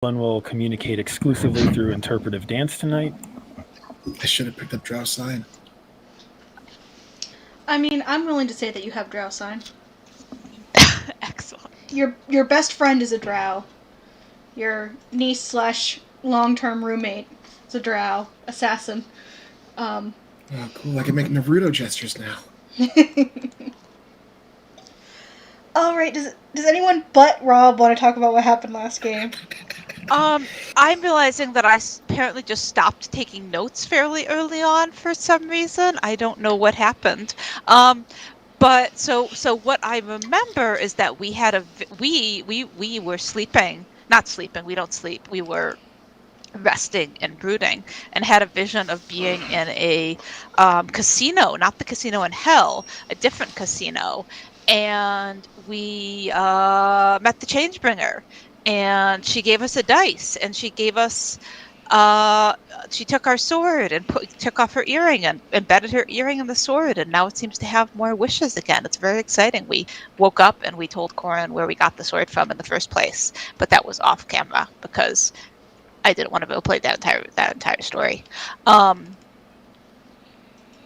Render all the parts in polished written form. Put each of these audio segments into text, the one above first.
One will communicate exclusively through interpretive dance tonight. I should have picked up Drow Sign. I mean, I'm willing to say that you have drow sign. Excellent. Your best friend is a drow. Your niece slash long term roommate is a drow assassin. Oh, cool. I can make Naruto gestures now. All right. Does anyone but Rob want to talk about what happened last game? I'm realizing that I apparently just stopped taking notes fairly early on for some reason. I don't know what happened. But so what I remember is that we had we were sleeping, not sleeping. We don't sleep. We were resting and brooding, and had a vision of being in a casino, not the casino in hell, a different casino, and we met the Changebringer, and she gave us a dice, and she gave us she took our sword and took off her earring and embedded her earring in the sword, and now it seems to have more wishes again. It's very exciting. We woke up and we told Corin where we got the sword from in the first place, but that was off camera because I didn't want to roleplay that entire story.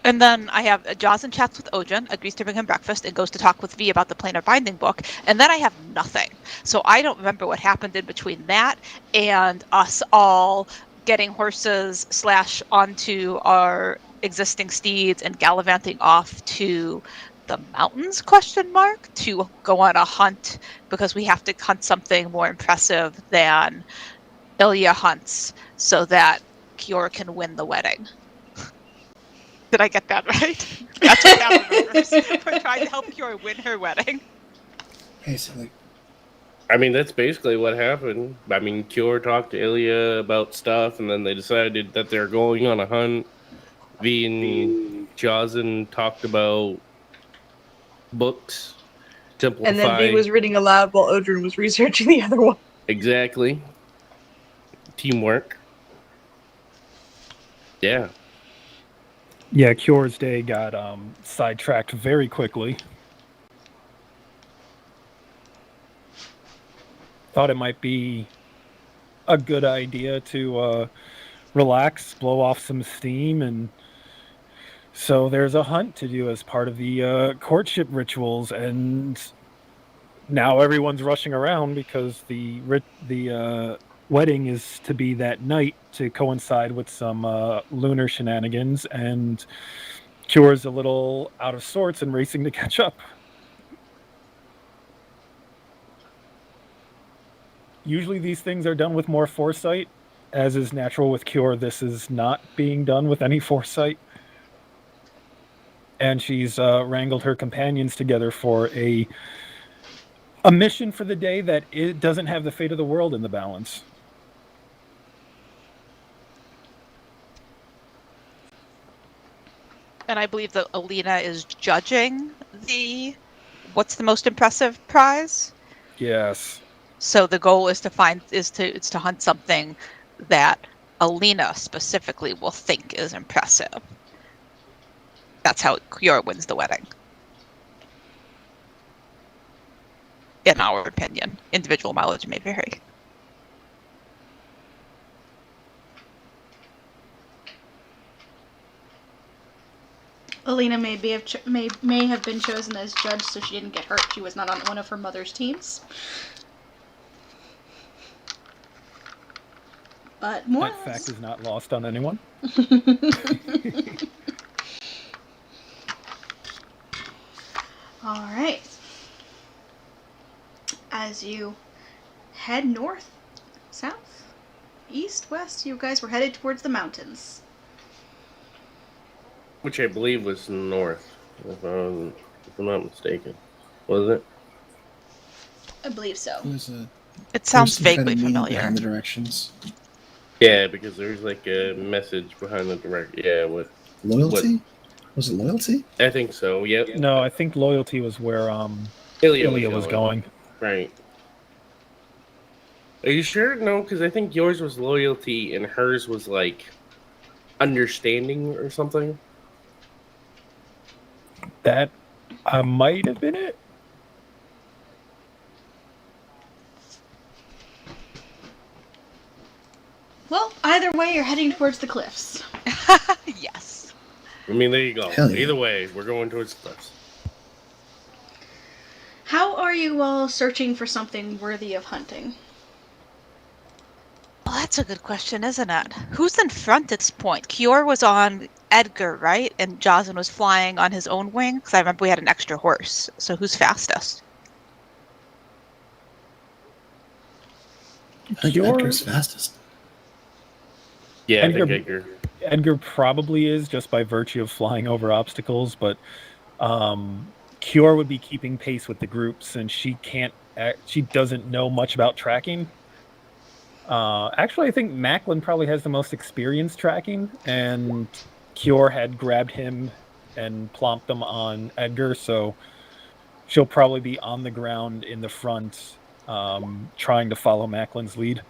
And then I have Jocelyn chats with Ojin, agrees to bring him breakfast, and goes to talk with V about the Planar Binding book. And then I have nothing. So I don't remember what happened in between that and us all getting horses / onto our existing steeds and gallivanting off to the mountains, to go on a hunt, because we have to hunt something more impressive than Ilya hunts so that Kior can win the wedding. Did I get that right? That's what Cal remembers. We're trying to help Kior win her wedding. Basically. I mean, that's basically what happened. I mean, Kior talked to Ilya about stuff, and then they decided that they're going on a hunt. V and Jozen talked about books. Simplify. And then V was reading aloud while Odrin was researching the other one. Exactly. Teamwork. Yeah. Yeah, Kior's day got sidetracked very quickly. Thought it might be a good idea to relax, blow off some steam, and so there's a hunt to do as part of the courtship rituals, and now everyone's rushing around because the wedding is to be that night to coincide with some lunar shenanigans, and Cure's a little out of sorts and racing to catch up. Usually these things are done with more foresight. As is natural with Cure, this is not being done with any foresight. And she's wrangled her companions together for a mission for the day that it doesn't have the fate of the world in the balance. And I believe that Alina is judging what's the most impressive prize. Yes. So the goal is to hunt something that Alina specifically will think is impressive. That's how Kior wins the wedding. In our opinion. Individual mileage may vary. Alina may have been chosen as judge so she didn't get hurt. She was not on one of her mother's teams. But more that fact is not lost on anyone. All right. As you head north, south, east, west, you guys were headed towards the mountains. Which I believe was north, if I'm not mistaken. Was it? I believe so. It sounds vaguely familiar. Behind the directions. Yeah, because there's like a message behind the direct. Yeah, with loyalty. Was it loyalty? I think so. Yep. No, I think loyalty was where Ilya was going. Right. Are you sure? No, because I think yours was loyalty and hers was like understanding or something. That might have been it. Well, either way, you're heading towards the cliffs. Yes. I mean, there you go. Hell yeah. Either way, we're going towards the cliffs. How are you all searching for something worthy of hunting? Well, that's a good question, isn't it? Who's in front at this point? Kior was on Edgar, right? And Jocelyn was flying on his own wing? Because I remember we had an extra horse. So who's fastest? I think Kior- Edgar's fastest. Yeah, I Edgar- think Edgar. Edgar probably is just by virtue of flying over obstacles, but Kior would be keeping pace with the group since she doesn't know much about tracking. Actually, I think Macklin probably has the most experience tracking, and Kior had grabbed him and plopped them on Edgar, so she'll probably be on the ground in the front, trying to follow Macklin's lead.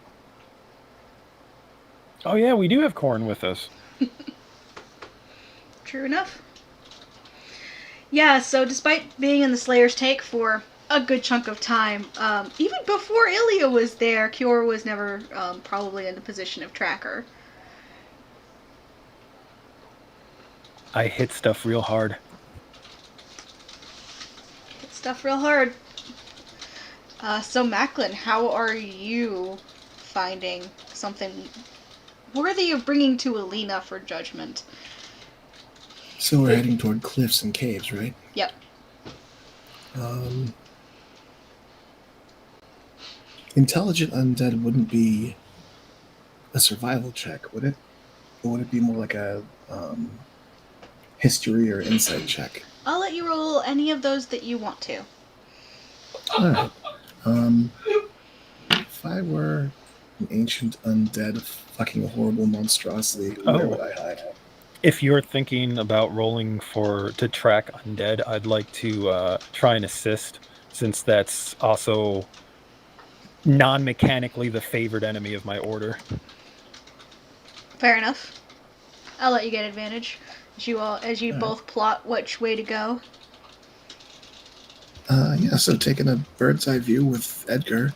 Oh yeah, we do have Corn with us. True enough. Yeah, so despite being in the Slayer's take for a good chunk of time, even before Ilya was there, Kior was never probably in the position of tracker. I hit stuff real hard. Hit stuff real hard. So Macklin, how are you finding something worthy of bringing to Alina for judgment? So we're heading toward cliffs and caves, right? Yep. Intelligent undead wouldn't be a survival check, would it? Or would it be more like a history or insight check? I'll let you roll any of those that you want to. Alright. If I were an ancient undead fucking horrible monstrosity, where would I hide? If you're thinking about rolling to track undead, I'd like to try and assist, since that's also non-mechanically the favored enemy of my order. Fair enough. I'll let you get advantage as you both plot which way to go. Yeah, so taking a bird's eye view with Edgar,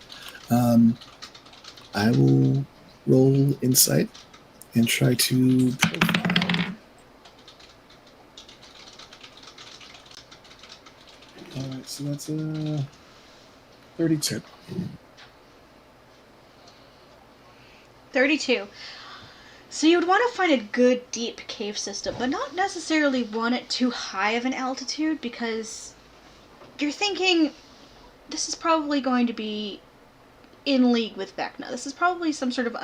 I will roll insight and try to profile. Alright, so that's 32. 32. So you would want to find a good deep cave system, but not necessarily want it too high of an altitude, because you're thinking this is probably going to be in league with Vecna. This is probably some sort of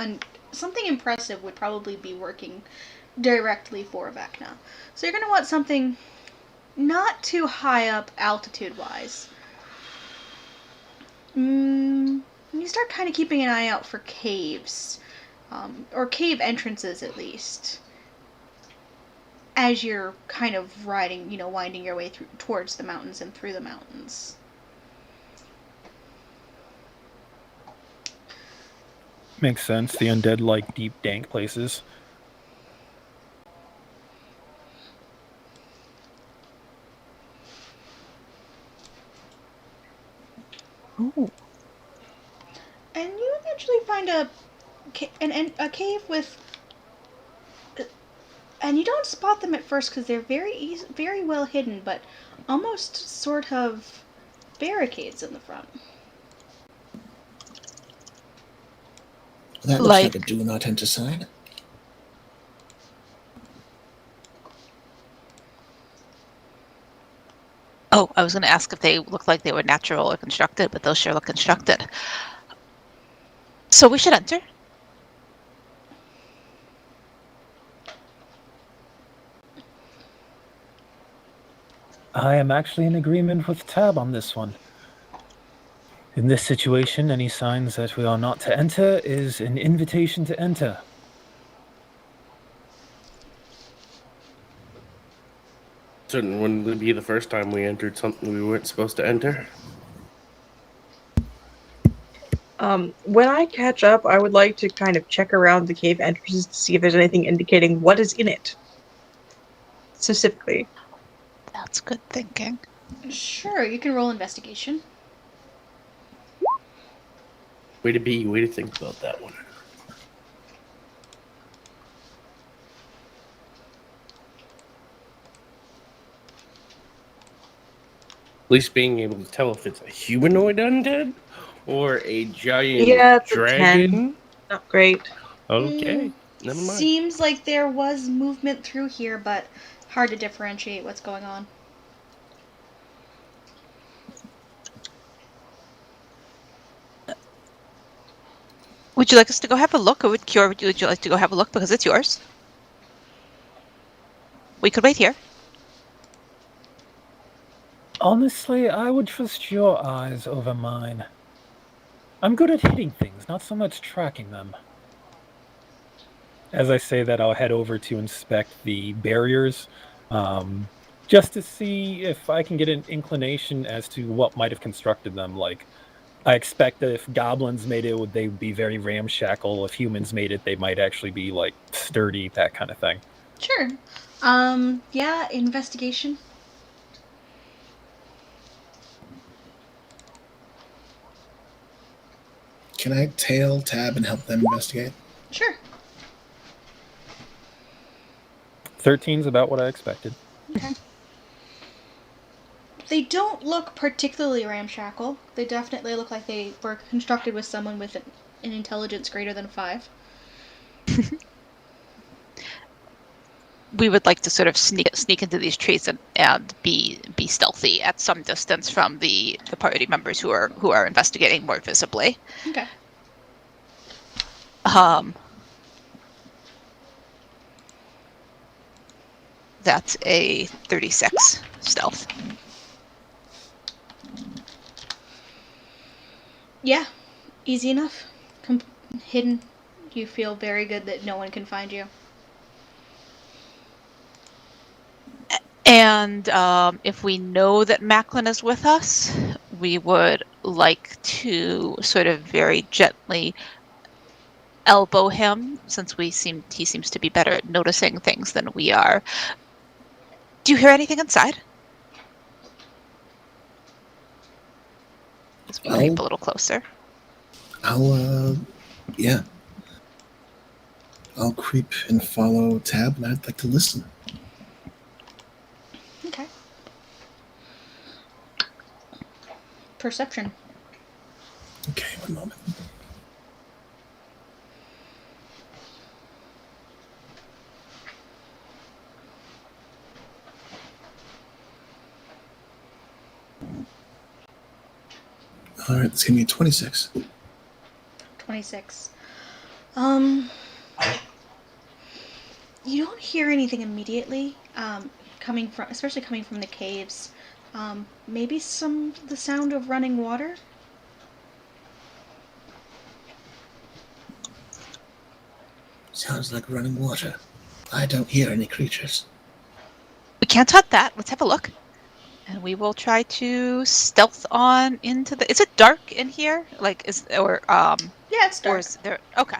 something impressive would probably be working directly for Vecna. So you're going to want something not too high up altitude-wise. You start kind of keeping an eye out for caves. Or cave entrances at least, as you're kind of winding your way towards the mountains and through the mountains. Makes sense. The undead like deep, dank places. Ooh. And you eventually find a cave with, and you don't spot them at first because they're very well hidden, but almost sort of barricades in the front. That looks like a do not enter sign. Oh, I was going to ask if they look like they were natural or constructed, but those sure look constructed. So we should enter. I am actually in agreement with Tab on this one. In this situation, any signs that we are not to enter is an invitation to enter. Certainly wouldn't be the first time we entered something we weren't supposed to enter. When I catch up, I would like to kind of check around the cave entrances to see if there's anything indicating what is in it. Specifically. That's good thinking. Sure, you can roll investigation. Way to think about that one. least being able to tell if it's a humanoid undead or a giant Yeah, it's a 10. dragon. Not great. Okay, never mind. Seems like there was movement through here, but hard to differentiate what's going on. Would you like us to go have a look, or would you like to go have a look because it's yours? We could wait here. Honestly, I would trust your eyes over mine. I'm good at hitting things, not so much tracking them. As I say that, I'll head over to inspect the barriers, just to see if I can get an inclination as to what might have constructed them. Like, I expect that if goblins made it, they would be very ramshackle. If humans made it, they might actually be, like, sturdy, that kind of thing. Sure. Yeah, investigation. Can I tail Tab and help them investigate? Sure. 13's about what I expected. Okay. They don't look particularly ramshackle. They definitely look like they were constructed with someone with an intelligence greater than 5. We would like to sort of sneak into these trees and be stealthy at some distance from the party members who are investigating more visibly. Okay. That's a 36 stealth. Yeah, easy enough. Hidden. You feel very good that no one can find you. And if we know that Macklin is with us, we would like to sort of very gently elbow him, since he seems to be better at noticing things than we are. Do you hear anything inside? As we creep a little closer. Yeah. I'll creep and follow Tab, and I'd like to listen. Okay. Perception. Okay, one moment. All right, this is gonna be 26. 26. You don't hear anything immediately, especially coming from the caves. Maybe the sound of running water? Sounds like running water. I don't hear any creatures. We can't touch that. Let's have a look. And we will try to stealth on into the... Is it dark in here? Yeah, it's dark. Or is there... Okay.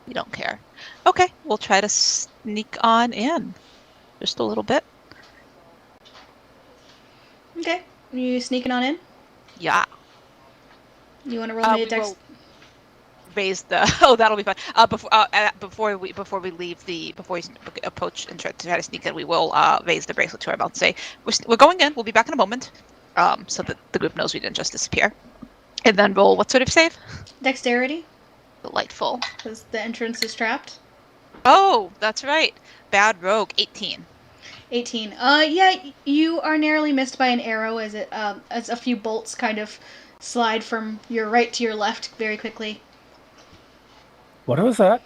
We don't care. Okay, we'll try to sneak on in. Just a little bit. Okay. You sneaking on in? Yeah. You want to roll me a We dex? will raise the... Oh, that'll be fun. Before we approach and try to sneak in, we will raise the bracelet to our mouth and say, we're going in. We'll be back in a moment. So that the group knows we didn't just disappear. And then roll what sort of save? Dexterity, Delightful. because the entrance is trapped. Oh, that's right. Bad rogue. 18. 18. Yeah, you are narrowly missed by an arrow as a few bolts kind of slide from your right to your left very quickly. What was that?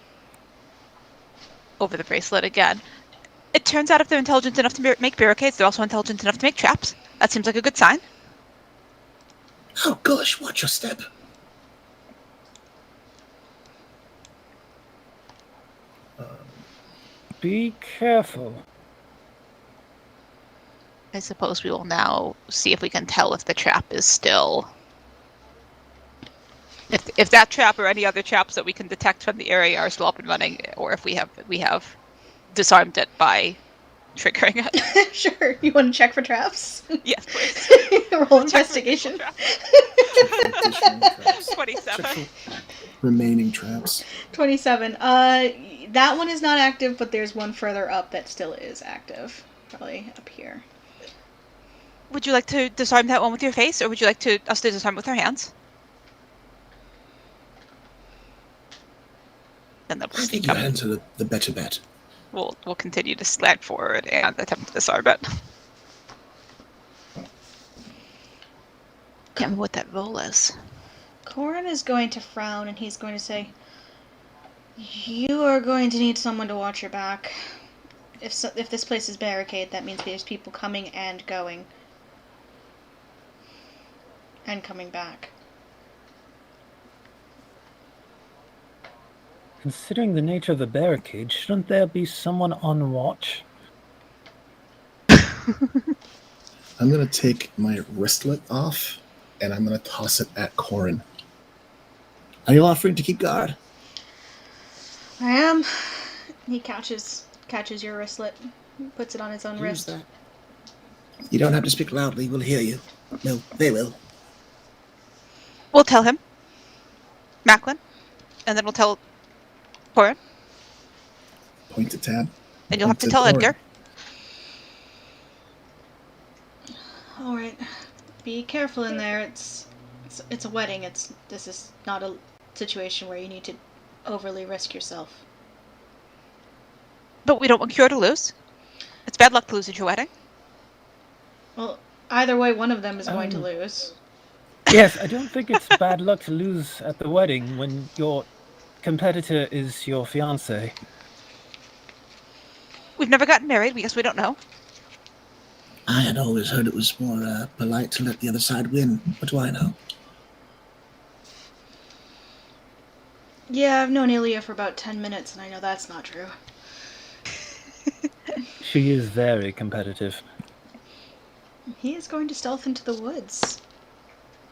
Over the bracelet again. It turns out if they're intelligent enough to make barricades, they're also intelligent enough to make traps. That seems like a good sign. Oh gosh, watch your step. Be careful. I suppose we will now see if we can tell if the trap is still... If that trap or any other traps that we can detect from the area are still up and running, or if we have disarmed it by triggering it. Sure. You want to check for traps? Yes, please. Roll investigation. Additional traps. 27. Remaining traps. 27. That one is not active, but there's one further up that still is active. probably up here. Would you like to disarm that one with your face, or would you like us to disarm it with our hands? And then we'll I sneak think your up. hands are the better bet. We'll continue to slant forward and attempt to disarm it. Can't remember what that roll is. Corin is going to frown and he's going to say, "You are going to need someone to watch your back. If this place is barricaded, that means there's people coming and going. And coming back." Considering the nature of the barricade, shouldn't there be someone on watch? I'm going to take my wristlet off, and I'm going to toss it at Corin. Are you offering to keep guard? I am. He catches your wristlet, puts it on his own Use wrist. that. You don't have to speak loudly. We'll hear you. No, they will. We'll tell him, Macklin, and then we'll tell Corin, Point to Tab. and you'll have to Point tell Corin. Edgar. All right, be careful in there. It's a wedding. This is not a situation where you need to overly risk yourself. But we don't want Cure to lose. It's bad luck to lose at your wedding. Well, either way, one of them is going to lose. Yes, I don't think it's bad luck to lose at the wedding when your competitor is your fiancé. We've never gotten married. We guess we don't know. I had always heard it was more polite to let the other side win. What do I know? Yeah, I've known Ilya for about 10 minutes, and I know that's not true. She is very competitive. He is going to stealth into the woods.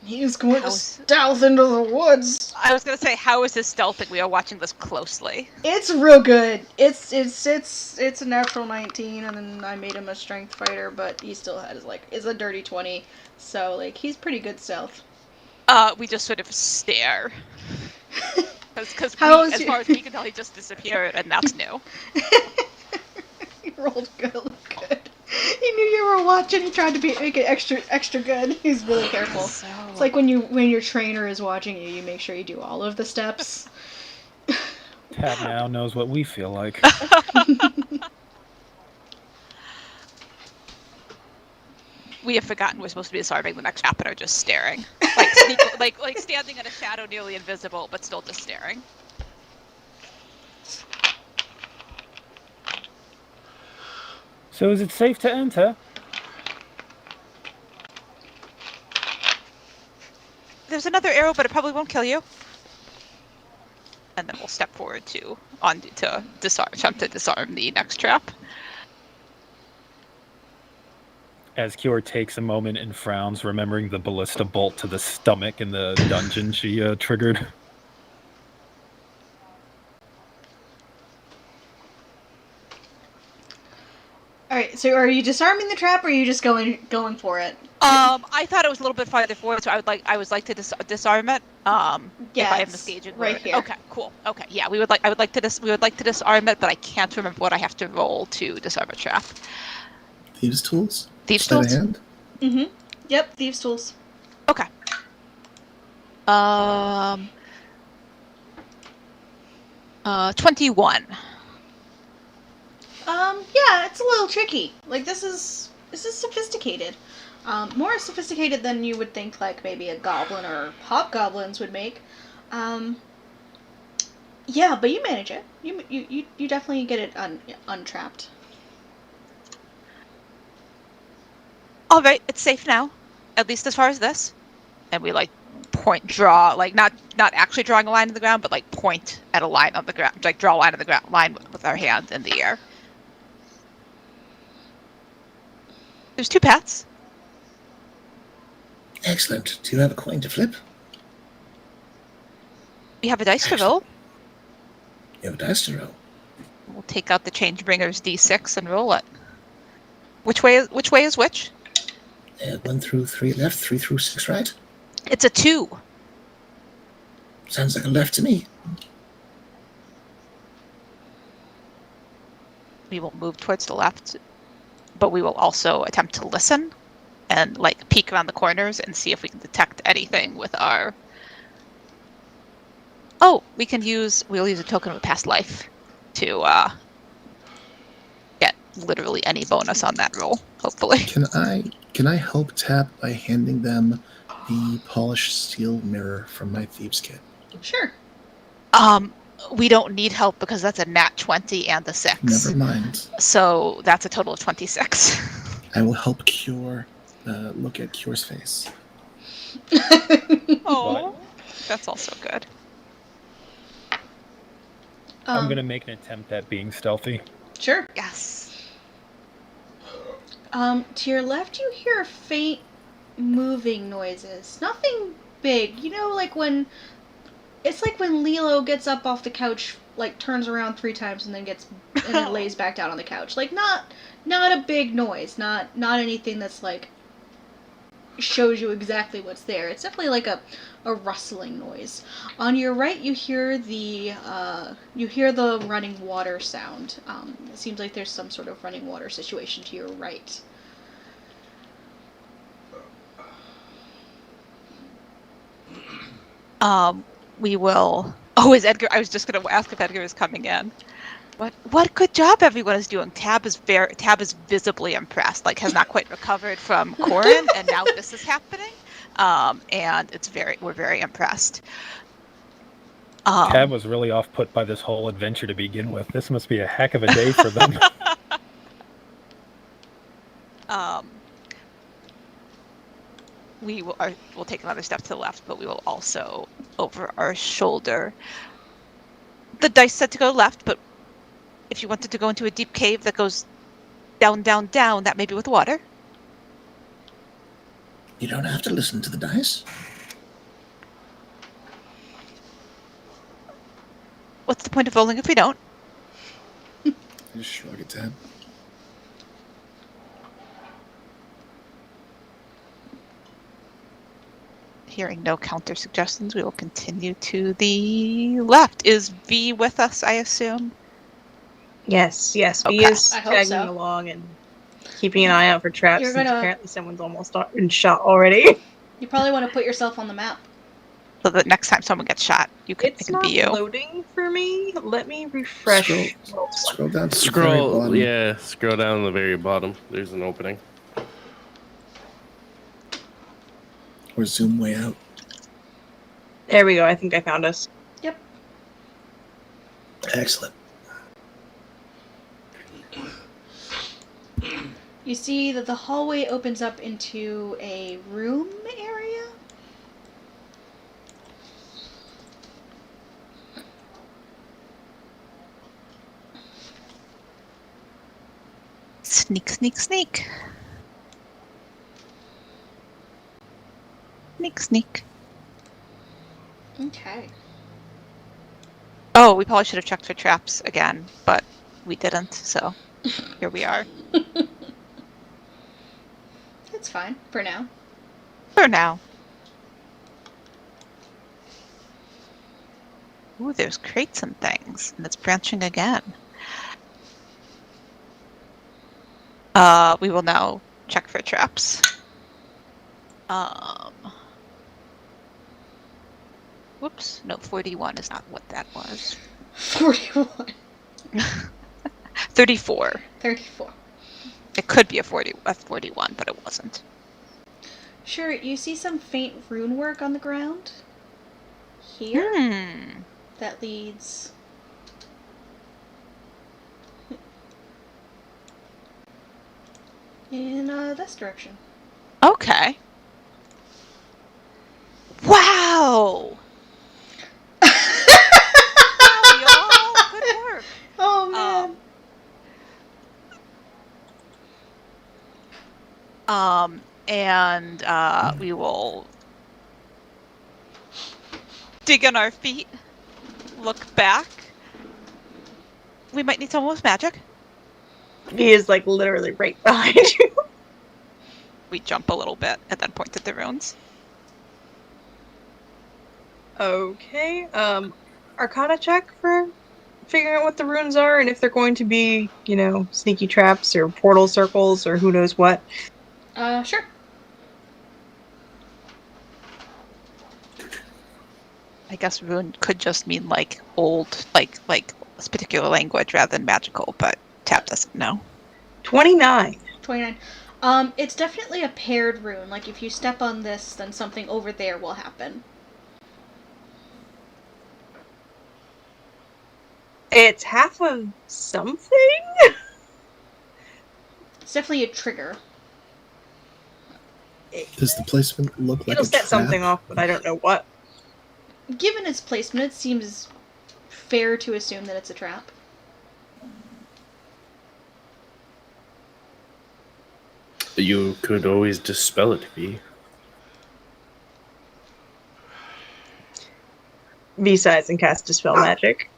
He is going to stealth into the woods. I was going to say, how is this stealthing? We are watching this closely. It's real good. It's a natural 19, and then I made him a strength fighter, but he still has is a dirty 20. So he's pretty good stealth. We just sort of stare. Because as far as we can tell, he just disappeared, and that's new. He rolled good. He knew you were watching. He tried to make it extra good. He's really careful. It's like when your trainer is watching you, you make sure you do all of the steps. Tab now knows what we feel like. We have forgotten we're supposed to be disarming the next chap and are just staring, like standing in a shadow, nearly invisible, but still just staring. So is it safe to enter? There's another arrow, but it probably won't kill you. And then we'll step forward to attempt to disarm the next trap. As Cure takes a moment and frowns, remembering the ballista bolt to the stomach in the dungeon she triggered. Alright, so are you disarming the trap, or are you just going for it? I thought it was a little bit farther forward, so I would like to disarm it. Yeah, if I have this gauging right here. Okay, cool. Okay, yeah, we would like to disarm it, but I can't remember what I have to roll to disarm a trap. Thieves' tools? Thieves' Sleight of tools? hand? Mm-hmm. Yep, thieves' tools. Okay. 21. Yeah, it's a little tricky. This is sophisticated. More sophisticated than you would think, maybe a goblin or hobgoblins would make. Yeah, but you manage it. You definitely get it untrapped. All right, it's safe now, at least as far as this. And we draw, not actually drawing a line in the ground, but point at a line on the ground, draw a line on the ground, line with our hand in the air. There's 2 paths. Excellent. Do you have a coin to flip? We have a dice to roll. You have a dice to roll. We'll take out the Changebringer's D6 and roll it. Which way is which? 1 through 3 left, 3 through 6 right. It's a 2. Sounds like a left to me. We will move towards the left. but we will also attempt to listen and like peek around the corners and see if we can detect anything with our. Oh, we'll use a token of a past life to get literally any bonus on that roll, hopefully. Can I help Tap by handing them the polished steel mirror from my thieves' kit? Sure. We don't need help because that's a nat 20 and a 6. Never mind. So that's a total of 26. I will help Cure look at Cure's face. Oh, that's also good. I'm gonna make an attempt at being stealthy. Sure. Yes. To your left, you hear faint moving noises. Nothing big. You know, like when it's like when Lilo gets up off the couch, like turns around 3 times and then lays back down on the couch. Like not a big noise. Not anything that's like shows you exactly what's there. It's definitely like a rustling noise. On your right, you hear the running water sound. It seems like there's some sort of running water situation to your right. We will. Oh, is Edgar? I was just going to ask if Edgar is coming in. What good job everyone is doing. Tab is visibly impressed. Like has not quite recovered from Corin, and now this is happening. And we're very impressed. Tab was really off put by this whole adventure to begin with. This must be a heck of a day for them. We'll take another step to the left, but we will also over our shoulder. The dice said to go left, but if you wanted to go into a deep cave that goes down, down, down, that may be with water. You don't have to listen to the dice. What's the point of rolling if we don't? I just shrug at Tab. Hearing no counter suggestions, we will continue to the left. Is V with us, I assume? Yes. V Okay. is I hope tagging so. along and keeping an eye out for traps. You're Since gonna- apparently someone's almost been shot already. You probably want to put yourself on the map. So that next time someone gets shot, it It's can not be you. loading for me. Let me refresh. Scroll down to the very bottom. Yeah, scroll down to the very bottom. There's an opening. Or zoom way out. There we go. I think I found us. Yep. Excellent. You see that the hallway opens up into a room area. Sneak, sneak, sneak. Sneak, sneak. Okay. Oh, we probably should have checked for traps again, but we didn't, so here we are. It's fine for now. For now. Ooh, there's crates and things, and it's branching again. We will now check for traps. Whoops, no, 41 is not what that was. 41. 34. 34. It could be a 41, but it wasn't. Sure, you see some faint rune work on the ground. Here. That leads... in this direction. Okay. Wow! Wow, y'all! Good work. Oh man. And we will dig on our feet, look back. We might need someone with magic. V is like literally right behind you. We jump a little bit and then point at the runes. Okay. Arcana check for figuring out what the runes are and if they're going to be, sneaky traps or portal circles or who knows what? Sure. I guess rune could just mean like old, like a particular language rather than magical, but Tab doesn't know. 29. 29. It's definitely a paired rune. Like, if you step on this, then something over there will happen. It's half of something? It's definitely a trigger. Does the placement look like It'll a set trap? something off, but I don't know what. Given its placement, it seems fair to assume that it's a trap. You could always dispel it, V. V-size and cast Dispel Magic.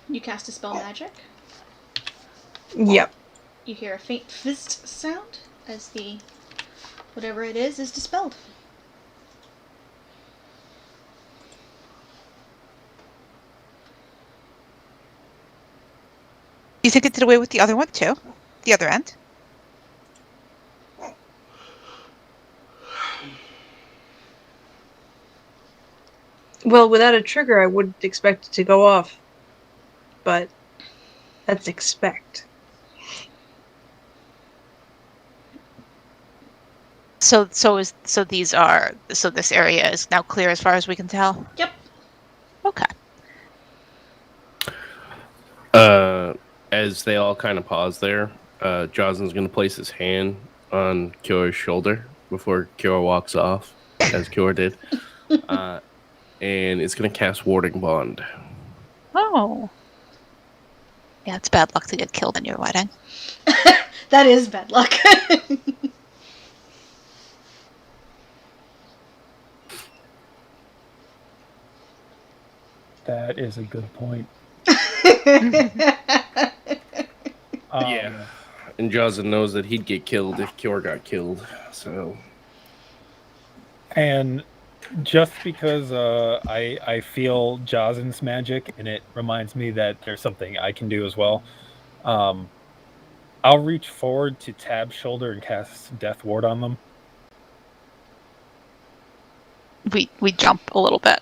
You cast Dispel Magic. Yep. You hear a faint fizzed sound as the whatever it is dispelled. You think it did away with the other one too? The other end? Well, without a trigger, I wouldn't expect it to go off. But that's expect. So this area is now clear as far as we can tell? Yep. Okay. As they all kind of pause there, Jocelyn's going to place his hand on Kyora's shoulder before Kyora walks off, as Kyora did. And it's going to cast Warding Bond. Oh. Yeah, it's bad luck to get killed in your wedding. That is bad luck. That is a good point. Yeah. And Jocelyn knows that he'd get killed if Kyora got killed. So. And just because I feel Jazin's magic, and it reminds me that there's something I can do as well, I'll reach forward to Tab's shoulder and cast Death Ward on them. We jump a little bit.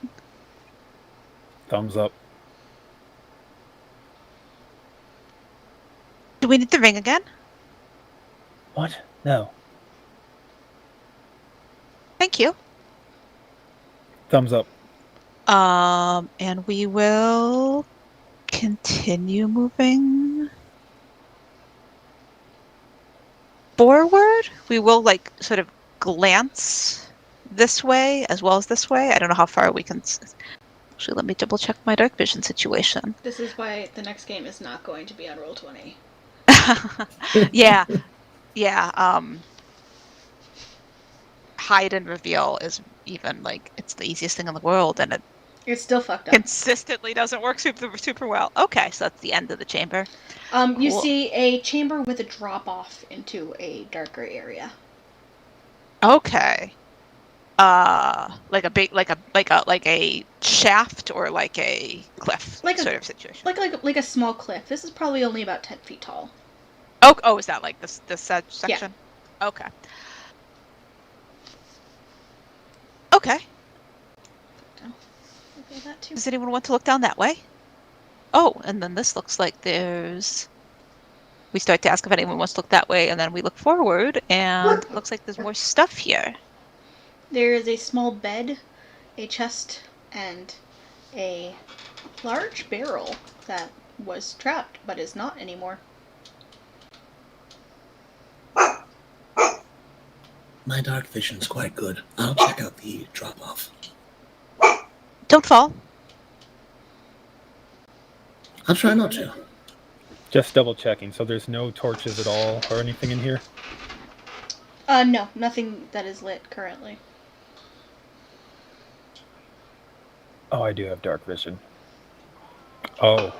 Thumbs up. Do we need the ring again? What? No. Thank you. Thumbs up. And we will continue moving forward. We will sort of glance this way as well as this way. I don't know how far we can. Actually, let me double check my dark vision situation. This is why the next game is not going to be on Roll20. Yeah. Hide and reveal is even it's the easiest thing in the world, and It's still fucked up. consistently doesn't work super well. Okay, so that's the end of the chamber. You Cool. see a chamber with a drop off into a darker area. Okay. Like a shaft or like a cliff sort of situation. Like a small cliff. This is probably only about 10 feet tall. Oh, is that like this section? Yeah. Okay. Okay. That too. Does anyone want to look down that way? Oh, and then this looks like we start to ask if anyone wants to look that way, and then we look forward, and it looks like there's more stuff here. There is a small bed, a chest, and a large barrel that was trapped but is not anymore. My dark vision's quite good. I'll check out the drop-off. Don't fall. I'll try not to. Just double checking. So there's no torches at all or anything in here? No, nothing that is lit currently. Oh, I do have dark vision. Oh.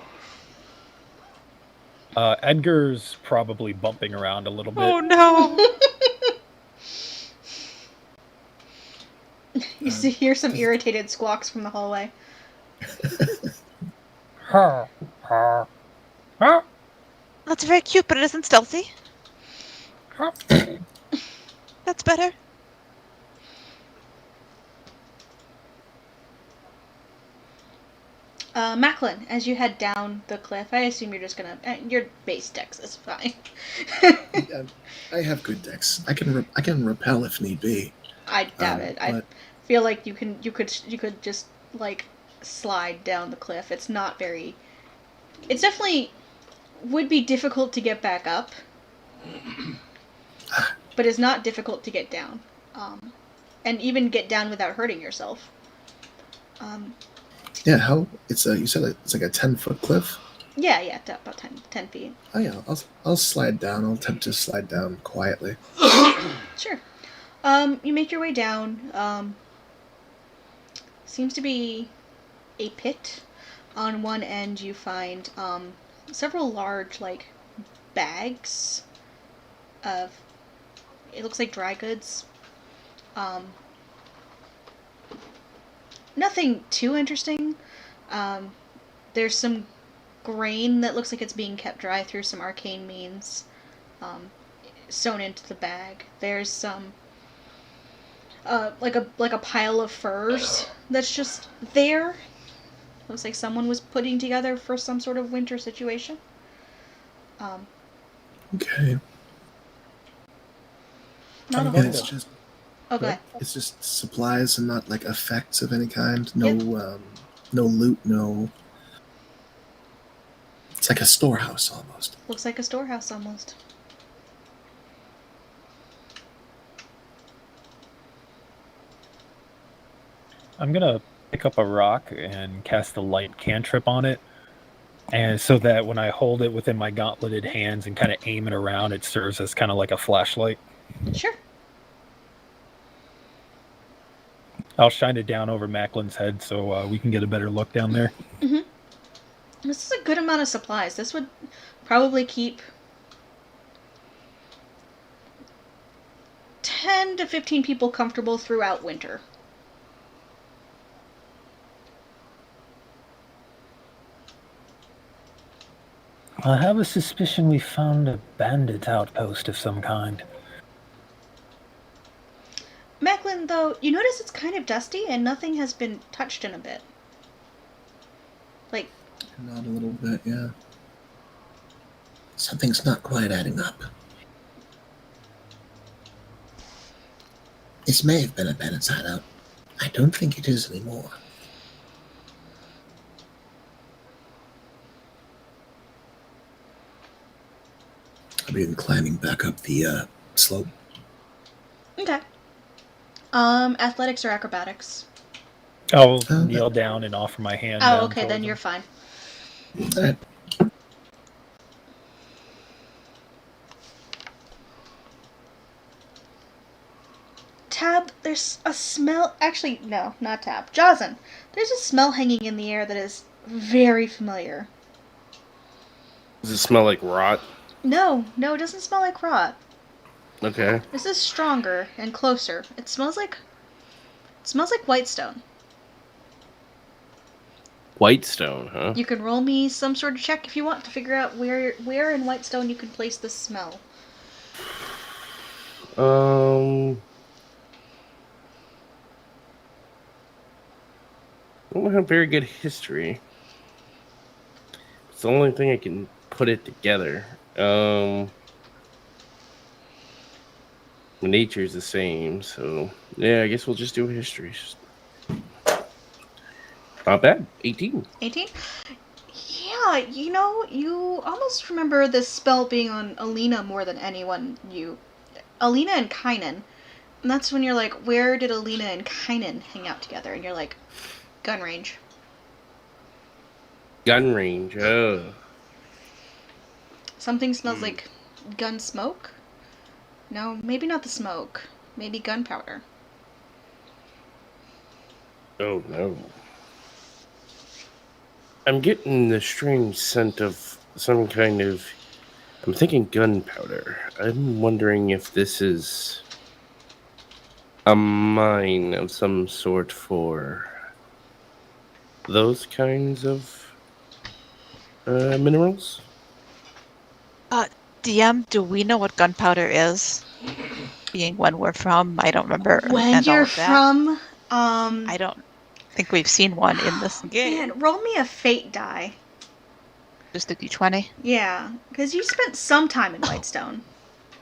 Edgar's probably bumping around a little bit. Oh no! You hear some irritated squawks from the hallway. Ha, ha, ha, That's very cute, but it isn't stealthy. ha. That's better. Macklin, as you head down the cliff, I assume you're just gonna. Your base dex is fine. Yeah, I have good decks. I can repel if need be. I doubt it. I But feel like you could just like slide down the cliff. It's not very. It's definitely would be difficult to get back up, but it's not difficult to get down, and even get down without hurting yourself. yeah, how it's a you said it's like a 10-foot cliff. Yeah, about 10 feet. Oh yeah, I'll slide down. I'll attempt to slide down quietly. Sure. You make your way down. Seems to be a pit. On one end, you find several large, like, bags of. It looks like dry goods. Nothing too interesting. There's some grain that looks like it's being kept dry through some arcane means sewn into the bag. There's some like a pile of furs that's just there. Looks like someone was putting together for some sort of winter situation. Okay. Not a I'm whole And it's lot. just Oh, go ahead. it's just supplies and not like effects of any kind. No Yep. no loot, no. It's like a storehouse almost. Looks like a storehouse almost. I'm gonna pick up a rock and cast a light cantrip on it, and so that when I hold it within my gauntleted hands and kind of aim it around, it serves as kind of like a flashlight. Sure. I'll shine it down over Macklin's head so we can get a better look down there. This is a good amount of supplies. This would probably keep 10 to 15 people comfortable throughout winter. I have a suspicion we found a bandit outpost of some kind. Macklin, though, you notice it's kind of dusty and nothing has been touched in a bit. Like, Not a little bit, yeah. Something's not quite adding up. This may have been a bandit's hideout. I don't think it is anymore. I'll begin climbing back up the slope. okay. Athletics or acrobatics? I'll Okay. kneel down and offer my hand. Oh, down okay, then towards you're him. fine. Alright. Tab, there's a smell. Actually, no, not Tab. Jozen, there's a smell hanging in the air that is very familiar. Does it smell like rot? No, it doesn't smell like rot. Okay. This is stronger and closer. It smells like Whitestone. Whitestone, huh? You can roll me some sort of check if you want to figure out where in Whitestone you can place this smell. I don't have very good history. It's the only thing I can put it together. Nature's the same, so yeah, I guess we'll just do history. Not bad. 18. 18? Yeah, you almost remember this spell being on Alina more than anyone. Alina and Kynan. And that's when you're like, where did Alina and Kynan hang out together? And you're like, gun range. Gun range. Oh. Something smells like gun smoke? No, maybe not the smoke. Maybe gunpowder. Oh no. I'm getting the strange scent of some kind of. I'm thinking gunpowder. I'm wondering if this is A mine of some sort for those kinds of minerals? DM, do we know what gunpowder is? Being when we're from, I don't remember, When and all you're of that. from, I don't think we've seen one in this game. man, roll me a fate die. Just a d20. Yeah, because you spent some time in Whitestone.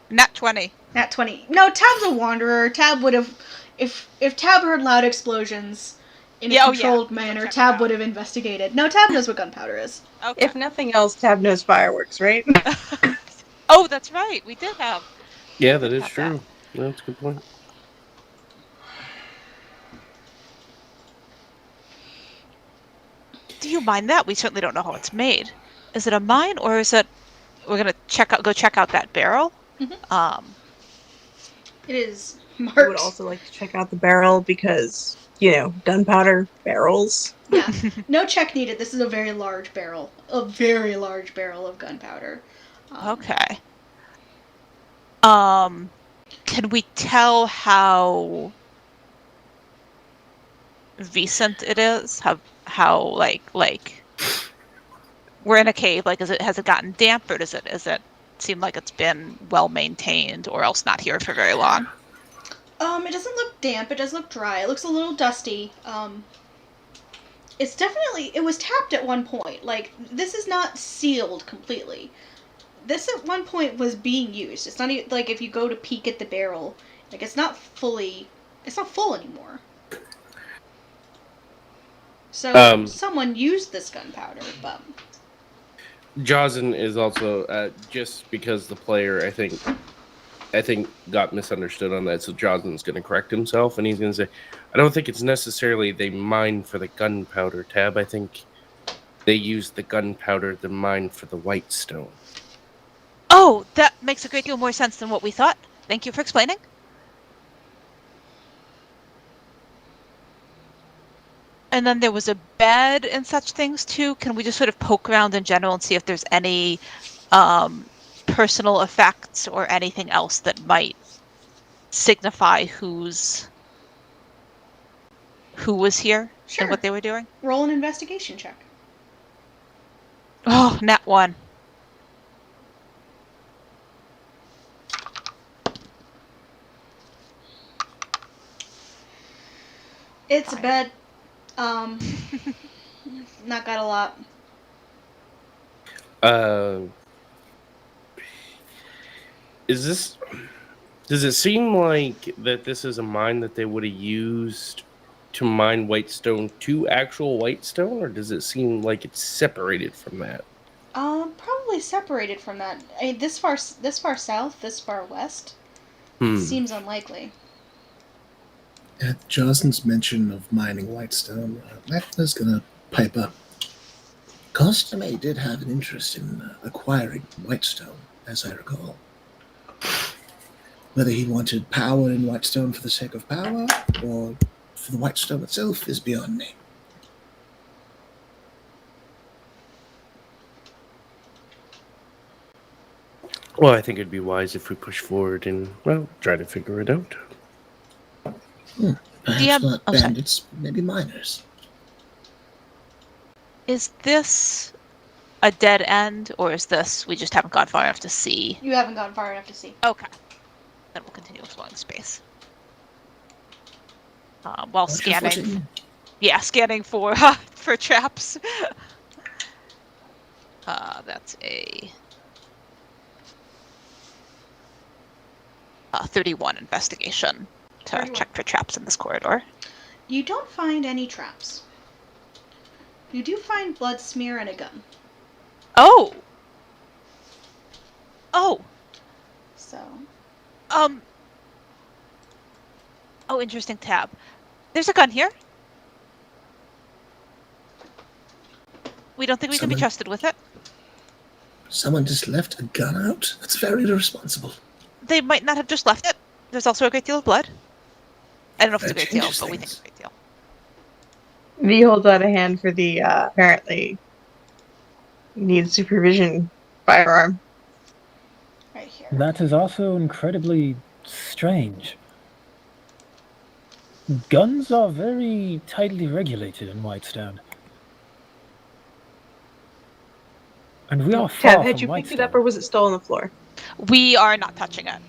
Nat 20. Nat 20. No, Tab's a wanderer. Tab would have, if Tab heard loud explosions in a controlled manner, Tab would have investigated. No, Tab knows what gunpowder is. Okay. If nothing else, Tab knows fireworks, right? Oh, that's right. We did have. Yeah, we that did is have true. That's a good point. Do you mind that? We certainly don't know how it's made. Is it a mine, or is it? We're gonna go check out that barrel. Mhm. It is I would marked. also like to check out the barrel because, gunpowder, barrels. Yeah, no check needed. This is a very large barrel. A very large barrel of gunpowder. Okay. Can we tell how recent it is? How like we're in a cave. Like, has it gotten damp, or does it seem like it's been well maintained, or else not here for very long? It doesn't look damp. It does look dry. It looks a little dusty. It's definitely, it was tapped at one point. Like, this is not sealed completely. This at one point was being used. It's not even, like, if you go to peek at the barrel, like, it's not full anymore. So, someone used this gunpowder, but... Jozen is also just because the player I think got misunderstood on that. So Jozen's going to correct himself, and he's going to say, "I don't think it's necessarily they mine for the gunpowder, Tab. I think they use the gunpowder to mine for the white stone." Oh, that makes a great deal more sense than what we thought. Thank you for explaining. And then there was a bed and such things too. Can we just sort of poke around in general and see if there's any personal effects or anything else that might signify who was here Sure. and what they were doing? Roll an investigation check. Oh, nat 1. It's a Fine. bed. Not got a lot. Does it seem like that this is a mine that they would have used to mine whitestone to actual whitestone, or does it seem like it's separated from that? Probably separated from that. I mean, this far south, this far west, seems unlikely. At Jocelyn's mention of mining whitestone, Magna's gonna pipe up. Costame did have an interest in acquiring whitestone, as I recall. Whether he wanted power in whitestone for the sake of power, or for the whitestone itself, is beyond me. Well, I think it'd be wise if we push forward and, well, try to figure it out. Perhaps not bandits, maybe miners. Is this a dead end, or is this we just haven't gone far enough to see? You haven't gone far enough to see. Okay. Then we'll continue exploring space. While scanning. Yeah, scanning for for traps. That's a 31 investigation to 31. check for traps in this corridor. You don't find any traps. You do find blood smear and a gun. Oh. Oh. So. Oh, interesting tab. There's a gun here. We don't think we can be trusted with it. Someone just left a gun out? That's very irresponsible. They might not have just left it. There's also a great deal of blood. I don't know if it's a great deal, but we think it's a great deal. V holds out a hand for the apparently needs supervision firearm. Right here. That is also incredibly strange. Guns are very tightly regulated in Whitestone. And we are far Tab, had from you picked it Whitestone. up or was it still on the floor? We are not touching it.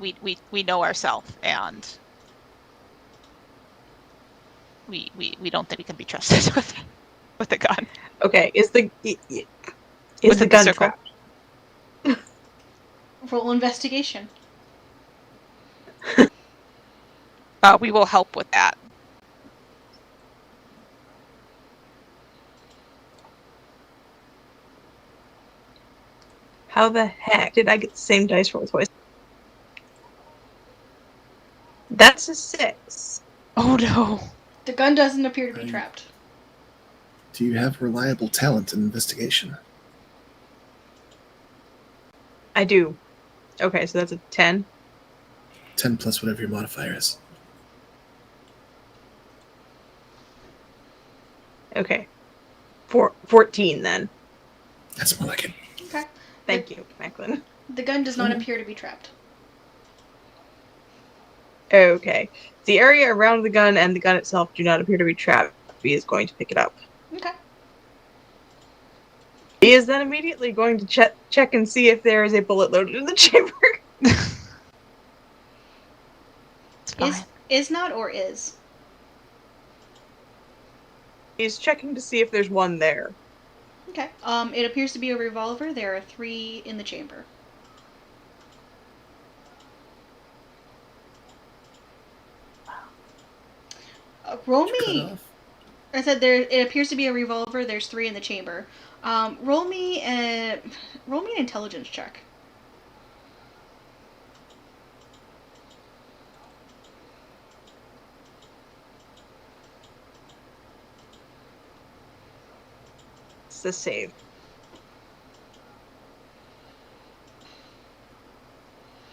We know ourselves, and we don't think we can be trusted with a gun. Okay, is the Within the gun circle. trapped? Roll investigation. We will help with that. How the heck did I get the same dice roll twice? That's a 6. Oh no. The gun doesn't appear to be trapped. Do you have reliable talent in investigation? I do. Okay, so that's a 10. 10 plus whatever your modifier is. Okay. 14 then. That's more like it. Okay. Thank you, Macklin. The gun does not appear to be trapped. Okay. The area around the gun and the gun itself do not appear to be trapped. B is going to pick it up. Okay. He is then immediately going to check and see if there is a bullet loaded in the chamber. It's fine. Is not or is? He's checking to see if there's one there. Okay. It appears to be a revolver. There are 3 in the chamber. Roll me. I said there. It appears to be a revolver. There's 3 in the chamber. Roll me an intelligence check. It's the save.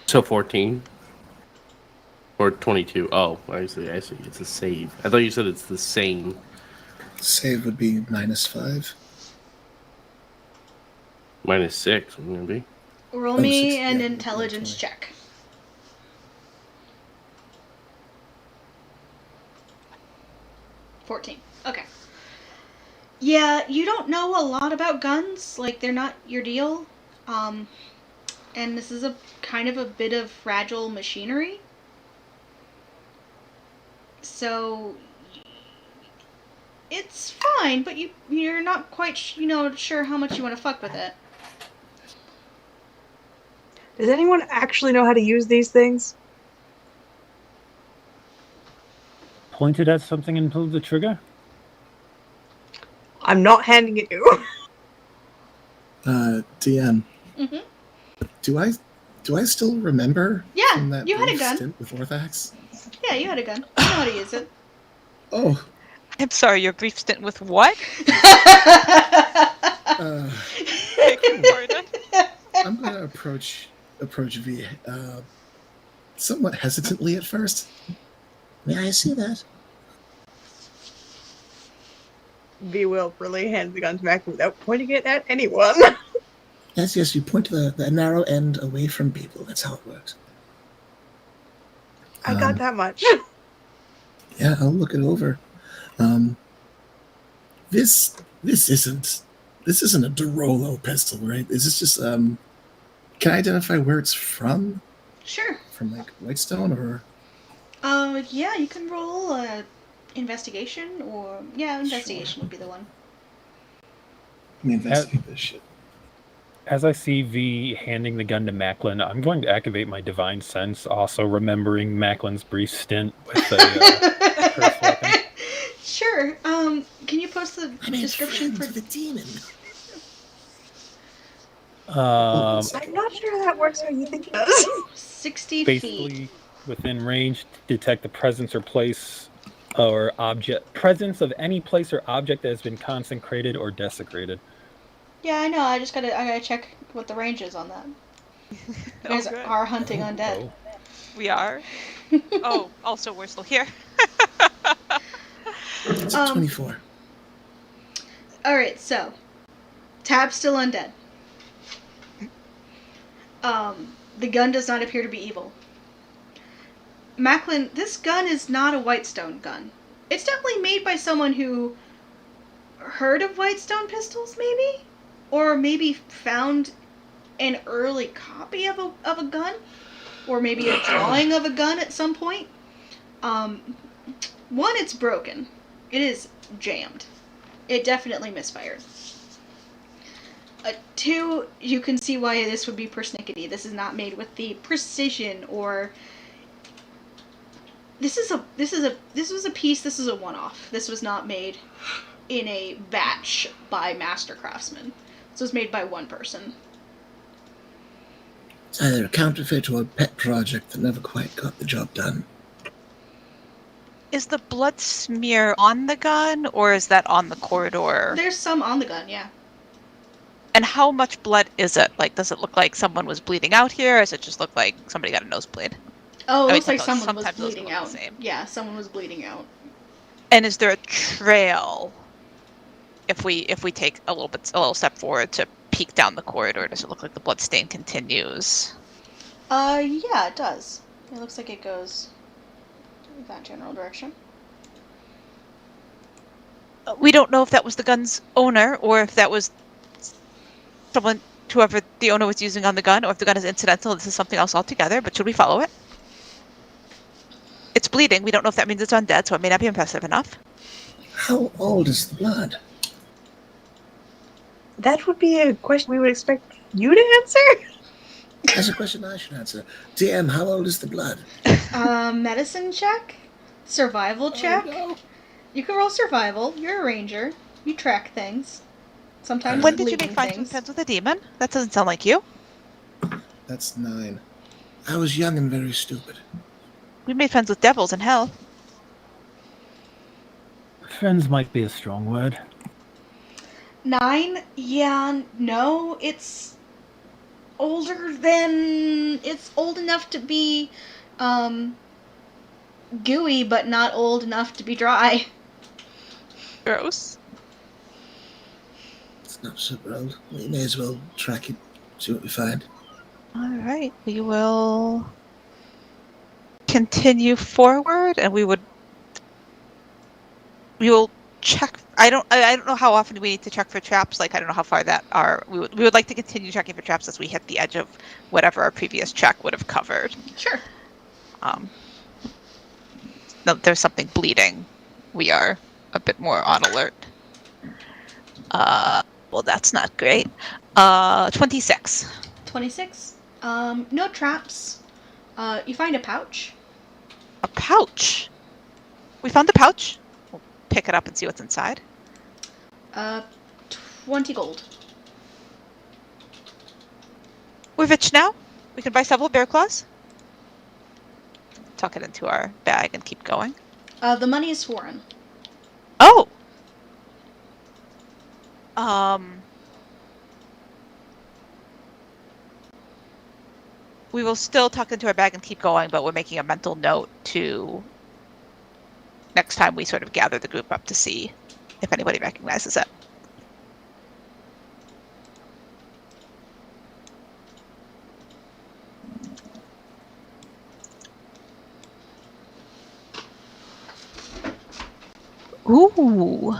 So 14 or 22. Oh, I see. It's a save. I thought you said it's the same. Save would be -5. -6, wouldn't it be? Roll me 6, an yeah, intelligence 20. check. $14. Okay. Yeah, you don't know a lot about guns. Like, they're not your deal. And this is a kind of a bit of fragile machinery. So it's fine, but you're not quite sure how much you want to fuck with it. Does anyone actually know how to use these things? Pointed at something and pulled the trigger? I'm not handing it you. DM. Mm-hmm. Do I still remember? Yeah, from that you had a brief gun. stint with Orthax? Yeah, you had a gun. You know how to use it. Oh, I'm sorry, your brief stint with what? uh, Pardon? I'm gonna approach V somewhat hesitantly at first. May I see that? V will really hand the gun to Mac without pointing it at anyone. Yes, you point to the narrow end away from people. That's how it works. I got that much. Yeah, I'll look it over. This isn't a Dorolo pistol, right? Is this just can I identify where it's from? Sure. From like Whitestone or? Yeah, you can roll investigation or investigation would be the one. Let me investigate this shit. As I see V handing the gun to Macklin, I'm going to activate my divine sense, also remembering Macklin's brief stint with a cursed weapon. Sure. Can you post the description for the demon? I'm not sure how that works how you think it does. 60 basically feet. within range to detect the presence or place or presence of any place or object that has been consecrated or desecrated. Yeah, I know. I gotta check what the range is on that. You guys good. are hunting undead. Oh. We are. Oh, also we're still here. It's a 24. Alright, so Tab's still undead. The gun does not appear to be evil. Macklin, this gun is not a Whitestone gun. It's definitely made by someone who heard of Whitestone pistols, maybe? Or maybe found an early copy of a gun? Or maybe a drawing of a gun at some point? One, it's broken. It is jammed. It definitely misfired. Two, you can see why this would be persnickety. This is not made with the precision or... This was a piece, this is a one-off. This was not made in a batch by master craftsmen. This was made by one person. It's either a counterfeit or a pet project that never quite got the job done. Is the blood smear on the gun, or is that on the corridor? There's some on the gun, yeah. And how much blood is it? Like, does it look like someone was bleeding out here, or does it just look like somebody got a nosebleed? Oh, it looks like sometimes- someone was sometimes those bleeding look out. the same. Yeah, someone was bleeding out. And is there a trail? If we take a little step forward to peek down the corridor, does it look like the blood stain continues? Yeah, it does. It looks like it goes in that general direction. We don't know if that was the gun's owner, or if that was whoever the owner was using on the gun, or if the gun is incidental. This is something else altogether. But should we follow it? It's bleeding. We don't know if that means it's undead, so it may not be impressive enough. How old is the blood? That would be a question we would expect you to answer? That's a question I should answer. DM, how old is the blood? Medicine check? Survival check? Oh, no. You can roll survival. You're a ranger. You track things. Sometimes When did you bleeding make friends things. with a demon? That doesn't sound like you. That's 9. I was young and very stupid. We made friends with devils in hell. Friends might be a strong word. 9? Yeah, no, it's older than... It's old enough to be, gooey, but not old enough to be dry. Gross. It's not super old. We may as well track it, see what we find. All right, we will continue forward, and we will check. I don't know how often we need to check for traps. Like, I don't know how far that are. We would like to continue checking for traps as we hit the edge of whatever our previous check would have covered. Sure. No, there's something bleeding. We are a bit more on alert. Well, that's not great. 26. 26. No traps. You find a pouch. A pouch. We found the pouch. We'll pick it up and see what's inside. 20 gold. We're rich now. We can buy several bear claws. Tuck it into our bag and keep going. The money is foreign. Oh! We will still tuck into our bag and keep going, but we're making a mental note to next time we sort of gather the group up to see if anybody recognizes it. Ooh.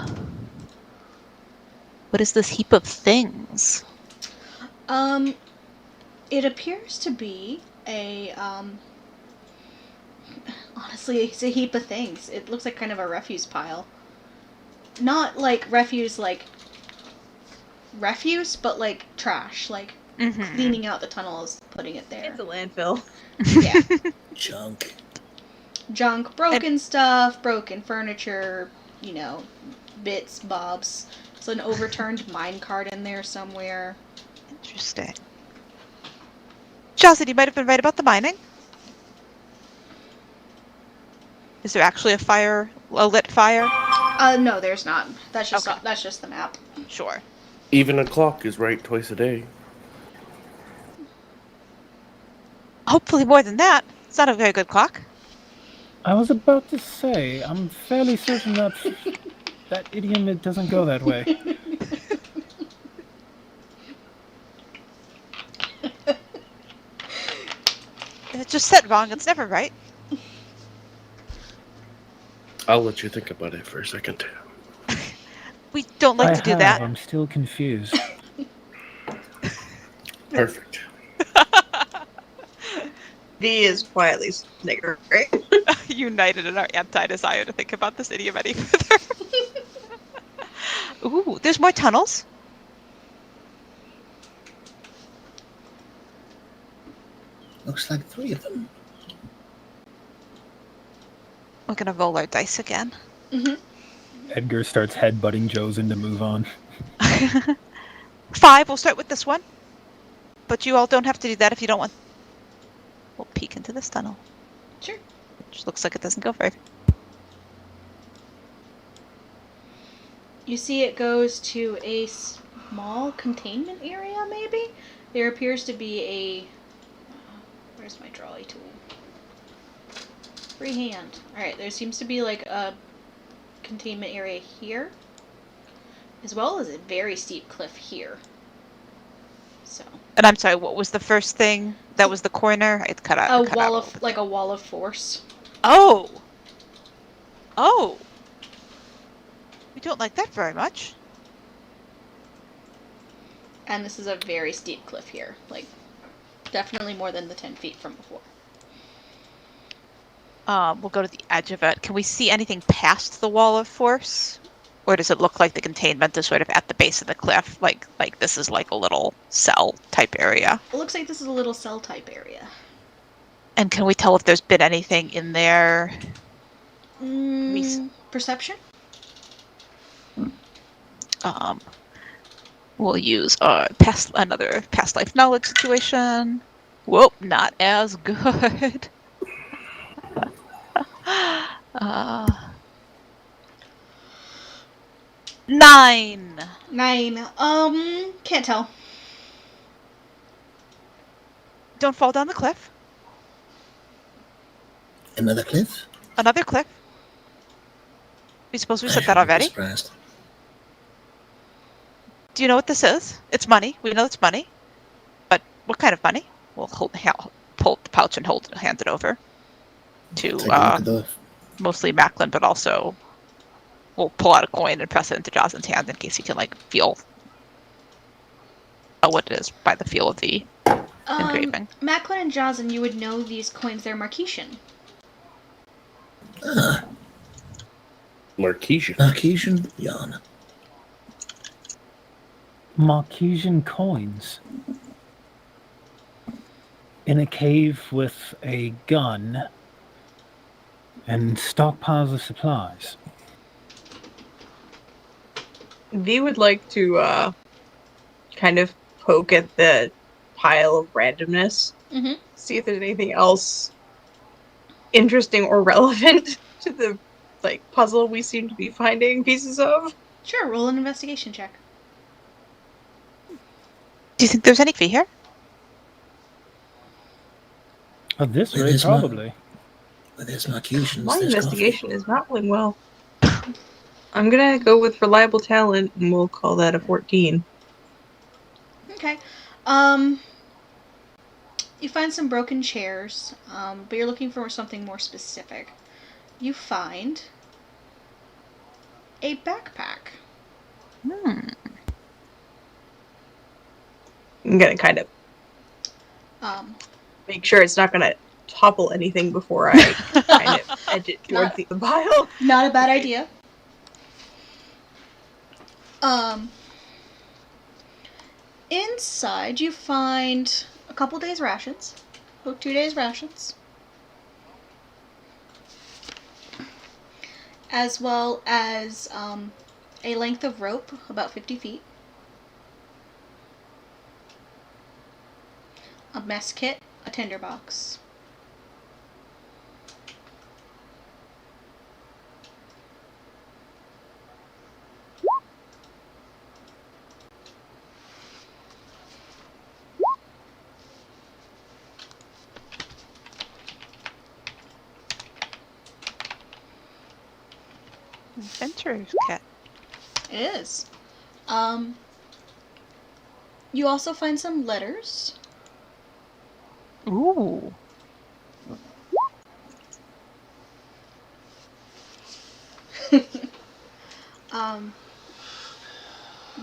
What is this heap of things? It appears to be a, honestly, it's a heap of things. It looks like kind of a refuse pile. Not like refuse, but like trash, like cleaning out the tunnels, putting it there. It's a landfill. Yeah. Junk. Junk, broken stuff, broken furniture, you know, bits, bobs. There's an overturned minecart in there somewhere. Interesting. Chelsea, you might have been right about the mining. Is there actually a lit fire? No, there's not. That's just Okay. that's just the map. Sure. Even a clock is right twice a day. Hopefully more than that. It's not a very good clock. I was about to say, I'm fairly certain that that idiom, it doesn't go that way. It's just set wrong. It's never right. I'll let you think about it for a second. We don't like I to do have. that. I'm still confused. Perfect. V is quietly sniggering. United in our anti-desire to think about this idiom any further. Ooh, there's more tunnels. Looks like 3 of them. We're gonna roll our dice again. Edgar starts headbutting Josen to move on. 5, we'll start with this one. But you all don't have to do that if you don't want. We'll peek into this tunnel. Sure. Which looks like it doesn't go very. You see it goes to a small containment area, maybe? There appears to be a... where's my drawing tool? Freehand. Alright, there seems to be like a containment area here, as well as a very steep cliff here. So... And I'm sorry, what was the first thing? That was the corner? It cut out. a wall of... like a wall of force. Oh! Oh! We don't like that very much. And this is a very steep cliff here. Like, definitely more than the 10 feet from before. We'll go to the edge of it. Can we see anything past the wall of force? Or does it look like the containment is sort of at the base of the cliff? Like this is like a little cell type area? It looks like this is a little cell type area. And can we tell if there's been anything in there? Perception? We'll use another past life knowledge situation. Whoop, not as good. 9. 9. Can't tell. Don't fall down the cliff. Another cliff? Another cliff. We suppose we said that I shouldn't be already. surprised. Do you know what this is? It's money. We know it's money. But what kind of money? We'll pull the pouch and hand it over to Take a look at the... mostly Macklin, but also we'll pull out a coin and press it into Jocelyn's hand in case he can feel what it is by the feel of the engraving. Macklin and Jocelyn, you would know these coins. They're Marquesian. Ah, Marquesian. Marquesian yarn. Marquesian coins. In a cave with a gun and stockpiles of supplies. V would like to kind of poke at the pile of randomness. See if there's anything else interesting or relevant to the puzzle we seem to be finding pieces of. Sure, roll an investigation check. Do you think there's any fee here? At this Well, rate, there's probably. Well, there's Marquesians. My there's investigation is not going well. I'm gonna go with reliable talent, and we'll call that a 14. Okay. You find some broken chairs, but you're looking for something more specific. You find a backpack. I'm gonna kind of make sure it's not gonna topple anything before I kind of edge it towards the pile. Not a bad idea. Inside you find a couple days rations. 2 days rations. As well as a length of rope, about 50 feet. A mess kit, a tinderbox. Adventurer's kit. It is. You also find some letters. Ooh.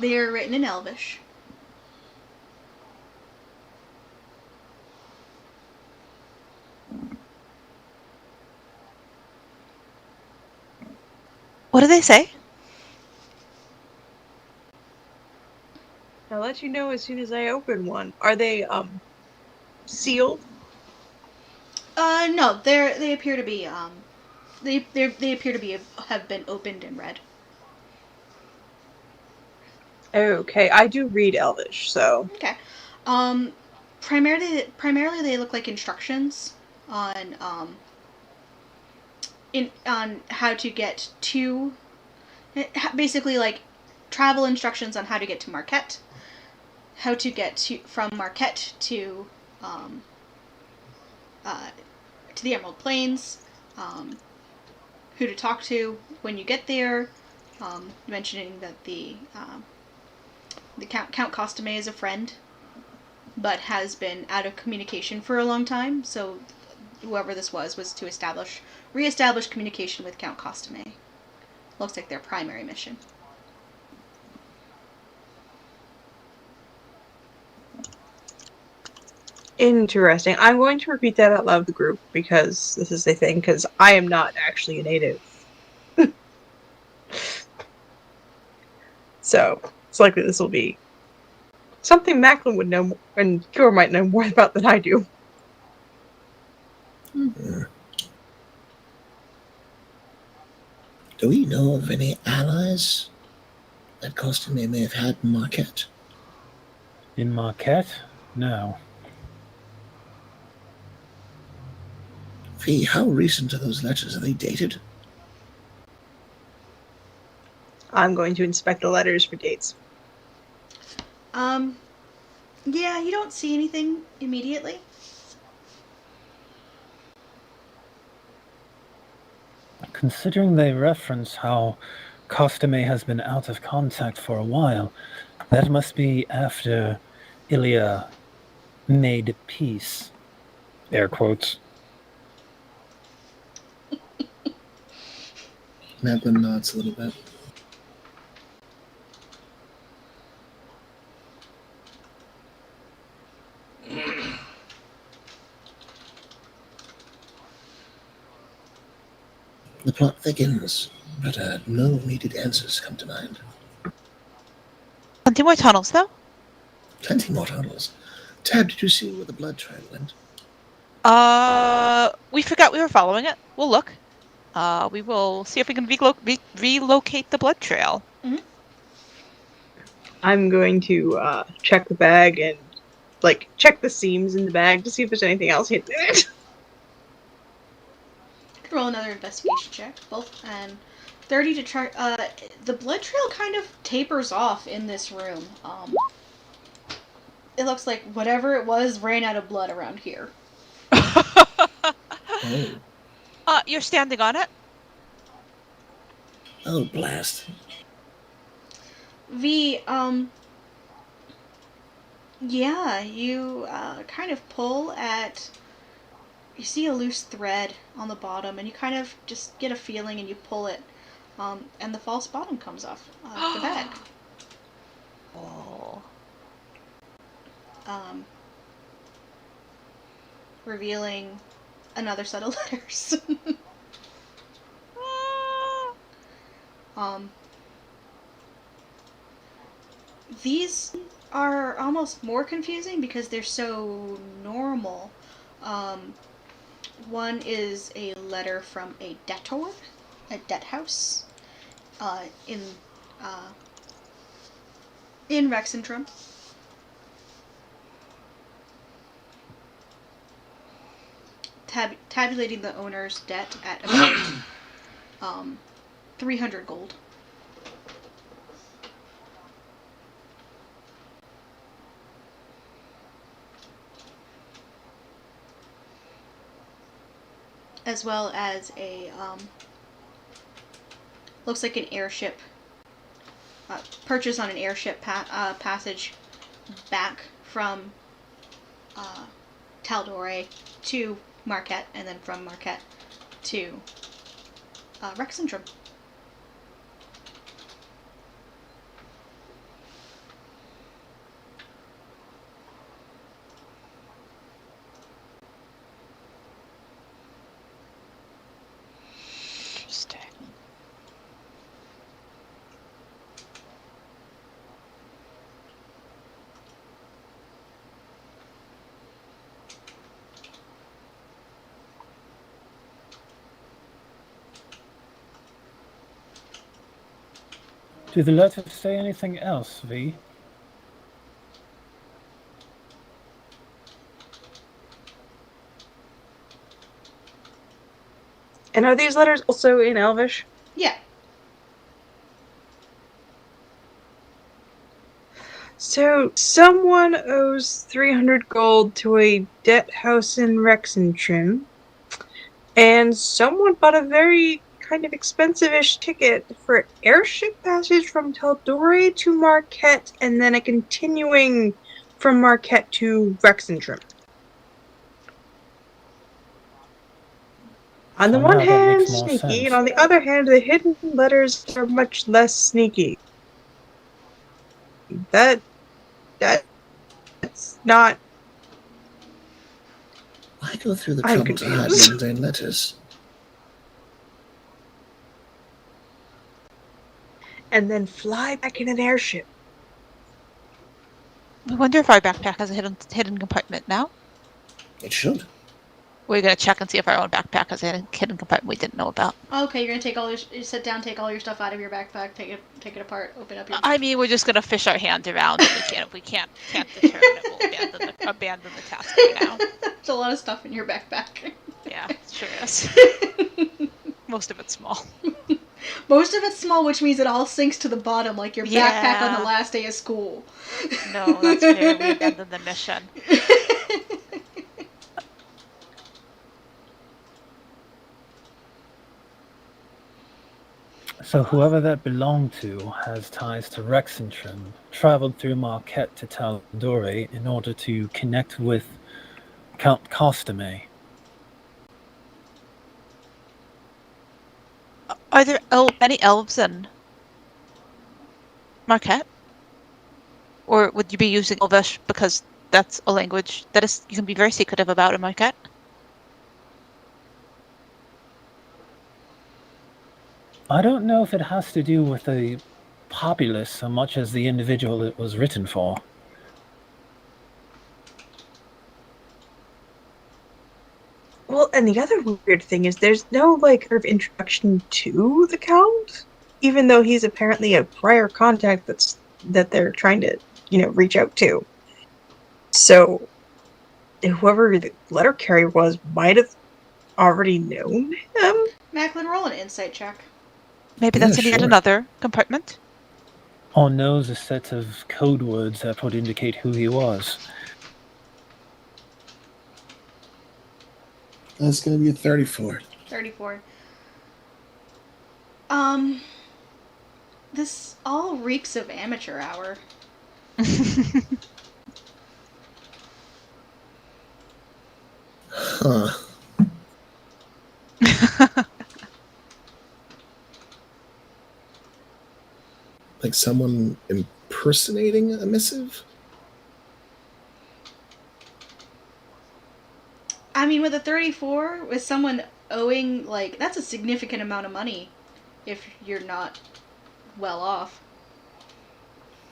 They are written in Elvish. What do they say? I'll let you know as soon as I open one. Are they sealed? No, they appear to be they appear to be have been opened and read. Okay, I do read Elvish, so Okay. Primarily they look like instructions on on how to get to, basically like travel instructions on how to get to Marquette, how to get from Marquette um, to the Emerald Plains, who to talk to when you get there, mentioning that the Count Costume is a friend, but has been out of communication for a long time. So whoever this was to reestablish communication with Count Costume. Looks like their primary mission. interesting. I'm going to repeat that out loud to the group because this is a thing, because I am not actually a native. So it's likely this will be something Macklin would know and Cure might know more about than I do. Do we know of any allies that Costume may have had in Marquette? In Marquette? No. Fee, how recent are those letters? Are they dated? I'm going to inspect the letters for dates. Yeah, you don't see anything immediately. Considering they reference how Costume has been out of contact for a while, that must be after Ilya made peace. Air quotes. Madeline nods a little bit. The plot thickens, but no immediate answers come to mind. Plenty more tunnels, though. Plenty more tunnels. Tab, did you see where the blood trail went? We forgot we were following it. We'll look. We will see if we can relocate the blood trail. Mm-hmm. I'm going to check the bag and check the seams in the bag to see if there's anything else hidden in it. Roll another investigation check, both, and 30 to try. The blood trail kind of tapers off in this room. It looks like whatever it was ran out of blood around here. Oh. You're standing on it. Oh, blast. V, yeah, you kind of pull at. You see a loose thread on the bottom, and you kind of just get a feeling, and you pull it, and the false bottom comes off the bag. Oh. Revealing another set of letters. These are almost more confusing because they're so normal. One is a letter from a debtor, a debt house, in Rexentrum. Tabulating the owner's debt at about 300 gold. As well as a looks like an airship purchase on an airship passage back from Taldore to Marquette, and then from Marquette to Rexentrum. Do the letters say anything else, V? And are these letters also in Elvish? Yeah. So, someone owes 300 gold to a debt house in Rexentrim, and someone bought a very kind of expensive-ish ticket for airship passage from Taldore to Marquette, and then a continuing from Marquette to Rexentrim. On the So one now that hand, makes more sneaky, and sense. on the other hand, the hidden letters are much less sneaky. That's not. Why go through the I'm trouble to hide confused. mundane letters? And then fly back in an airship. I wonder if our backpack has a hidden compartment now. It should. We're gonna check and see if our own backpack has a hidden compartment we didn't know about. Okay, you're gonna take all your sit down, take all your stuff out of your backpack, take it apart, open up your. I mean, we're just gonna fish our hand around, and if we can't determine it, we'll abandon the task for now. There's a lot of stuff in your backpack. Yeah, it sure is. Most of it's small. Most of it's small, which means it all sinks to the bottom, like your backpack on the Yeah. last day of school. No, that's fair. We abandoned the mission. So whoever that belonged to has ties to Rexentrim, traveled through Marquette to Taldore in order to connect with Count Costame. Are there any elves in Marquette? Or would you be using Elvish because that's a language that is you can be very secretive about in Marquette? I don't know if it has to do with the populace so much as the individual it was written for. Well, and the other weird thing is there's no, like, sort of introduction to the Count, even though he's apparently a prior contact that they're trying to, reach out to. So, whoever the letter carrier was might have already known him. Macklin, roll an insight check. Maybe Yeah, that's in yet sure. another compartment. Or knows a set of code words that would indicate who he was. That's going to be a 34. 34. This all reeks of amateur hour. Huh. Like someone impersonating a missive? I mean, with a 34, with someone owing, like, that's a significant amount of money if you're not well off.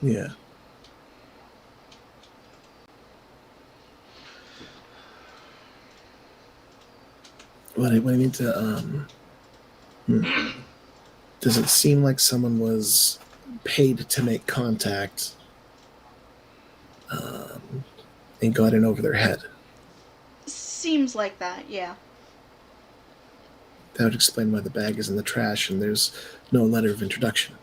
Yeah. What I need to, does it seem like someone was paid to make contact and got in over their head? Seems like that, yeah. That would explain why the bag is in the trash and there's no letter of introduction.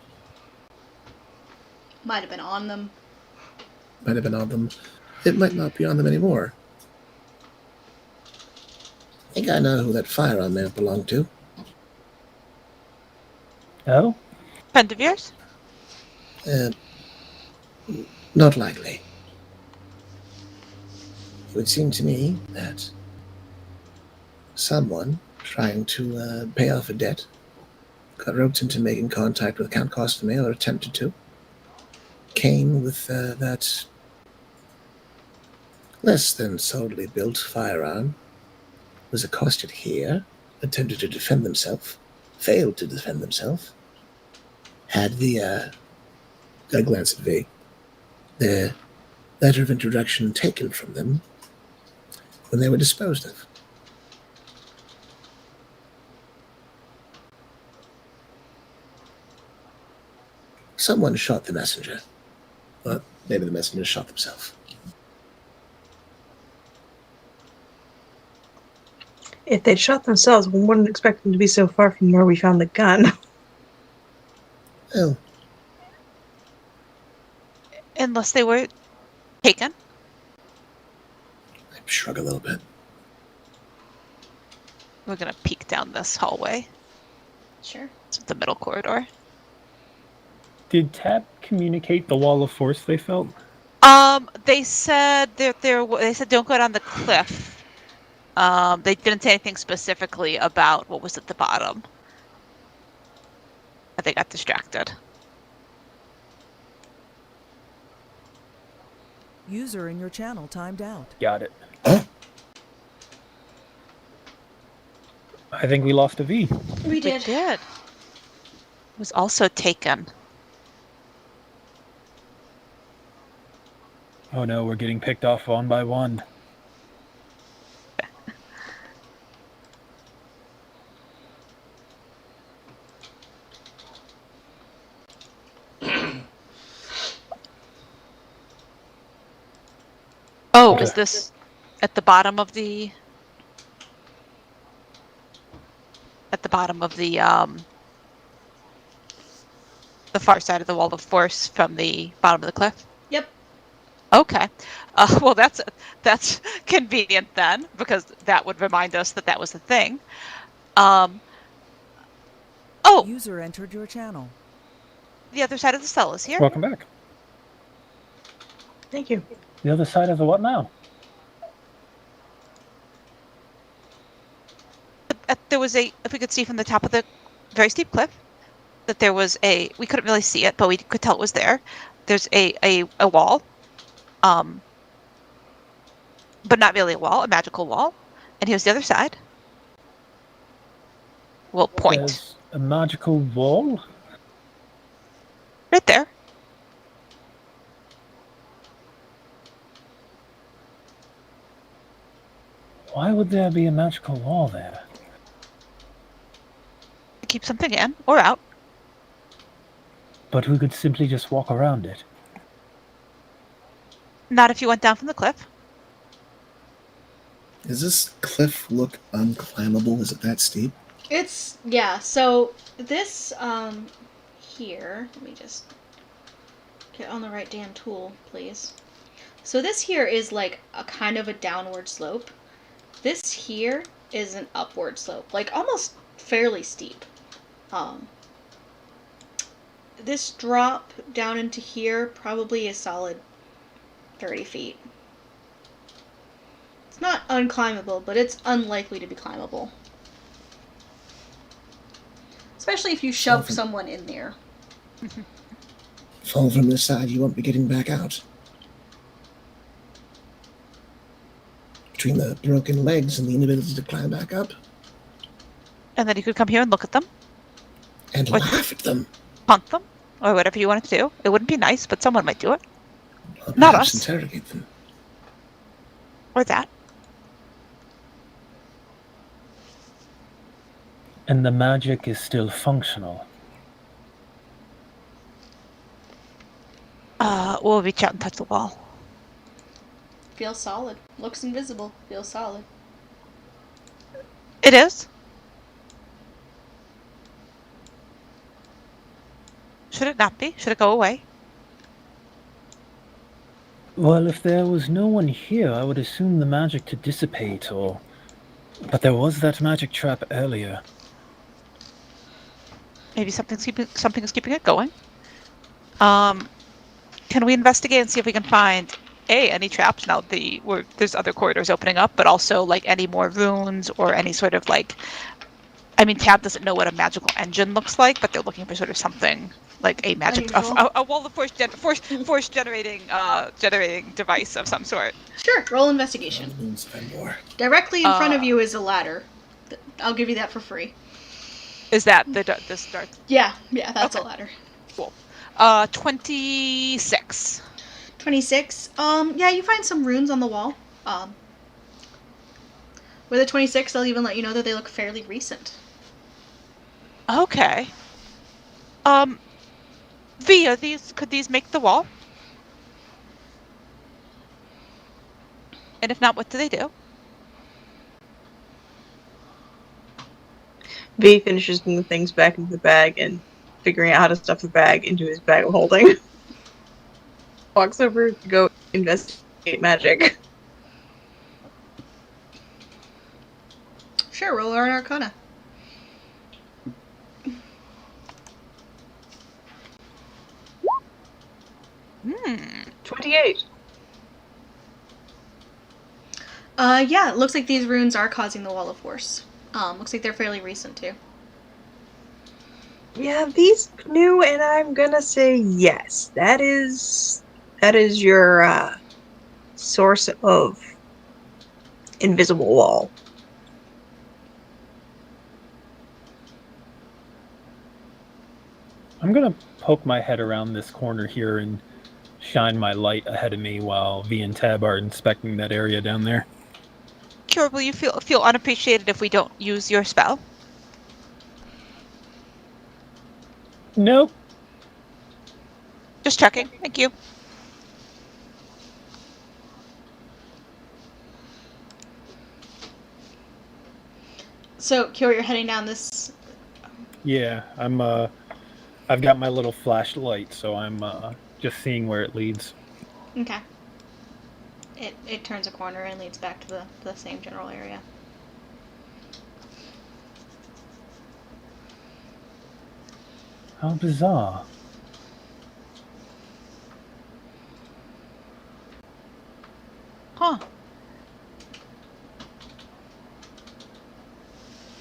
Might have been on them. Might have been on them. It might not be on them anymore. I think I know who that firearm may have belonged to. Oh? Friend of yours? Not likely. It would seem to me that someone trying to pay off a debt got roped into making contact with Count Costame, or attempted to, came with that less than solidly built firearm, was accosted here, attempted to defend themselves, failed to defend themselves, had the, I glance at V, the letter of introduction taken from them when they were disposed of. Someone shot the messenger. Or maybe the messenger shot themselves. If they'd shot themselves, we wouldn't expect them to be so far from where we found the gun. Well, Unless they were taken. I shrug a little bit. We're gonna peek down this hallway. Sure. It's the middle corridor. Did Tab communicate the wall of force they felt? They said they said don't go down the cliff. They didn't say anything specifically about what was at the bottom. They got distracted. User in your channel timed out. Got it. Huh? I think we lost a V. We did. It was also taken. Oh no, we're getting picked off one by one. Oh, Okay. is this at the bottom of the far side of the wall of force from the bottom of the cliff? Yep. Okay. Well, that's convenient then, because that would remind us that was the thing. Oh, User entered your channel. the other side of the cell is here. Welcome back. Thank you. The other side of the what now? There was if we could see from the top of the very steep cliff, that there was we couldn't really see it, but we could tell it was there. There's a wall, but not really a wall, a magical wall. And here's the other side. We'll point. There's a magical wall? Right there. Why would there be a magical wall there? Keep something in or out. But we could simply just walk around it. Not if you went down from the cliff. Does this cliff look unclimbable? Is it that steep? It's, yeah, so this, here, let me just get on the right damn tool, please. So this here is like a kind of a downward slope. This here is an upward slope, like almost fairly steep. This drop down into here probably a solid 30 feet. It's not unclimbable, but it's unlikely to be climbable. Especially if you shove someone in there. Fall from this side, you won't be getting back out. Between the broken legs and the inability to climb back up. And then you could come here and look at them, And What? laugh at them. hunt them, or whatever you wanted to do. It wouldn't be nice, but someone might do it. Or Not perhaps us. interrogate them. Or that. And the magic is still functional. We'll reach out and touch the wall. Feels solid. Looks invisible. Feels solid. It is. Should it not be? Should it go away? Well, if there was no one here, I would assume the magic to dissipate, or... But there was that magic trap earlier. Maybe something is keeping it going. Can we investigate and see if we can find any traps now? There's other corridors opening up, but also like any more runes or any sort of like. I mean, Tab doesn't know what a magical engine looks like, but they're looking for sort of something like a magic a wall of force generating device of some sort. Sure, roll investigation. Directly in front of you is a ladder. I'll give you that for free. Is that this dark? Yeah, that's Okay. a ladder. Cool. 26. 26. Yeah, you find some runes on the wall. With a 26, they'll even let you know that they look fairly recent. Okay. V, could these make the wall? And if not, what do they do? V finishes putting the things back into the bag and figuring out how to stuff the bag into his bag of holding. Walks over to go investigate magic. Sure, roll an Arcana. 28. Yeah, it looks like these runes are causing the Wall of Force. Looks like they're fairly recent too. Yeah, these new, and I'm gonna say yes. That is your source of invisible wall. I'm gonna poke my head around this corner here and shine my light ahead of me while V and Tab are inspecting that area down there. Cure, will you feel unappreciated if we don't use your spell? Nope. Just checking. Thank you. So, Kyo, you're heading down this. Yeah, I've got my little flashlight, so I'm just seeing where it leads. Okay. It turns a corner and leads back to the same general area. How bizarre. Huh.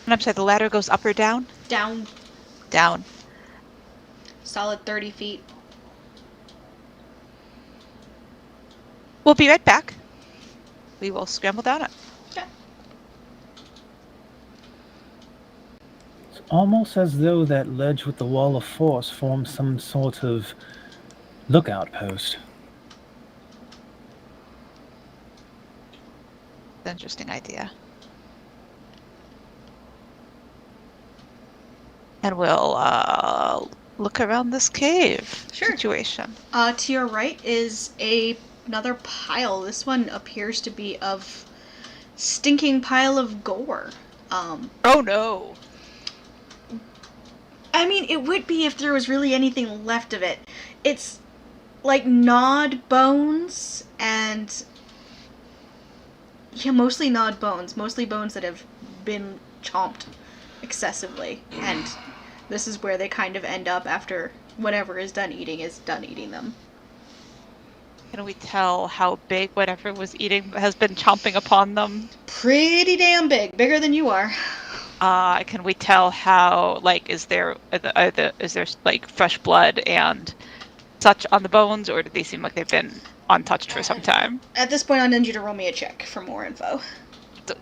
And I'm sorry, the ladder goes up or down? Down. Down. Solid 30 feet. We'll be right back. We will scramble down it. Okay. It's almost as though that ledge with the wall of force forms some sort of lookout post. Interesting idea. And we'll look around this cave situation. To your right is another pile. This one appears to be of stinking pile of gore. Oh no. I mean, it would be if there was really anything left of it. It's like gnawed bones and mostly gnawed bones, mostly bones that have been chomped excessively, and this is where they kind of end up after whatever is done eating them. Can we tell how big whatever was eating has been chomping upon them? Pretty damn big, bigger than you are. Can we tell how, like, is there like fresh blood and such on the bones, or do they seem like they've been untouched for some time? At this point, I'll need you to roll me a check for more info.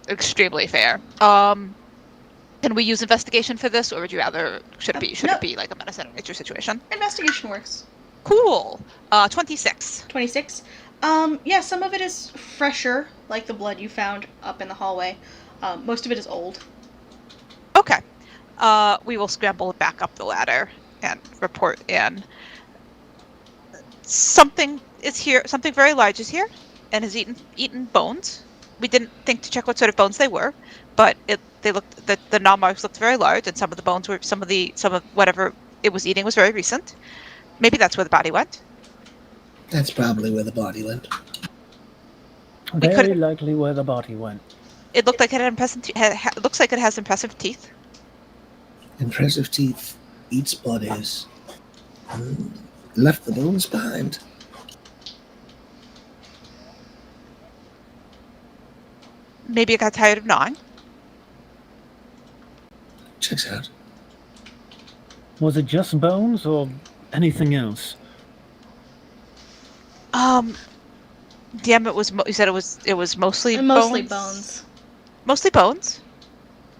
Extremely fair. Can we use investigation for this, or would you rather should it be like a medicine or nature situation? Investigation works. Cool. 26. 26. Yeah, some of it is fresher, like the blood you found up in the hallway. Most of it is old. Okay. We will scramble back up the ladder and report in. Something is here. Something very large is here, and has eaten bones. We didn't think to check what sort of bones they were, but the gnaw marks looked very large, and some of the bones were some of whatever it was eating was very recent. Maybe that's where the body went. That's probably where the body went. Very likely where the body went. It looked like it had impressive. Looks like it has impressive teeth. Impressive teeth. Eats bodies. Left the bones behind. Maybe it got tired of gnawing. Checks out. Was it just bones or anything else? Damn, you said it was mostly bones? Mostly bones. Mostly bones?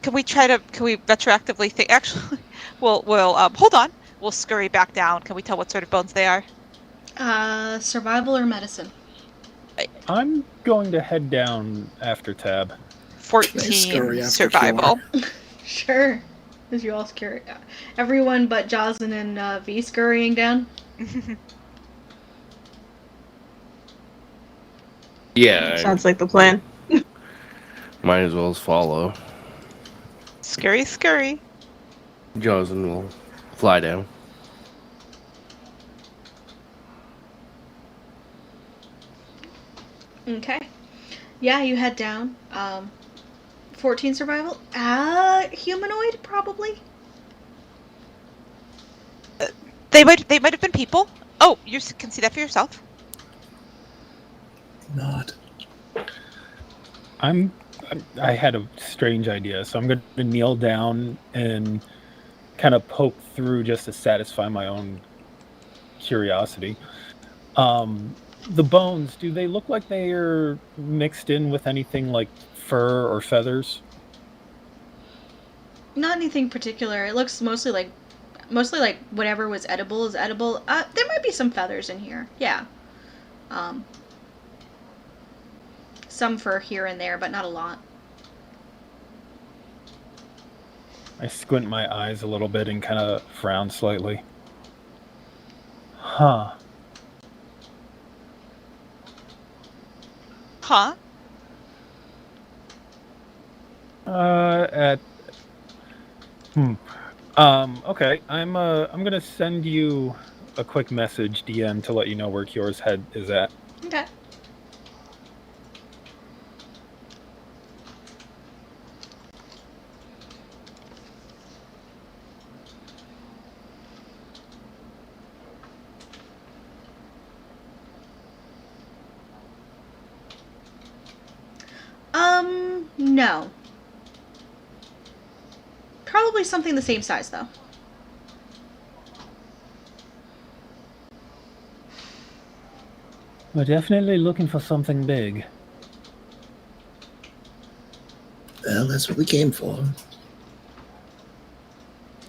Can we retroactively think? Actually, we'll hold on. We'll scurry back down. Can we tell what sort of bones they are? Survival or medicine? I'm going to head down after Tab. 14 survival. Sure. As you all scurry, everyone but Jocelyn and V scurrying down. Yeah. Sounds like the plan. Might as well as follow. Scurry, scurry. Jocelyn will fly down. Okay. Yeah, you head down. 14 survival. Humanoid probably. They might have been people. Oh, you can see that for yourself. Not. I had a strange idea, so I'm going to kneel down and kind of poke through just to satisfy my own curiosity. The bones, do they look like they are mixed in with anything like fur or feathers? Not anything particular. It looks mostly like whatever was edible is edible. There might be some feathers in here. Yeah. Some fur here and there, but not a lot. I squint my eyes a little bit and kind of frown slightly. Huh. Huh? Okay. I'm gonna send you a quick message, DM, to let you know where Kior's head is at. Okay. No. Probably something the same size, though. We're definitely looking for something big. Well, that's what we came for.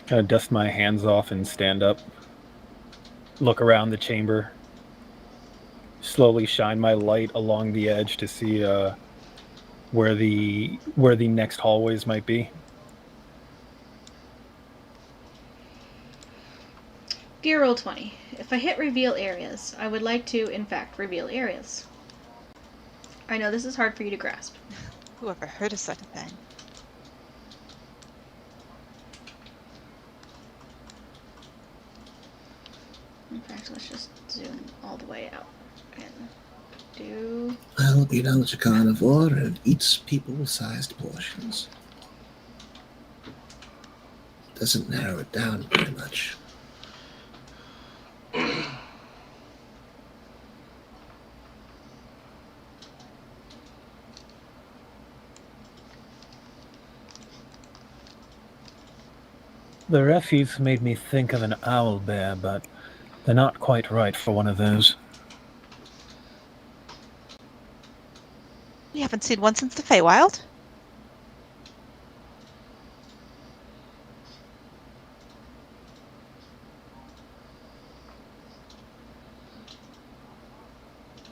Kind of dust my hands off and stand up. Look around the chamber. Slowly shine my light along the edge to see where the next hallways might be. Gear roll 20. If I hit reveal areas, I would like to, in fact, reveal areas. I know this is hard for you to grasp. Whoever heard of such a thing? In fact, let's just zoom all the way out and do. Well, be knowledge a carnivore and eats people-sized portions. Doesn't narrow it down very much. The refuse made me think of an owl bear, but they're not quite right for one of those. You haven't seen one since the Feywild?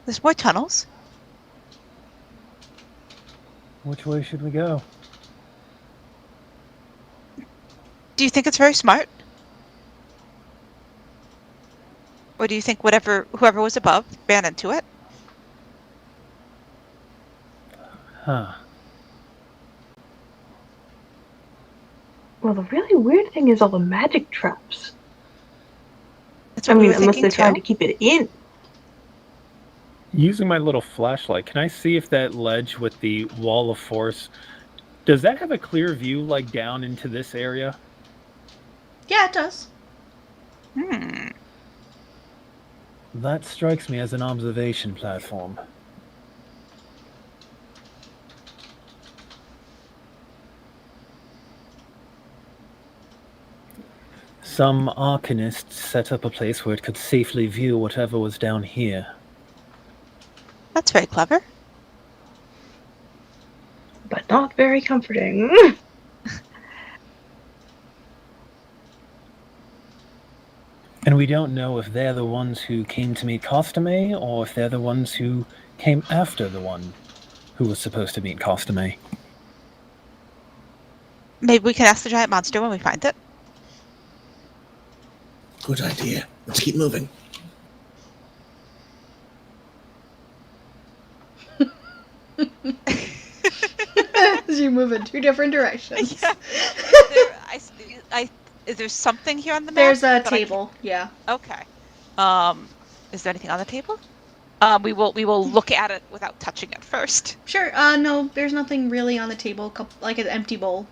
There's more tunnels. Which way should we go? Do you think it's very smart? Or do you think whoever was above ran into it? Huh. Well, the really weird thing is all the magic traps. That's I what we mean, were unless thinking they're trying too. to keep it in. Using my little flashlight, can I see if that ledge with the wall of force, does that have a clear view, like, down into this area? Yeah, it does. That strikes me as an observation platform. Some arcanists set up a place where it could safely view whatever was down here. That's very clever. But not very comforting. And we don't know if they're the ones who came to meet Costame, or if they're the ones who came after the one who was supposed to meet Costame. Maybe we can ask the giant monster when we find it. Good idea. Let's keep moving. As you move in two different directions. Yeah. Is there something here on the map? There's a that I can- table. Yeah. Okay. Is there anything on the table? We will look at it without touching it first. Sure. No, there's nothing really on the table. Like an empty bowl.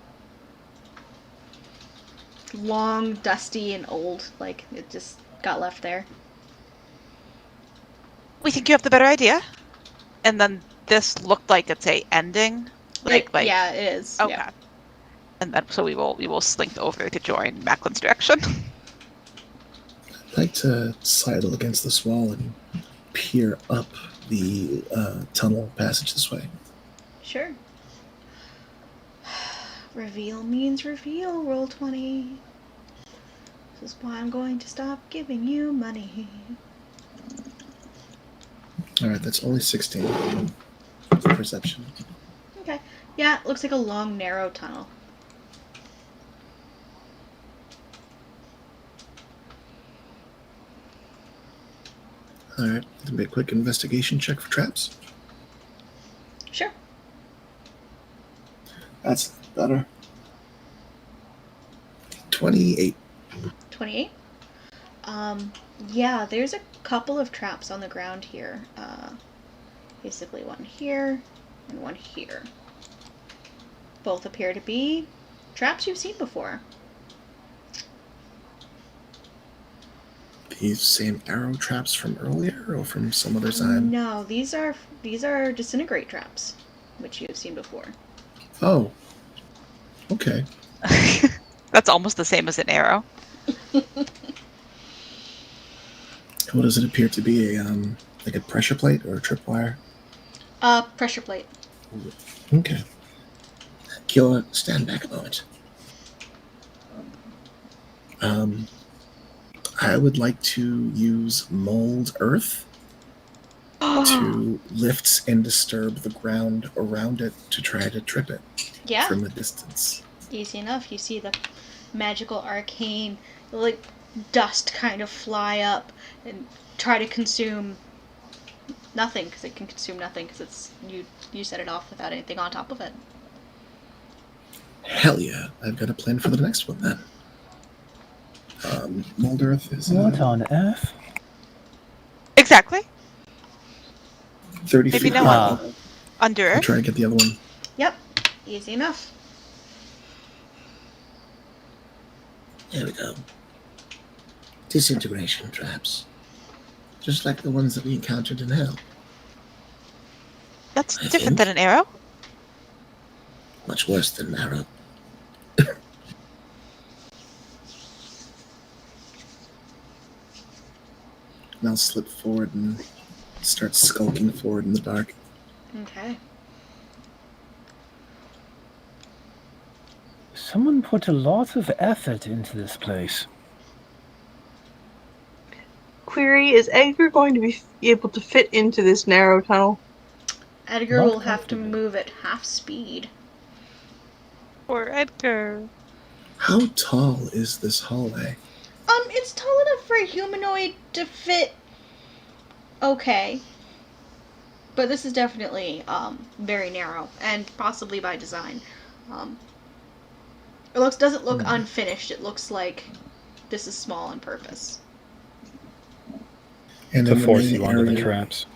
Long, dusty, and old. Like it just got left there. We think you have the better idea. And then this looked like it's a ending. Yeah, it is. Okay. Yeah. And then so we will slink over to join Macklin's direction. I'd like to sidle against this wall and peer up the tunnel passage this way. Sure. Reveal means reveal, roll 20. This is why I'm going to stop giving you money. Alright, that's only 16 perception. Okay. Yeah, it looks like a long, narrow tunnel. Alright, gonna be a quick investigation check for traps. Sure. That's better. 28. 28. Yeah, there's a couple of traps on the ground here. Basically one here and one here. Both appear to be traps you've seen before. These same arrow traps from earlier or from some other time? No, these are disintegrate traps, which you've seen before. Oh. Okay. That's almost the same as an arrow. What does it appear to be? Like a pressure plate or a tripwire? Pressure plate. Okay. Kyoa, stand back a moment. I would like to use mold earth to lift and disturb the ground around it to try to trip it Yeah. from a distance. Easy enough. You see the magical arcane, like, dust kind of fly up and try to consume nothing, because it can consume nothing, because it's you set it off without anything on top of it. Hell yeah. I've got a plan for the next one then. Mold earth is What on earth? Exactly. 30 Maybe feet no high. one. Under I'll Earth. try to get the other one. Yep. Easy enough. There we go. Disintegration traps. Just like the ones that we encountered in hell. That's I different think. than an arrow. Much worse than arrow. And I'll slip forward and start skulking forward in the dark. Okay. Someone put a lot of effort into this place. Query, is Edgar going to be able to fit into this narrow tunnel? Edgar Not will have to comfortably. move at half speed. Poor Edgar. How tall is this hallway? It's tall enough for a humanoid to fit. Okay. But this is definitely very narrow, and possibly by design. It doesn't look unfinished. It looks like this is small on purpose. And To in the force main you onto the area- traps.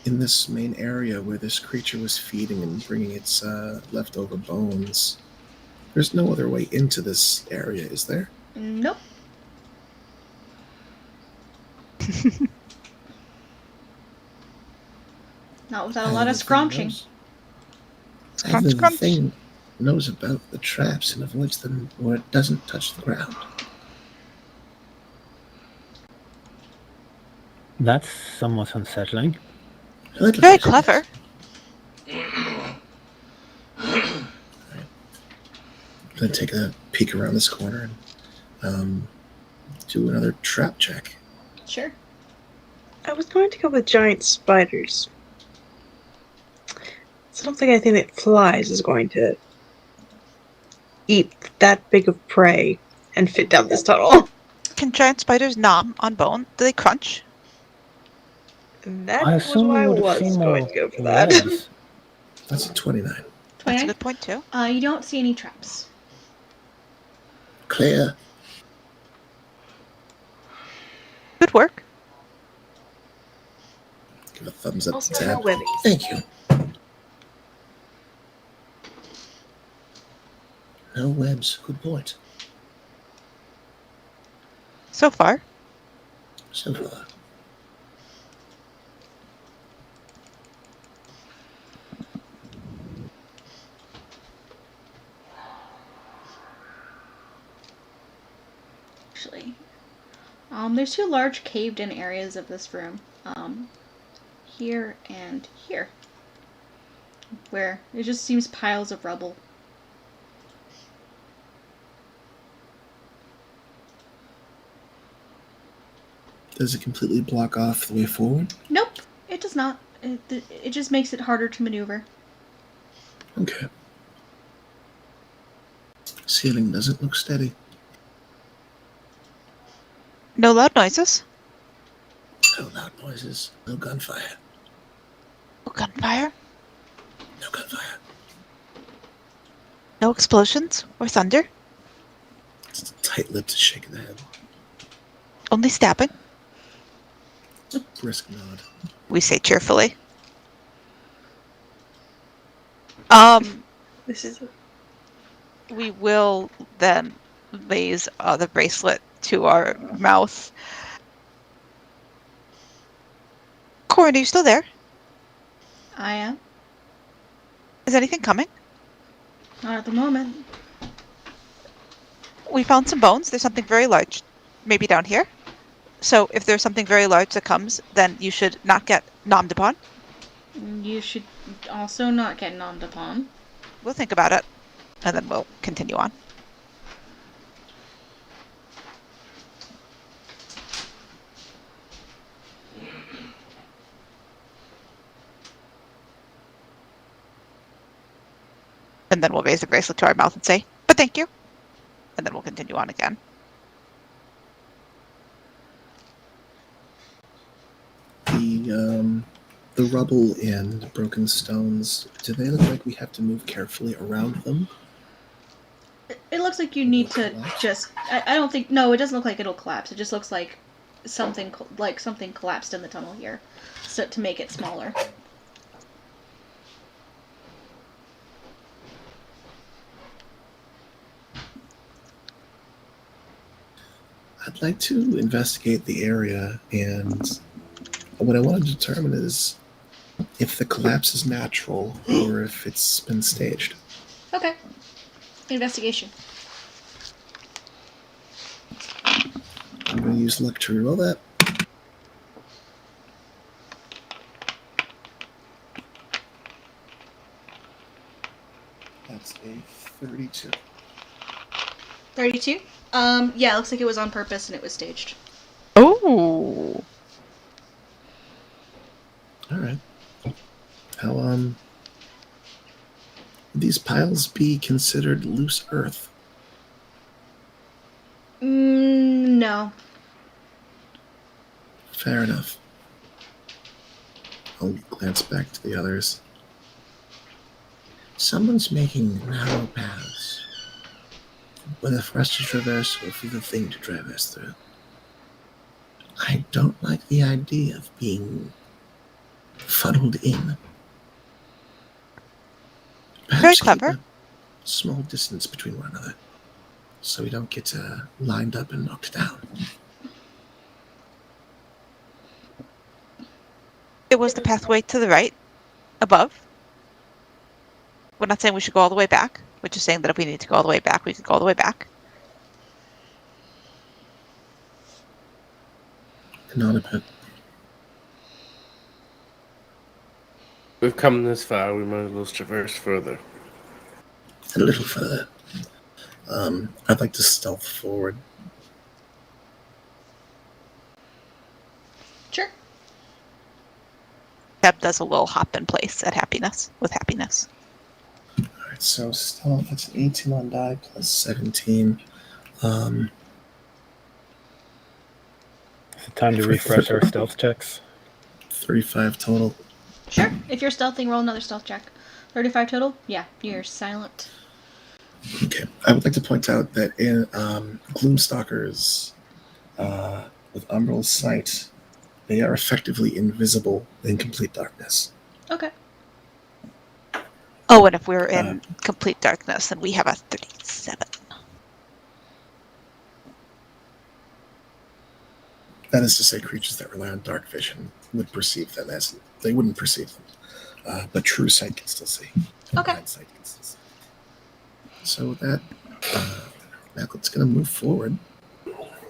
In this main area where this creature was feeding and bringing its leftover bones, there's no other way into this area, is there? Nope. Not without a lot of scrunching. Scrunch, The scrunch. thing knows about the traps and avoids them where it doesn't touch the ground. That's somewhat unsettling. A little Very bit. clever. I'm gonna take a peek around this corner and do another trap check. Sure. I was going to go with giant spiders. So I don't think anything that flies is going to eat that big of prey and fit down this tunnel. Can giant spiders nom on bone? Do they crunch? That I was assume why we I would have was seen going more to go for that. webs. That's a 29. That's a 29? good point, too. You don't see any traps. Clear. Good work. Give a thumbs up Also, to Tab. no webbies. Thank you. No webs. Good point. So far. So far. Actually, there's two large caved-in areas of this room. Here and here, where it just seems piles of rubble. Does it completely block off the way forward? Nope, it does not. It just makes it harder to maneuver. Okay. Ceiling doesn't look steady. No loud noises. No loud noises. No gunfire. No gunfire. No gunfire. No explosions or thunder. It's tight-lipped, shaking the head. Only stabbing. A brisk nod. We say cheerfully. This is We will then raise the bracelet to our mouth. Corin, are you still there? I am. Is anything coming? Not at the moment. We found some bones. There's something very large, maybe down here. So if there's something very large that comes, then you should not get nommed upon. You should also not get nommed upon. We'll think about it, and then we'll continue on. And then we'll raise the bracelet to our mouth and say, but thank you. And then we'll continue on again. The rubble and broken stones, do they look like we have to move carefully around them? It looks like you need to just. I don't think. No, it doesn't look like it'll collapse. It just looks like something collapsed in the tunnel here, so to make it smaller. I'd like to investigate the area, and what I want to determine is if the collapse is natural or if it's been staged. Okay. Investigation. I'm going to use luck to reroll that. That's a 32. 32. Yeah, it looks like it was on purpose and it was staged. Oh. All right. How would these piles be considered loose earth? No. Fair enough. I'll glance back to the others. Someone's making narrow paths, whether for us to traverse or for the thing to traverse through. I don't like the idea of being funneled in. Perhaps Very clever. keep a small distance between one another, so we don't get lined up and knocked down. It was the pathway to the right, above. We're not saying we should go all the way back. We're just saying that if we need to go all the way back, we could go all the way back. Not a bit. We've come this far, we might as well traverse further. A little further. I'd like to stealth forward. Sure. Deb does a little hop in place at happiness, with happiness. All right. Alright, so stealth, that's an 18 on die plus 17. Is it time to refresh our stealth checks? 35 total. Sure. If you're stealthing, roll another stealth check. 35 total? Yeah, you're silent. Okay. I would like to point out that in Gloomstalkers with Umbral Sight, they are effectively invisible in complete darkness. Okay. Oh, and if we're in complete darkness, then we have a 37. That is to say, creatures that rely on dark vision would perceive them as they wouldn't perceive them, but true sight can still see. Okay. Blind sight can still see. So that Macklett's going to move forward,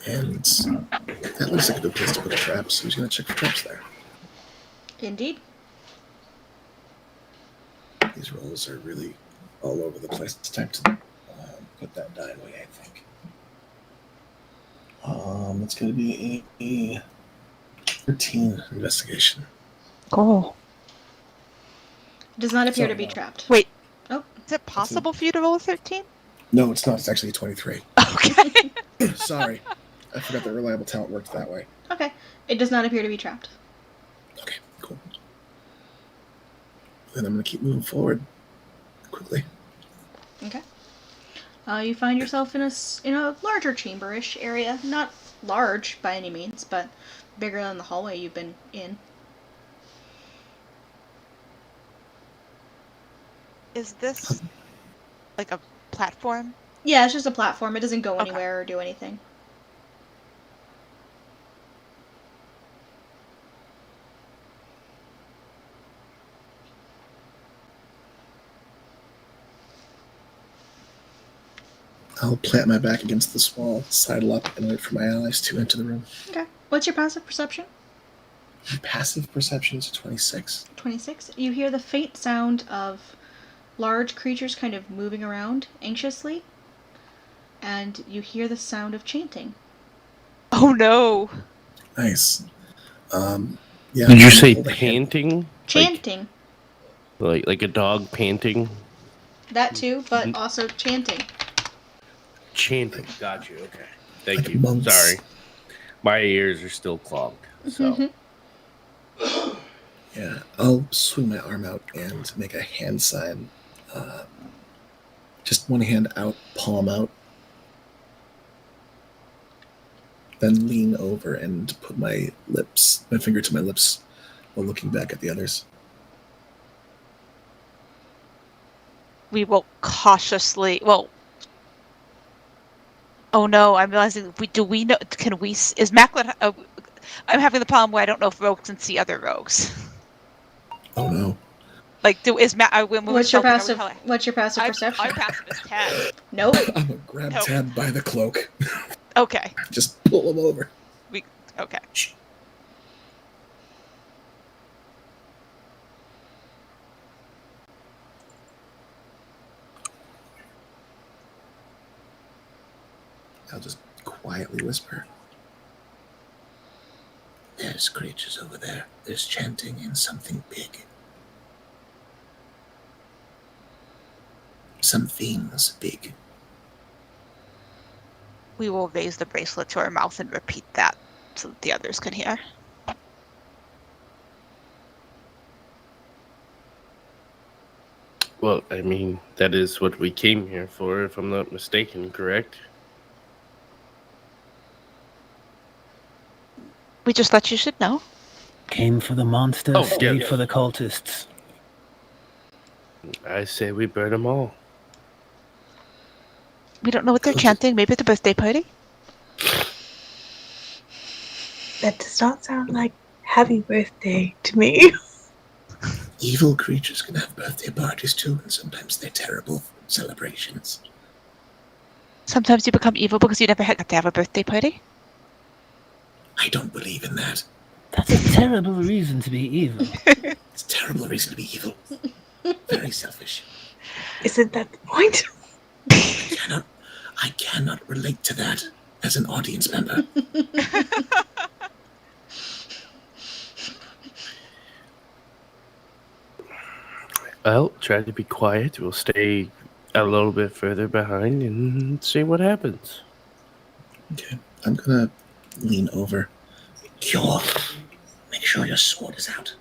and that looks like a good place to put a trap. So he's going to check for traps there. Indeed. These rolls are really all over the place. It's time to put that die away, I think. It's going to be a 13 investigation. Oh. Does not appear Sorry, to be no. trapped. Wait. Oh. Is it possible for you to roll a 13? No, it's not. It's actually a 23. Okay. Sorry. I forgot that reliable talent worked that way. Okay. It does not appear to be trapped. Okay, cool. Then I'm going to keep moving forward quickly. Okay. You find yourself in a larger chamberish area. Not large by any means, but bigger than the hallway you've been in. Is this like a platform? Yeah, it's just a platform. It doesn't go Okay. anywhere or do anything. I'll plant my back against this wall, sidle up, and wait for my allies to enter the room. Okay. What's your passive perception? My passive perception is a 26. 26. You hear the faint sound of large creatures kind of moving around anxiously, and you hear the sound of chanting. Oh no. Nice. Yeah. Did you I'm say hold a hand- panting? Chanting. Like a dog panting? That too, but also chanting. Chanting. Got you. Okay. Thank Like you. monks. Sorry. My ears are still clogged. So Yeah, I'll swing my arm out and make a hand sign. Just one hand out, palm out. Then lean over and put my finger to my lips while looking back at the others. We will cautiously. Well. Oh no! I'm realizing. Do we know? Can we? Is Macklin? I'm having the problem where I don't know if rogues can see other rogues. Oh no. Like, when we're What's your stealthing, passive? What's your passive perception? Our passive is 10. Nope. I'm gonna grab Nope. Tab by the cloak. Okay. Just pull him over. Okay. Shh. I'll just quietly whisper. There's creatures over there. There's chanting and something big. Some things big. We will raise the bracelet to our mouth and repeat that so that the others can hear. well, I mean, that is what we came here for, if I'm not mistaken, correct? We just thought you should know. Came for the monster, Oh, stayed yeah. for the cultists. I say we burn them all. We don't know what they're chanting. Maybe at the birthday party. That does not sound like happy birthday to me. Evil creatures can have birthday parties too, and sometimes they're terrible celebrations. Sometimes you become evil because you never got to have a birthday party. I don't believe in that. That's a terrible reason to be evil. It's a terrible reason to be evil. Very selfish. Isn't that the point? I cannot relate to that as an audience member. Well, try to be quiet. We'll stay a little bit further behind and see what happens. Okay, I'm gonna lean over. Cure, make sure your sword is out.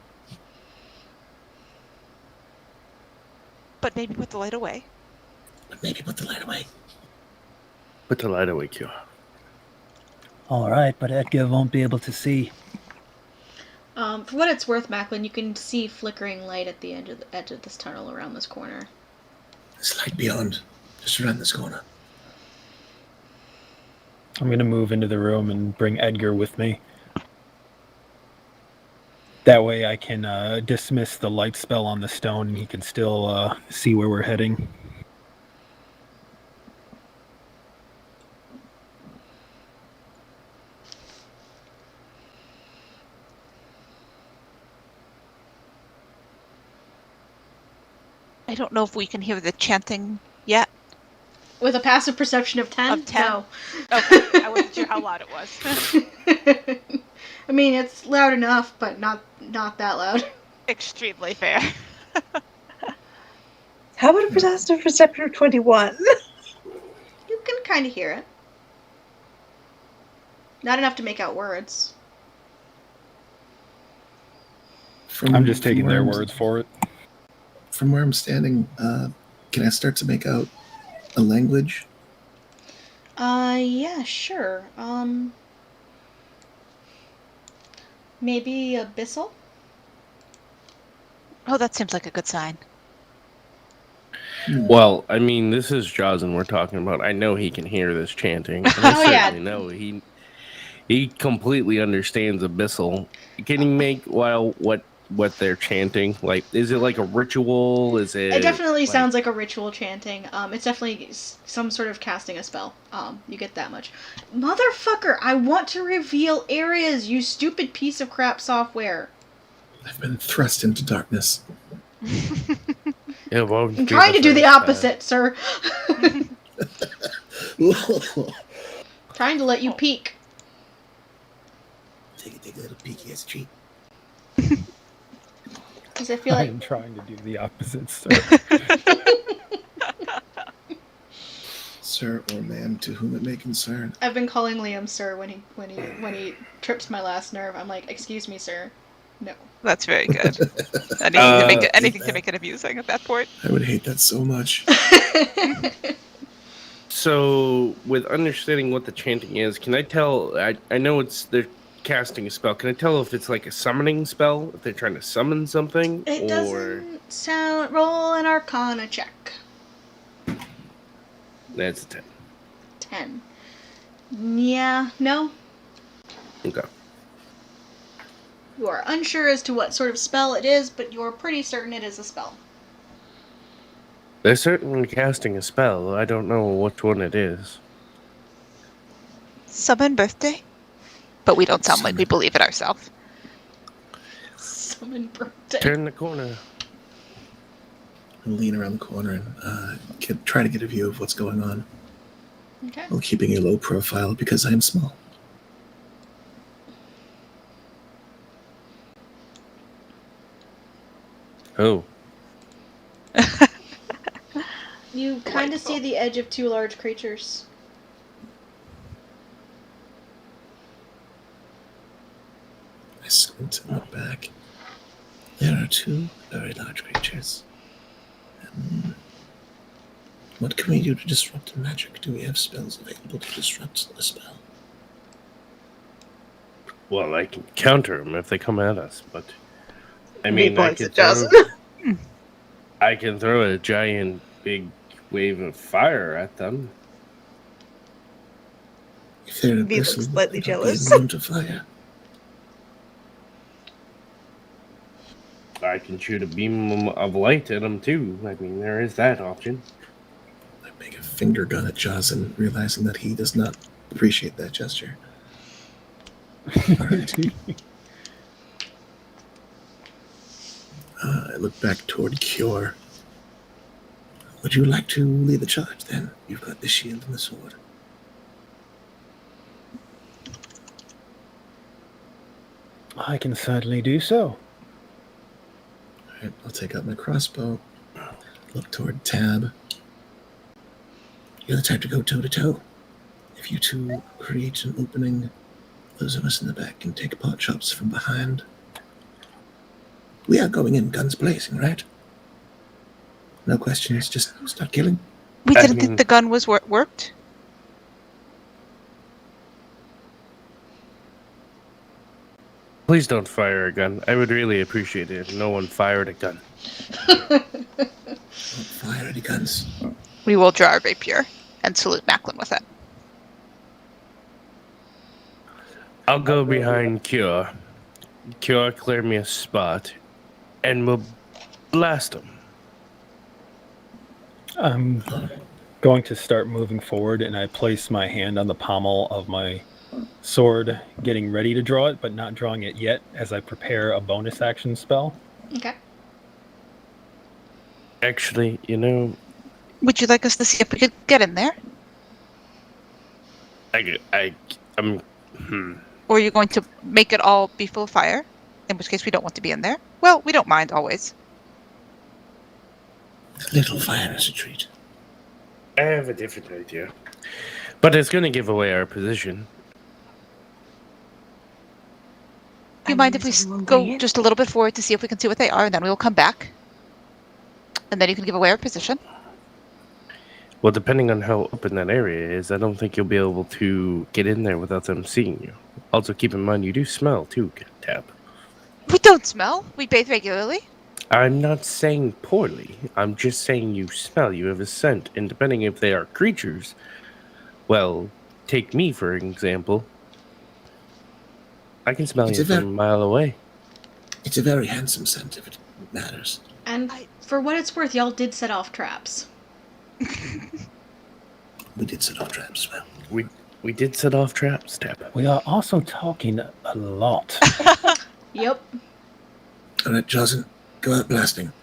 But maybe put the light away. But maybe put the light away. Put the light away, Cure. All right, but Edgar won't be able to see. For what it's worth, Macklin, you can see flickering light at the edge of this tunnel around this corner. There's light beyond, just around this corner. I'm going to move into the room and bring Edgar with me. That way I can dismiss the light spell on the stone and he can still see where we're heading. I don't know if we can hear the chanting yet. With a passive perception of 10? Of 10? No. Okay, I wasn't sure how loud it was. I mean, it's loud enough, but not that loud. Extremely fair. How about a passive perception of 21? You can kind of hear it. Not enough to make out words. I'm just taking their words for it. From where I'm standing, can I start to make out a language? Yeah, sure. Maybe Abyssal? Oh, that seems like a good sign. Well, I mean, this is Jocelyn we're talking about. I know he can hear this chanting. And I certainly know he completely understands Abyssal. Can he make what they're chanting? Like, is it like a ritual? Is it? It definitely sounds like a ritual chanting. It's definitely some sort of casting a spell. You get that much. Motherfucker, I want to reveal areas, you stupid piece of crap software. I've been thrust into darkness. Yeah, I'm trying to do the opposite, sir. Trying to let you peek. Take a little peeky as a treat. Because I feel like I'm trying to do the opposite, sir. Sir or ma'am, to whom it may concern. I've been calling Liam sir when he trips my last nerve. I'm like, excuse me, sir. No. That's very good. Anything to make it amusing at that point. I would hate that so much. So, with understanding what the chanting is, can I tell? I know they're casting a spell. Can I tell if it's like a summoning spell? If they're trying to summon something? It doesn't sound. Roll an Arcana check. That's a 10. 10. Yeah, no. Okay. You are unsure as to what sort of spell it is, but you're pretty certain it is a spell. They're certainly casting a spell. I don't know which one it is. Summon birthday? But we don't sound like we believe it ourselves. Summon birthday. Turn the corner. I'll lean around the corner and try to get a view of what's going on. Okay. While keeping a low profile because I am small. Oh. You kind of see the edge of two large creatures. I squint and look back. There are two very large creatures. What can we do to disrupt the magic? Do we have spells available to disrupt a spell? Well, I can counter them if they come at us, but I mean, I can throw a giant big wave of fire at them. If they're V looks slightly jealous. To fire. I can shoot a beam of light at them too. I mean, there is that option. I make a finger gun at Jocelyn, realizing that he does not appreciate that gesture. I look back toward Cure. Would you like to lead the charge then? You've got the shield and the sword. I can certainly do so. Alright, I'll take out my crossbow, look toward Tab. You're the type to go toe to toe. If you two create an opening, those of us in the back can take pot shots from behind. We are going in guns blazing, right? No questions, just start killing. We didn't think the gun was worked. Please don't fire a gun. I would really appreciate it if no one fired a gun. Don't fire any guns. We will draw a rapier and salute Macklin with it. I'll go behind Cure. Cure, clear me a spot, and we'll blast him. I'm going to start moving forward, and I place my hand on the pommel of my sword, getting ready to draw it, but not drawing it yet as I prepare a bonus action spell. Okay. Actually, Would you like us to see if we could get in there? I'm. Or are you going to make it all be full of fire? In which case we don't want to be in there. Well, we don't mind always. A little fire as a treat. I have a different idea. But it's going to give away our position. Do you mind if we go just a little bit forward to see if we can see what they are, and then we will come back? And then you can give away our position. Well, depending on how open that area is, I don't think you'll be able to get in there without them seeing you. Also, keep in mind, you do smell, too, Tab. We don't smell. We bathe regularly. I'm not saying poorly. I'm just saying you smell. You have a scent. And depending if they are creatures, well, take me, for example. I can smell you from a mile away. It's a very handsome scent, if it matters. And for what it's worth, y'all did set off traps. We did set off traps as well. We did set off traps, Tab. We are also talking a lot. Yep. All right, Jocelyn, go out blasting.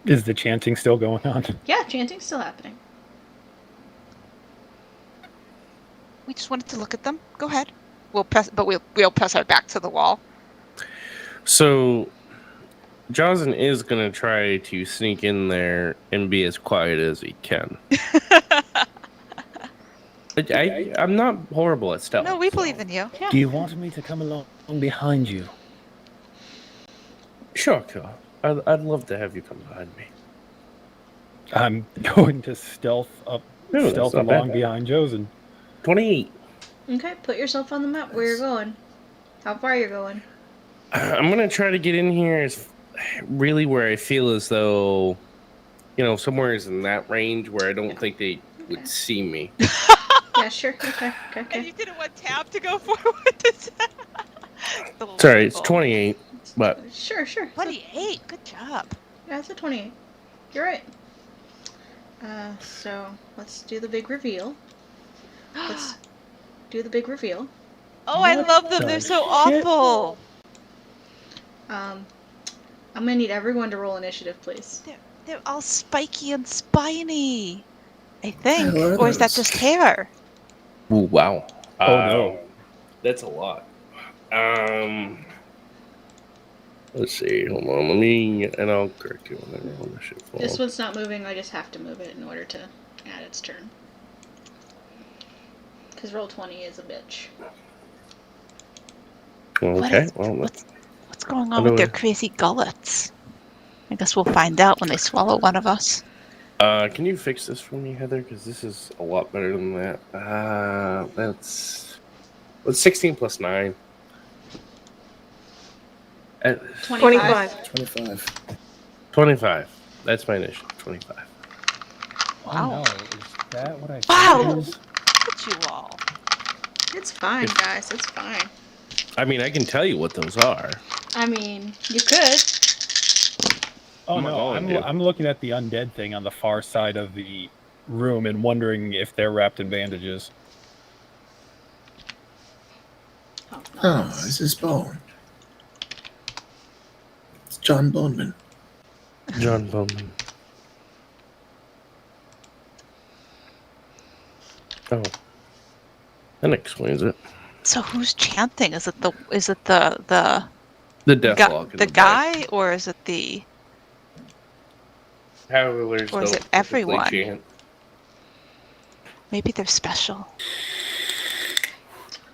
Is the chanting still going on? Yeah, chanting's still happening. We just wanted to look at them. Go ahead. We'll press our back to the wall. So, Jocelyn is going to try to sneak in there and be as quiet as he can. I'm not horrible at stealth. No, we believe in you. Yeah. Do you want me to come along behind you? Sure, cool. I'd love to have you come behind me. I'm going to stealth that's not along bad. behind Josen. 28. Okay, put yourself on the map where you're going. How far you're going. I'm going to try to get in here as really where I feel as though, somewhere is in that range where I don't think they would see me. Yeah, sure. Okay. And you didn't want Tab to go forward. Sorry, it's 28, but... Sure. 28. Good job. Yeah, it's a 28. You're right. So let's do the big reveal. Let's do the big reveal. Oh, I love them. They're so awful. I'm gonna need everyone to roll initiative, please. They're all spiky and spiny. I think. How are Or is that those? just hair? Ooh, wow. Oh, no. That's a lot. Let's see. Hold on. And I'll correct you when I roll this shit. This one's not moving. I just have to move it in order to add its turn. Because roll 20 is a bitch. Okay. What's going on with their crazy gullets? I guess we'll find out when they swallow one of us. Can you fix this for me, Heather? Because this is a lot better than that. That's 16 plus 9. 25. 25. That's my initial. 25. Oh, Wow. no. Is that what I Wow. chose? Look at you all. It's fine, guys. It's fine. I mean, I can tell you what those are. I mean, you could. Oh, I'm not no. going to. I'm looking at the undead thing on the far side of the room and wondering if they're wrapped in bandages. Oh, this is Bone. It's John Boneman. John Bowman. Oh. That explains it. So who's chanting? Is it the The Deathlock. in the back. guy, or is it the Howlers Or is don't it typically everyone? chant. Maybe they're special.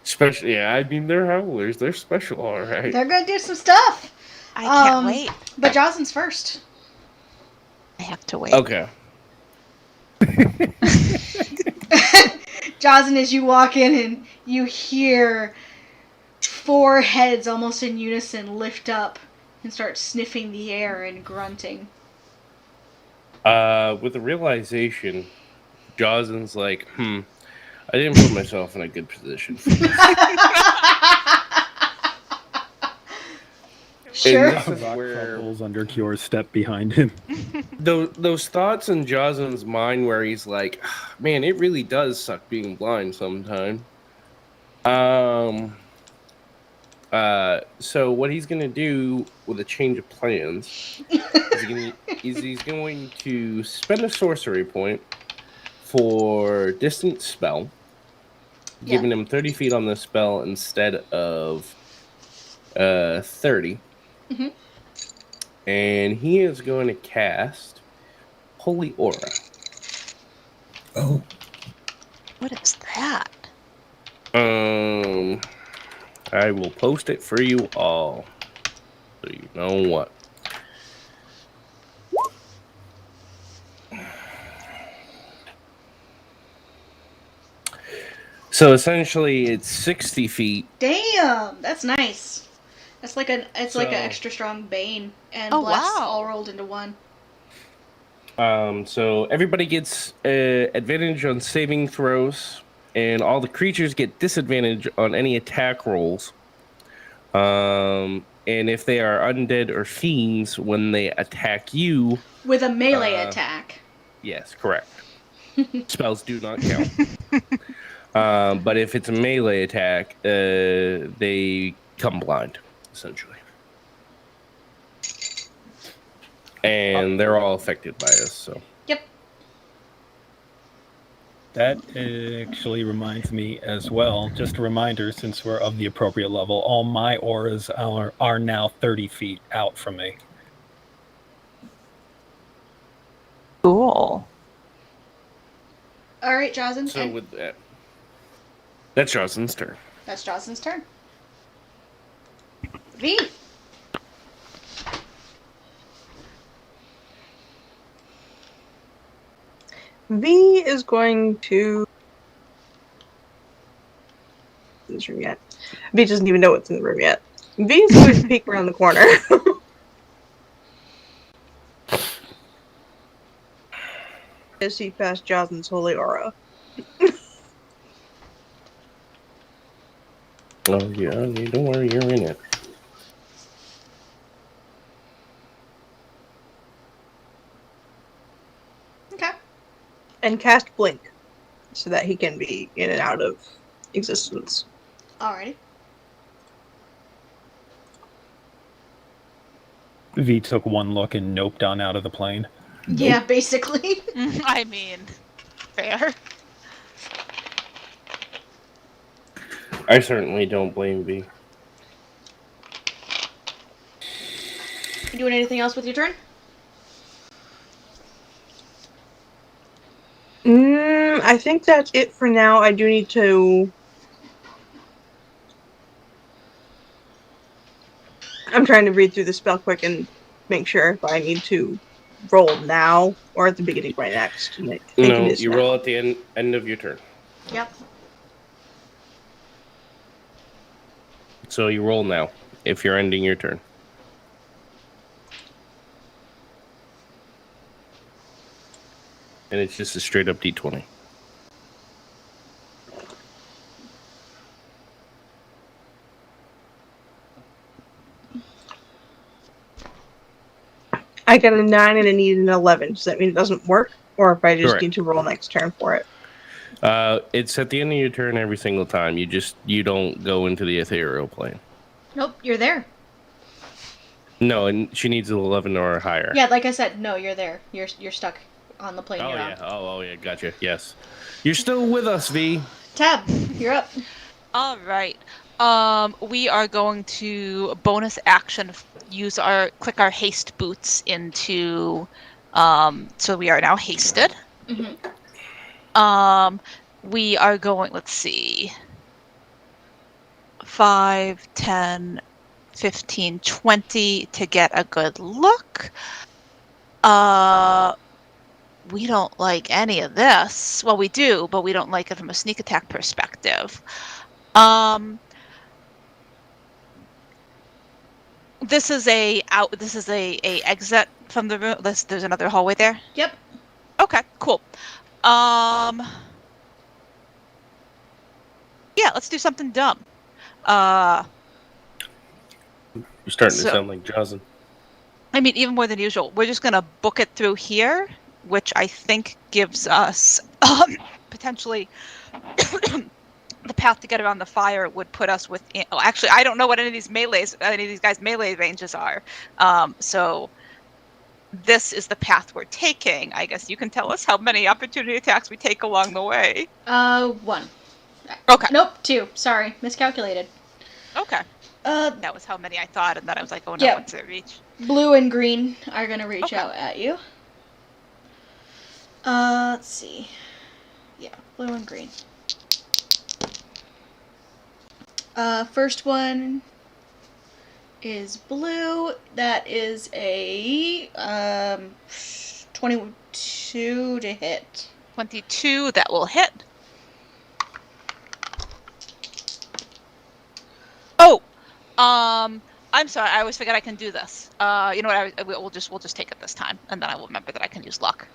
Especially, yeah, I mean, they're howlers. They're special, all right. They're gonna do some stuff. I can't wait. But Jocelyn's first. I have to wait. Okay. Jocelyn, as you walk in and you hear 4 heads almost in unison lift up and start sniffing the air and grunting. With the realization, Jozin's like, I didn't put myself in a good position for this. Sure. And this is where Troubles under Cure's step behind him. those thoughts in Jozin's mind where he's like, man, it really does suck being blind sometime. So what he's gonna do with a change of plans is he's going to spend a sorcery point for distant spell, giving him 30 feet on the spell instead of 30. Mm-hmm. And he is going to cast Holy Aura. Oh, What is that? I will post it for you all, so you know what. So essentially, it's 60 feet. Damn, that's nice. That's like an like an So- extra strong bane and Oh, bless wow. all rolled into one. So everybody gets advantage on saving throws, and all the creatures get disadvantage on any attack rolls. And if they are undead or fiends, when they attack you, With a melee attack. yes, correct. Spells do not count. But if it's a melee attack, they come blind, essentially. And they're all affected by this, so. Yep. That actually reminds me as well, just a reminder, since we're of the appropriate level, all my auras are now 30 feet out from me. Cool. Alright, Jocelyn. So with that, that's Jocelyn's turn. That's Jocelyn's turn. V. V is going to. In this room yet? V doesn't even know what's in the room yet. V is going to peek around the corner. As he passed Jocelyn's holy aura. Oh yeah, don't worry, you're in it. Okay. And cast blink, so that he can be in and out of existence. Alrighty. V took one look and noped on out of the plane. Yeah, basically. I mean, fair. I certainly don't blame V. You doing anything else with your turn? I think that's it for now. I do need to. I'm trying to read through the spell quick and make sure if I need to roll now or at the beginning right next. And I think No, it is you now. roll at the end of your turn. Yep. So you roll now, if you're ending your turn. And it's just a straight up d20. I got a 9 and I need an 11. Does that mean it doesn't work? Or if I just Correct. need to roll next turn for it? It's at the end of your turn every single time. You don't go into the ethereal plane. Nope, you're there. No, and she needs an 11 or higher. Yeah, like I said, no, you're there. You're stuck on the plane Oh you're yeah. on. Oh yeah. Gotcha. Yes. You're still with us, V. Tab, you're up. All right. We are going to bonus action click our haste boots into So we are now hasted. Mm-hmm. We are going, let's see, 5, 10, 15, 20 to get a good look. We don't like any of this. Well, we do, but we don't like it from a sneak attack perspective. This is a exit from the room. There's another hallway there. Yep. Okay, cool. Yeah, let's do something dumb. You're starting to So- sound like Jocelyn. I mean, even more than usual. We're just gonna book it through here, which I think gives us potentially the path to get around the fire would put us within. Oh, actually, I don't know what any of these guys' melee ranges are. So this is the path we're taking. I guess you can tell us how many opportunity attacks we take along the way. 1. Okay. Nope, 2. Sorry, miscalculated. Okay. That was how many I thought, and then I was like, oh no, Yeah. what's their reach? Blue and green are gonna reach Okay. out at you. Let's see. Yeah, blue and green. First one is blue. That is a 22 to hit. 22, that will hit. Oh, I'm sorry. I always forget I can do this. You know what? We'll just take it this time, and then I will remember that I can use luck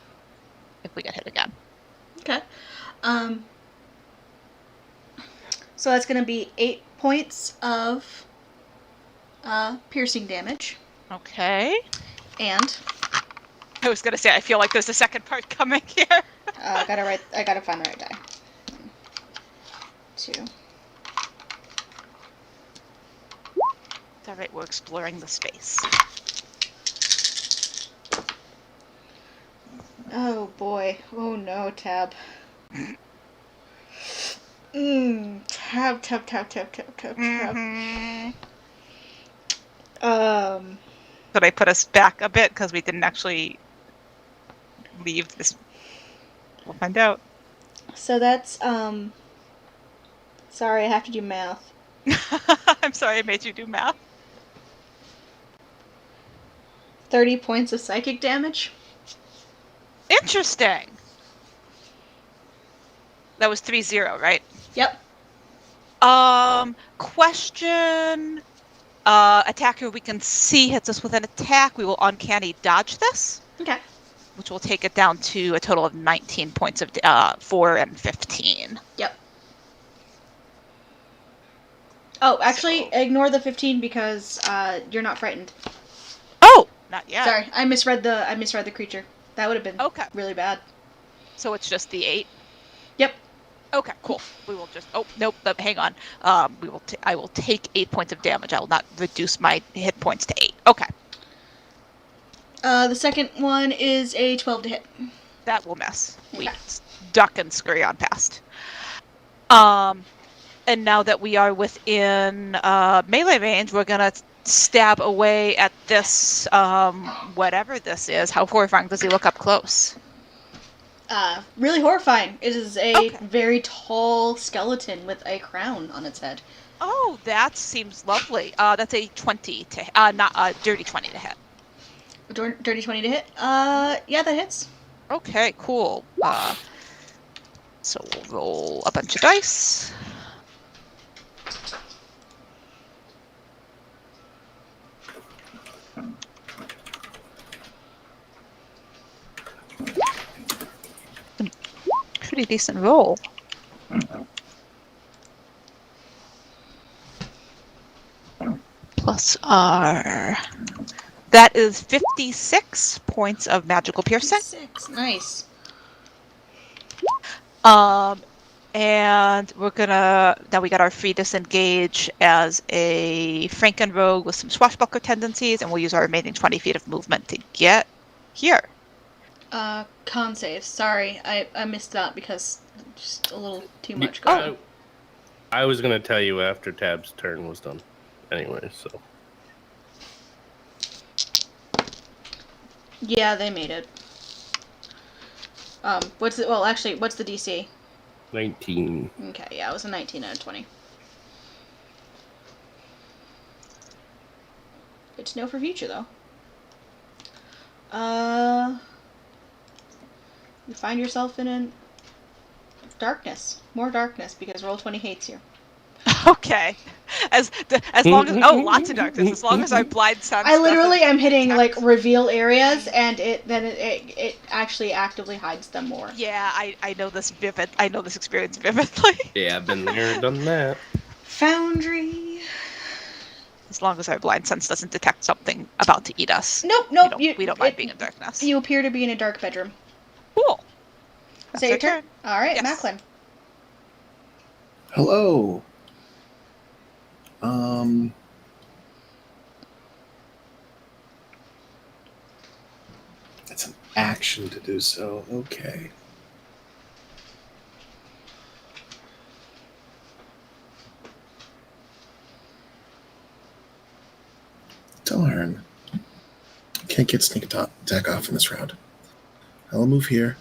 if we get hit again. Okay. So that's gonna be 8 points of piercing damage. Okay. And I was gonna say I feel like there's a second part coming here. I gotta find the right die. 2. It's all right. We're exploring the space. Oh boy. Oh no, Tab. Tab. Mm-hmm. Could I put us back a bit because we didn't actually leave this? We'll find out. So that's sorry, I have to do math. I'm sorry I made you do math. 30 points of psychic damage. Interesting. That was 3-0, right? Yep. Question. Attacker we can see hits us with an attack. We will uncanny dodge this. Okay. Which will take it down to a total of 19 points of 4 and 15. Yep. Oh, actually, ignore the 15 because you're not frightened. Oh, not yet. Sorry, I misread the creature. That would have been really bad. So it's just the 8. Yep. Okay, cool. We will just. Oh nope. Hang on. I will take 8 points of damage. I will not reduce my hit points to 8. Okay. The second one is a 12 to hit. That will miss. Okay. We duck and scurry on past. And now that we are within melee range, we're gonna stab away at this whatever this is. How horrifying does he look up close? Really horrifying. It is a very tall skeleton with a crown on its head. Oh, that seems lovely. That's a 20 to not a dirty 20 to hit. Dirty 20 to hit? Yeah, that hits. Okay, cool. So we'll roll a bunch of dice. Pretty decent roll. Plus R. That is 56 points of magical piercing. 56. Nice. And we're gonna, now we got our free disengage as a Franken rogue with some swashbuckler tendencies, and we'll use our remaining 20 feet of movement to get here. Con save. Sorry, I missed that because just a little too much going. I was gonna tell you after Tab's turn was done. Anyway, so. Yeah, they made it. What's it? Well, actually, what's the DC? 19. Okay, yeah, it was a 19 out of 20. Good to know for future, though. You find yourself in a darkness. More darkness, because Roll20 hates you. Okay. As long as lots of darkness. As long as I blind sense. I literally am hitting detect. like reveal areas, and it actually actively hides them more. Yeah, I know this I know this experience vividly. Yeah, I've been there, done that. Foundry. As long as our blind sense doesn't detect something about to eat us. Nope. We don't mind being in darkness. You appear to be in a dark bedroom. Cool. Is that your turn? All right, yes. Macklin. Hello. It's an action to do so. Okay. Darn. Can't get sneak attack off in this round. I'll move here.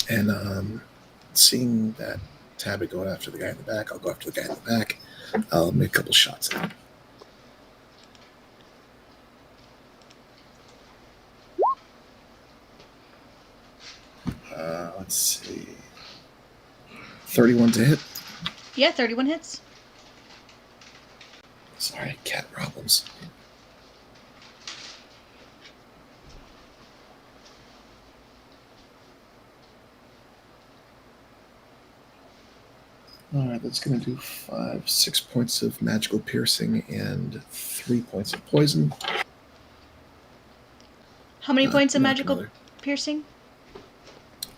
And seeing that Tabby going after the guy in the back, I'll go after the guy in the back. I'll make a couple shots at him. Let's see. 31 to hit. Yeah, 31 hits. Sorry, cat problems. Alright, that's going to do 6 points of magical piercing and 3 points of poison. How many points of magical piercing?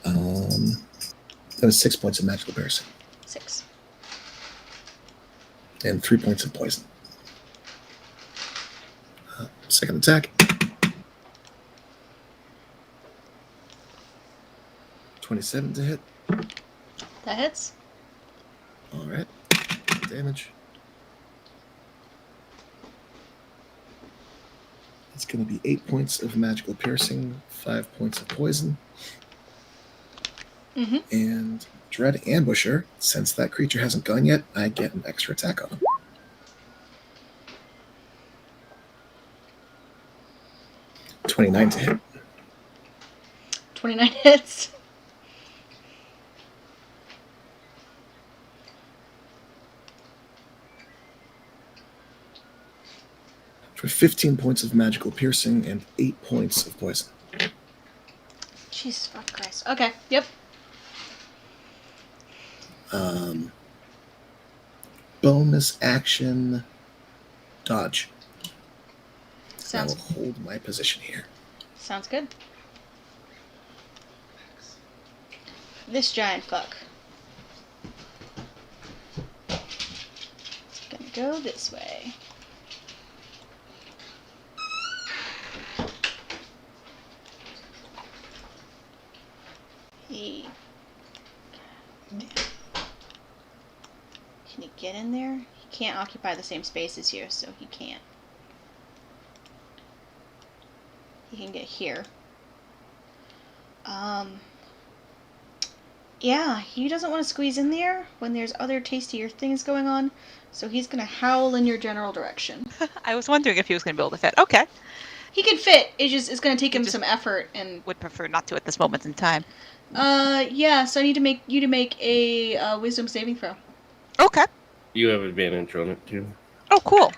That was 6 points of magical piercing. 6. And 3 points of poison. Second attack. 27 to hit. That hits. Alright. Damage. It's going to be 8 points of magical piercing, 5 points of poison. Mm-hmm. And Dread Ambusher, since that creature hasn't gone yet, I get an extra attack on him. $29 to hit. 29 hits. For 15 points of magical piercing and 8 points of poison. Jesus fuck Christ. Okay, yep. Bonus action dodge. I will Sounds hold my position here. sounds good. This giant fuck. It's gonna go this way. He... Can he get in there? He can't occupy the same space as you, so he can't. He can get here. Yeah, he doesn't want to squeeze in there when there's other tastier things going on, so he's gonna howl in your general direction. I was wondering if he was going to be able to fit. Okay. He can fit. It's gonna take him some effort, and would prefer not to at this moment in time. Yeah. So I need to make you to make a wisdom saving throw. Okay. You have advantage on it too. Oh, cool.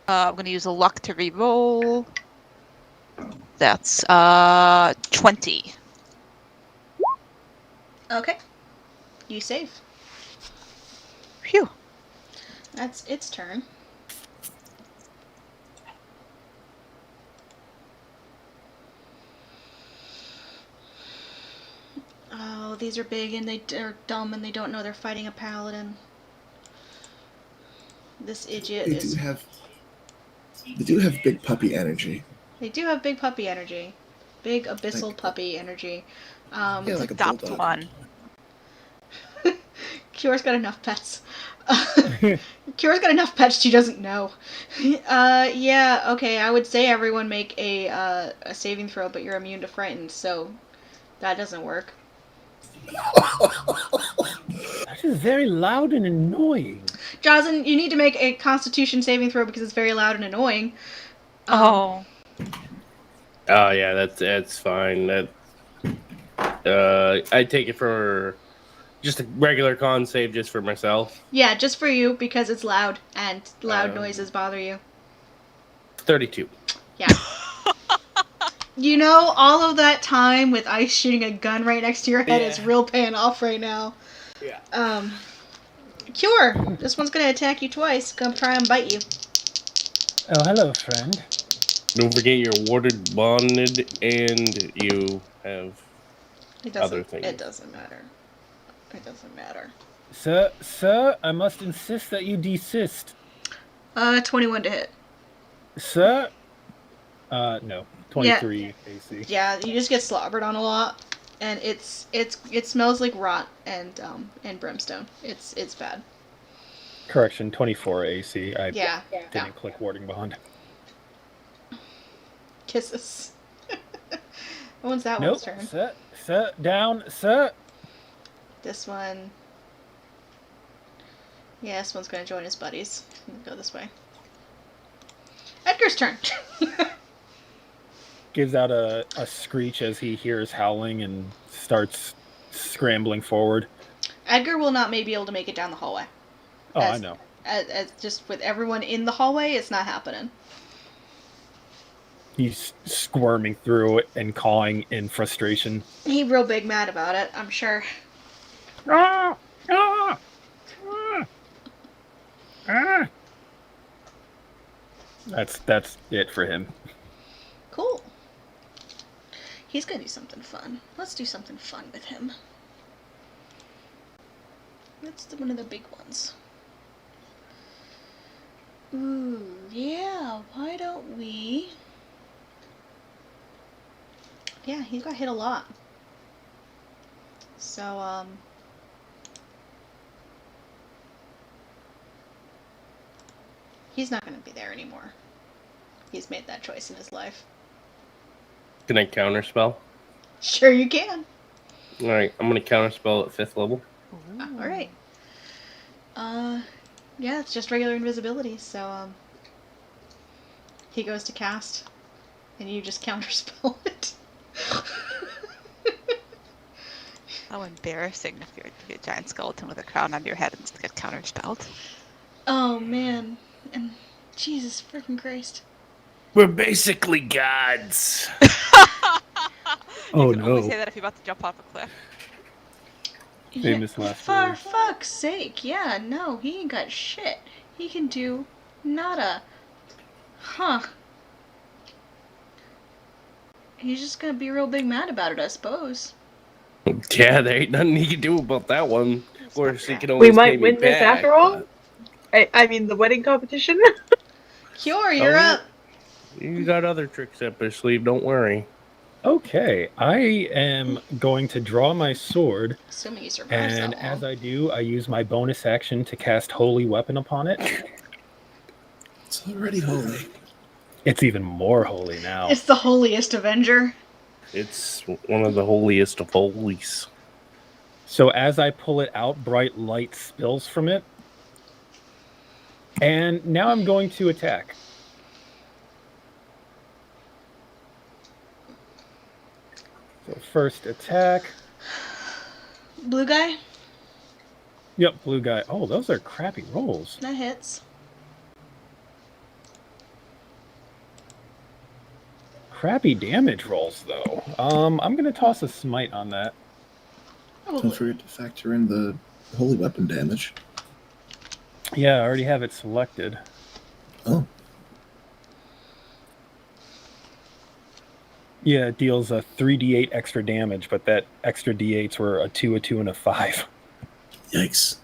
I'm going to use a luck to re-roll. That's 20. Okay. You save. Phew. That's its turn. Oh, these are big and they're dumb and they don't know they're fighting a paladin. This idiot is... They do have big puppy energy. They do have big puppy energy. Big abyssal puppy energy. Yeah, like a adopt bulldog. one. Kior's got enough pets. Kior's got enough pets she doesn't know. Yeah, okay, I would say everyone make a saving throw, but you're immune to frightened, so that doesn't work. That is very loud and annoying. Jocelyn, you need to make a constitution saving throw because it's very loud and annoying. Oh. Oh yeah, that's fine. That I take it for just a regular con save just for myself. Yeah, just for you because it's loud and loud Um, noises bother you. 32. Yeah. You know, all of that time with Ice shooting a gun right next to your head is Yeah. real paying off right now. Yeah. Cure. This one's gonna attack you twice. Come try and bite you. Oh, hello, friend. Don't forget you're warded, bonded, and you have It other doesn't. things. It doesn't matter. It doesn't matter. Sir, I must insist that you desist. 21 to hit. Sir? No. 23 AC. Yeah, you just get slobbered on a lot, and it smells like rot and brimstone. It's bad. Correction, 24 AC. I Yeah. didn't click warding bond. Kisses. When's that Nope. one's turn? Sir, down, sir. This one. Yeah, this one's gonna join his buddies. Go this way. Edgar's turn. Gives out a screech as he hears howling and starts scrambling forward. Edgar will not maybe able to make it down the hallway. Oh, I know. As just with everyone in the hallway, it's not happening. He's squirming through it and cawing in frustration. He real big mad about it, I'm sure. Ah! Ah! Ah! Ah! That's it for him. Cool. He's gonna do something fun. Let's do something fun with him. Let's do one of the big ones. Ooh, yeah, why don't we... Yeah, he got hit a lot. So, he's not gonna be there anymore. He's made that choice in his life. Can I counterspell? Sure you can. Alright, I'm gonna counterspell at 5th level. Alright. Yeah, it's just regular invisibility, so, he goes to cast, and you just counterspell it. How embarrassing if you're a giant skeleton with a crown on your head and get counterspelled. Oh, man. And Jesus freaking Christ. We're basically gods. Oh, You can only no. say that if you're about to jump off a cliff. Famous last For words. fuck's sake, yeah, no, he ain't got shit. He can do nada. Huh. He's just gonna be real big mad about it, I suppose. Yeah, there ain't nothing he can do about that one. Of course, he can We always pay might me win this back, after all. but I mean, the wedding competition. Cure, you're Oh. up. You got other tricks up your sleeve, don't worry. Okay, I am going to draw my sword, Assuming he survives and that long. as I do, I use my bonus action to cast Holy Weapon upon it. It's already holy. It's even more holy now. It's the holiest Avenger. It's one of the holiest of holies. So as I pull it out, bright light spills from it. And now I'm going to attack. So first attack. Blue guy? Yep, blue guy. Oh, those are crappy rolls. That hits. Crappy damage rolls, though. I'm going to toss a smite on that. Don't forget to factor in the holy weapon damage. Yeah, I already have it selected. Oh, Yeah, it deals a 3d8 extra damage, but that extra d8s were a 2, a 2, and a 5. yikes.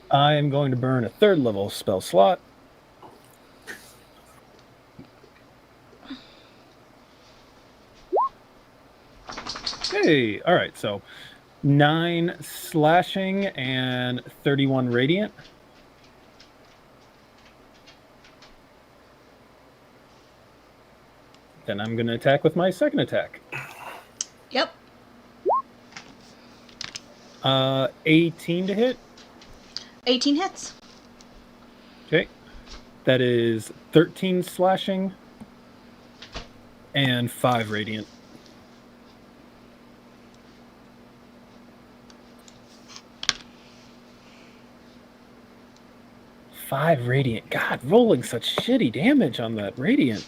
I am going to burn a 3rd level spell slot. Hey, alright, so 9 slashing and 31 radiant. Then I'm going to attack with my second attack. Yep. 18 to hit. 18 hits. Okay. That is 13 slashing and 5 radiant. Five radiant. God, rolling such shitty damage on that radiant.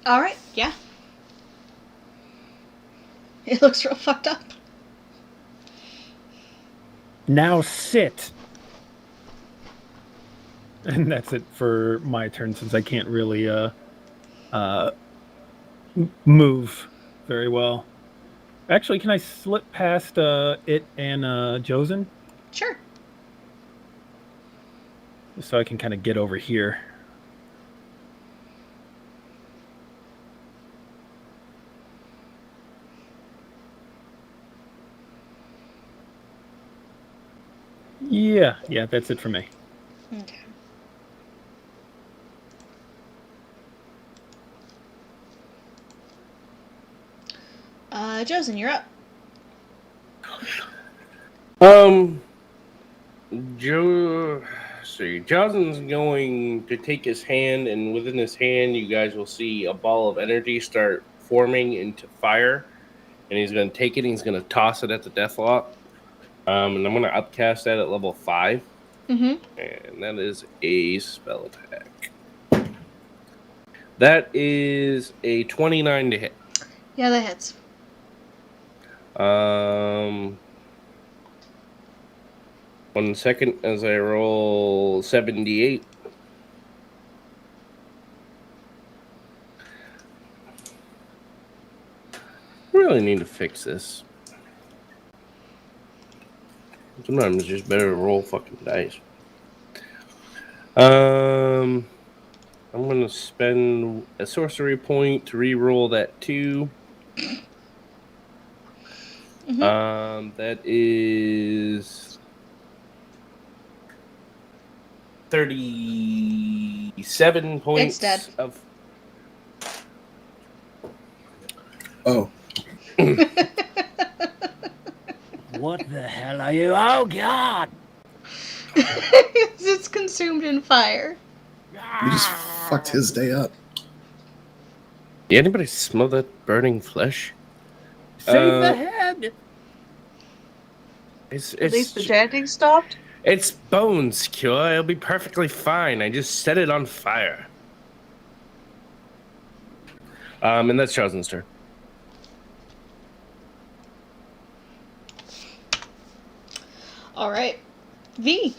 All right. Yeah. It looks real fucked up. Now sit. And that's it for my turn, since I can't really move very well. Actually, can I slip past it and Josen? Sure. So I can kind of get over here. Yeah, that's it for me. Okay. Josen, you're up. Johnson's going to take his hand, and within his hand, you guys will see a ball of energy start forming into fire. And he's going to take it, and he's going to toss it at the Deathlock. And I'm going to upcast that at level 5. Mm-hmm. And that is a spell attack. That is a 29 to hit. Yeah, that hits. 1 second as I roll 78. I really need to fix this. Sometimes it's just better to roll fucking dice. I'm gonna spend a sorcery point to re-roll that 2. Mm-hmm. That is 37 points It's dead. of. Oh, What the hell are you? Oh, God! It's consumed in fire. you just fucked his day up. Did anybody smell that burning flesh? Save the head! At least the chanting stopped. It's bones, Cure. It'll be perfectly fine. I just set it on fire. And that's Chosen's turn. All right. V.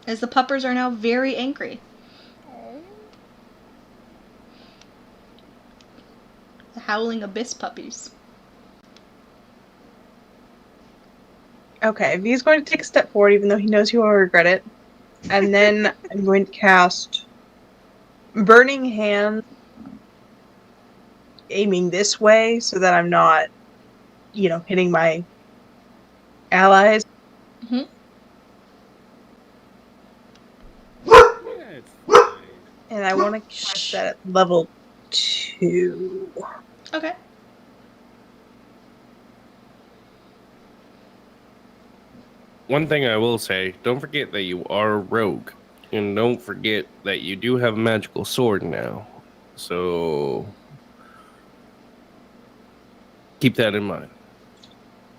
As the puppers are now very angry. The howling abyss puppies. Okay, V's going to take a step forward, even though he knows he will regret it. And then I'm going to cast Burning Hand, aiming this way so that I'm not, hitting my allies. Mm-hmm. And I want to cast that at level 2. Okay. One thing I will say, don't forget that you are a rogue. And don't forget that you do have a magical sword now. So keep that in mind.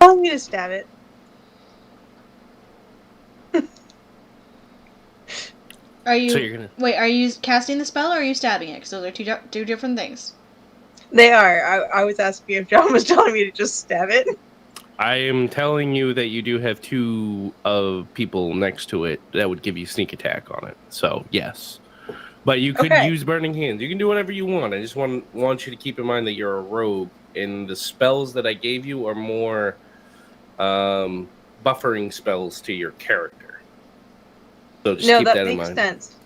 I'm going to stab it. Are you? So you're gonna... Wait, are you casting the spell or are you stabbing it? Because those are two different things. They are. I was asking if John was telling me to just stab it. I am telling you that you do have 2 people next to it that would give you sneak attack on it. So, yes. But you could use Burning Hands. You can do whatever you want. I just want you to keep in mind that you're a rogue. And the spells that I gave you are more buffering spells to your character. So just keep that in mind. That makes sense.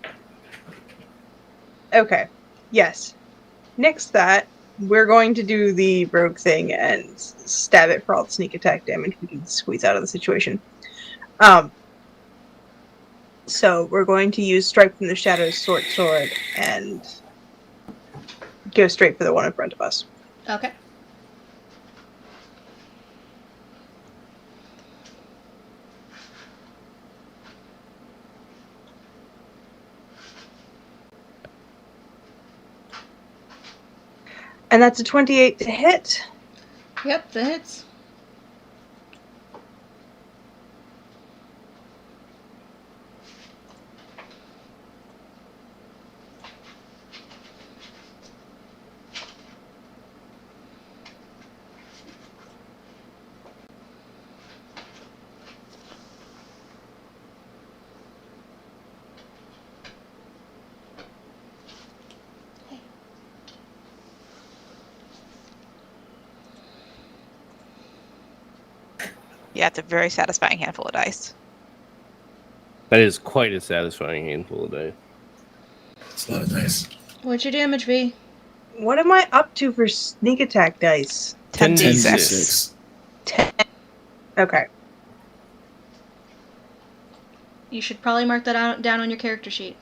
Okay. Yes. Next that, we're going to do the rogue thing and stab it for all the sneak attack damage we can squeeze out of the situation. So we're going to use Strike from the Shadows sword and go straight for the one in front of us. Okay. And that's a 28 to hit. Yep, that hits. Yeah, it's a very satisfying handful of dice. That is quite a satisfying handful of dice. It's a lot of dice. What's your damage, V? What am I up to for sneak attack dice? 10d6. 10. Okay. You should probably mark that down on your character sheet.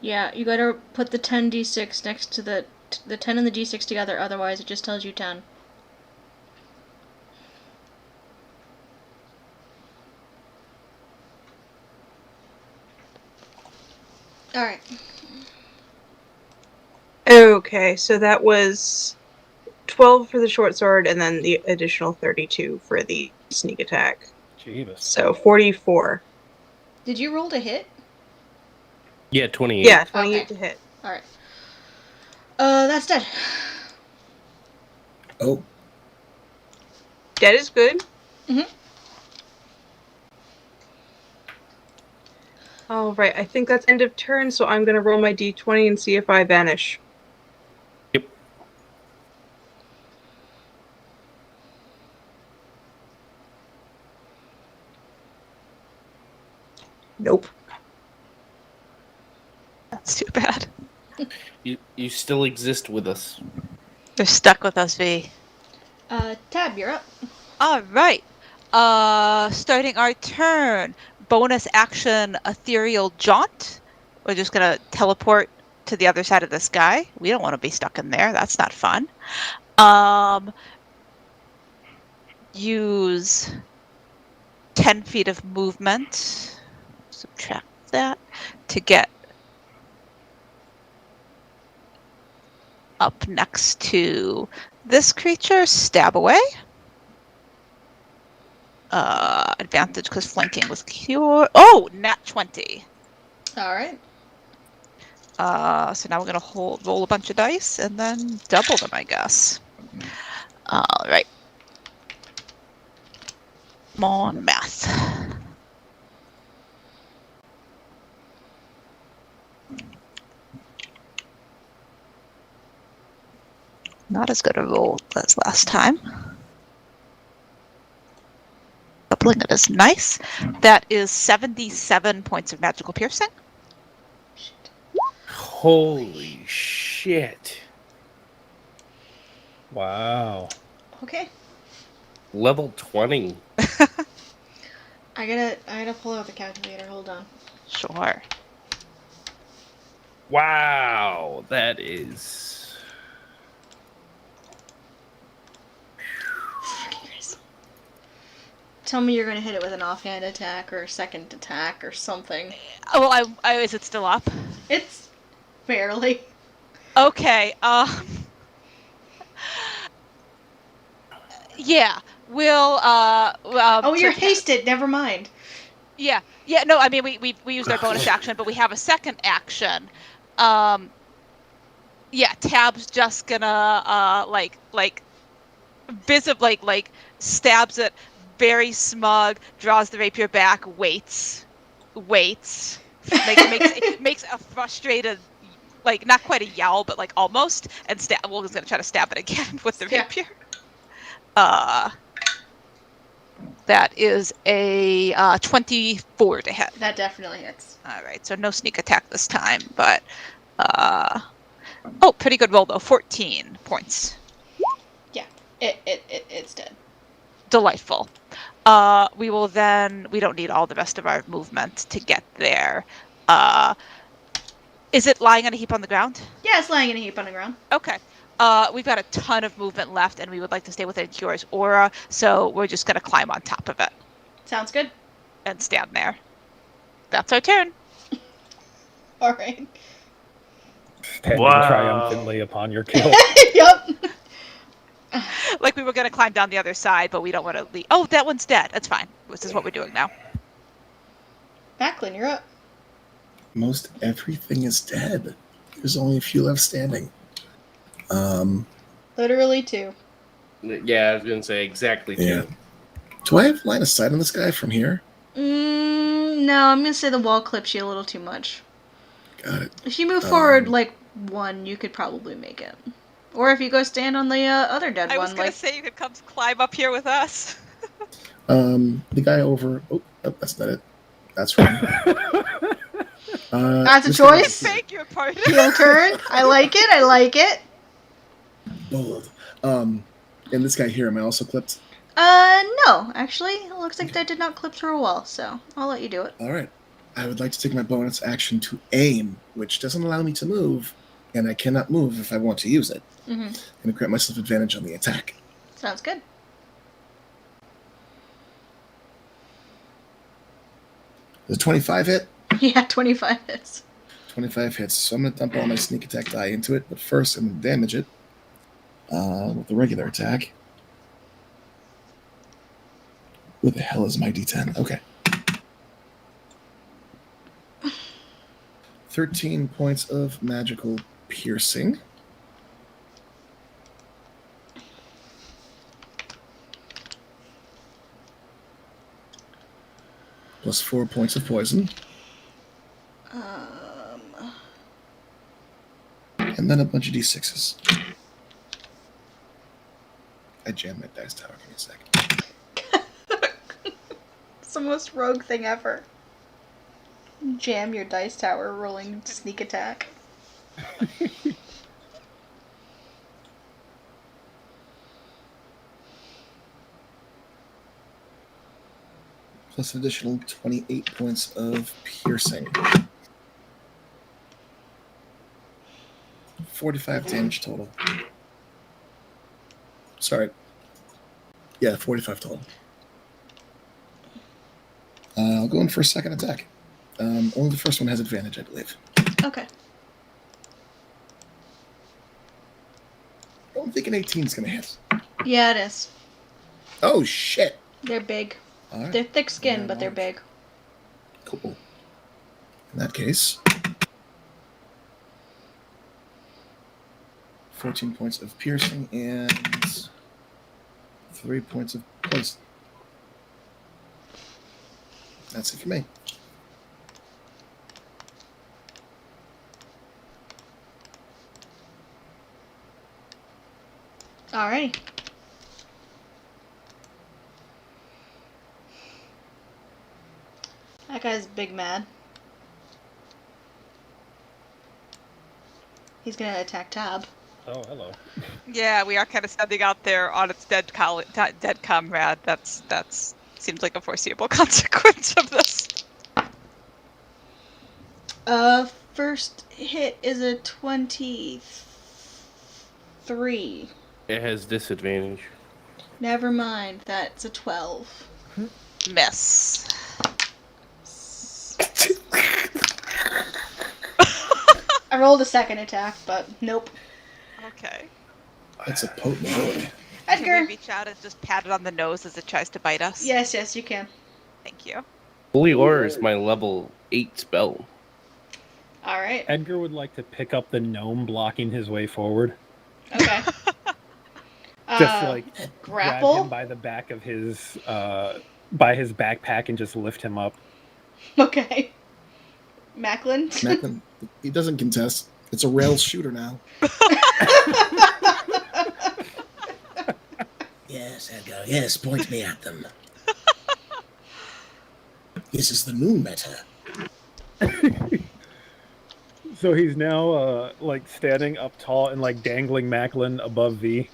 Yeah, you gotta put the 10d6 next to the 10 and the d6 together, otherwise it just tells you 10. Alright. Okay, so that was 12 for the short sword and then the additional 32 for the sneak attack. Jeebus. So 44. Did you roll to hit? Yeah, 28. Yeah, 28 Okay. to hit. Alright. That's dead. Oh, Dead is good. Mm-hmm. All right, I think that's end of turn, so I'm going to roll my d20 and see if I vanish. Yep. Nope. That's too bad. You still exist with us. They're stuck with us, V. Tab, you're up. All right. Starting our turn. Bonus action, ethereal jaunt. We're just gonna teleport to the other side of the sky. We don't want to be stuck in there. That's not fun. Use 10 feet of movement. Subtract that to get up next to this creature. Stab away. Advantage because flanking was cure. Oh, nat 20. Alright. So now we're gonna roll a bunch of dice and then double them, I guess. All right. Come on, math. Not as good a roll as last time. Doubling it is nice. That is 77 points of magical piercing. Holy shit. Wow. Okay. Level 20. I gotta pull out the calculator, hold on. Sure. Wow, that is... Tell me you're gonna hit it with an offhand attack or a second attack or something. Well, is it still up? It's barely. Okay. Yeah. We'll. Oh, you're so- hasted. Never mind. Yeah. No, I mean we used our bonus action, but we have a second action. Yeah. Tab's just gonna like stabs it, very smug, draws the rapier back, waits, makes a frustrated, like not quite a yowl, but like almost, and Will is gonna try to stab it again with the rapier. That is a 24 to hit. That definitely hits. All right, so no sneak attack this time, but pretty good roll though. 14 points. Yeah, it's dead. Delightful. We will then. We don't need all the rest of our movement to get there. Is it lying on a heap on the ground? Yeah, it's lying in a heap on the ground. Okay. We've got a ton of movement left, and we would like to stay within Cure's aura, so we're just going to climb on top of it. Sounds good. And stand there. That's our turn. All right. Standing triumphantly upon your kill. Yep. Like we were going to climb down the other side, but we don't want to leave. Oh, that one's dead. That's fine. This is what we're doing now. Backlund, you're up. Most everything is dead. There's only a few left standing. Literally 2. Yeah, I was gonna say exactly 2. Yeah. Do I have line of sight on this guy from here? No, I'm gonna say the wall clips you a little too much. Got it. If you move forward like 1, you could probably make it. Or if you go stand on the other dead one. I was gonna say you could come climb up here with us. The guy over. Oh, that's not it. That's wrong. That's a choice. Thank you, partner. Heel turn. I like it. Bold. And this guy here, am I also clipped? No. Actually, it looks like that did not clip through a wall, so I'll let you do it. All right. I would like to take my bonus action to aim, which doesn't allow me to move, and I cannot move if I want to use it. Mm-hmm. And grant myself advantage on the attack. Sounds good. Does 25 hit? Yeah, 25 hits. 25 hits. So I'm going to dump all my sneak attack die into it, but first I'm going to damage it with the regular attack. Who the hell is my D10? Okay. 13 points of magical piercing. Plus 4 points of poison. And then a bunch of D6s. I jammed my dice tower. Give me a second. It's the most rogue thing ever. Jam your dice tower rolling sneak attack. Plus an additional 28 points of piercing. 45 damage total. Sorry. Yeah, 45 total. I'll go in for a second attack. Only the first one has advantage, I believe. Okay. I don't think an 18 is going to hit. Yeah, it is. Oh, shit. They're big. All right. They're thick skinned, but they're big. Cool. In that case, 14 points of piercing and 3 points of poison. That's it for me. Alrighty. That guy's big mad. He's gonna attack Tab. Oh, hello. Yeah, we are kind of standing out there on its dead comrade. That's seems like a foreseeable consequence of this. First hit is a 23. It has disadvantage. Never mind, that's a 12. Miss. I rolled a second attack, but nope. Okay. That's a potent boy. Can Edgar. we reach out and just pat it on the nose as it tries to bite us? Yes, you can. Thank you. Holy Aura is my level 8 spell. Alright. Edgar would like to pick up the gnome blocking his way forward. Okay. Just like grab him grapple. by the back of his by his backpack and just lift him up. Okay. Macklin. Macklin, he doesn't contest. It's a rails shooter now. Yes, Edgar. Yes, point me at them. This is the new meta. So he's now like standing up tall and like dangling Macklin above V.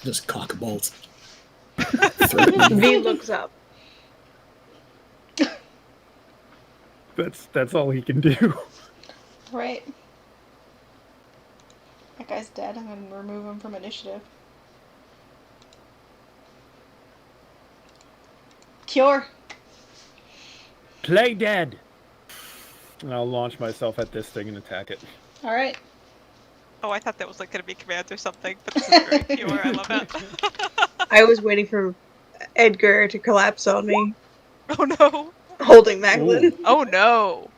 Just cock a bolt. V looks up. That's all he can do. Right. That guy's dead. I'm gonna remove him from initiative. Cure. Play dead. And I'll launch myself at this thing and attack it. All right. Oh, I thought that was like going to be command or something, but this is very pure. I love it. I was waiting for Edgar to collapse on me, Oh no. holding Macklin. Ooh. Oh no.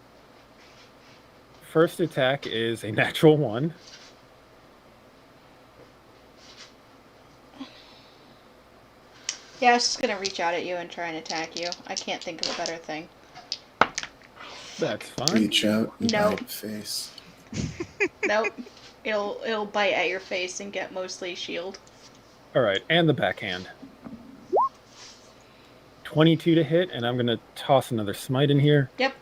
First attack is a natural 1. Yeah, I was just gonna reach out at you and try and attack you. I can't think of a better thing. That's fine. Reach out and Nope. bite face. Nope. It'll bite at your face and get mostly shield. All right, and the backhand. 22 to hit, and I'm going to toss another smite in here. Yep.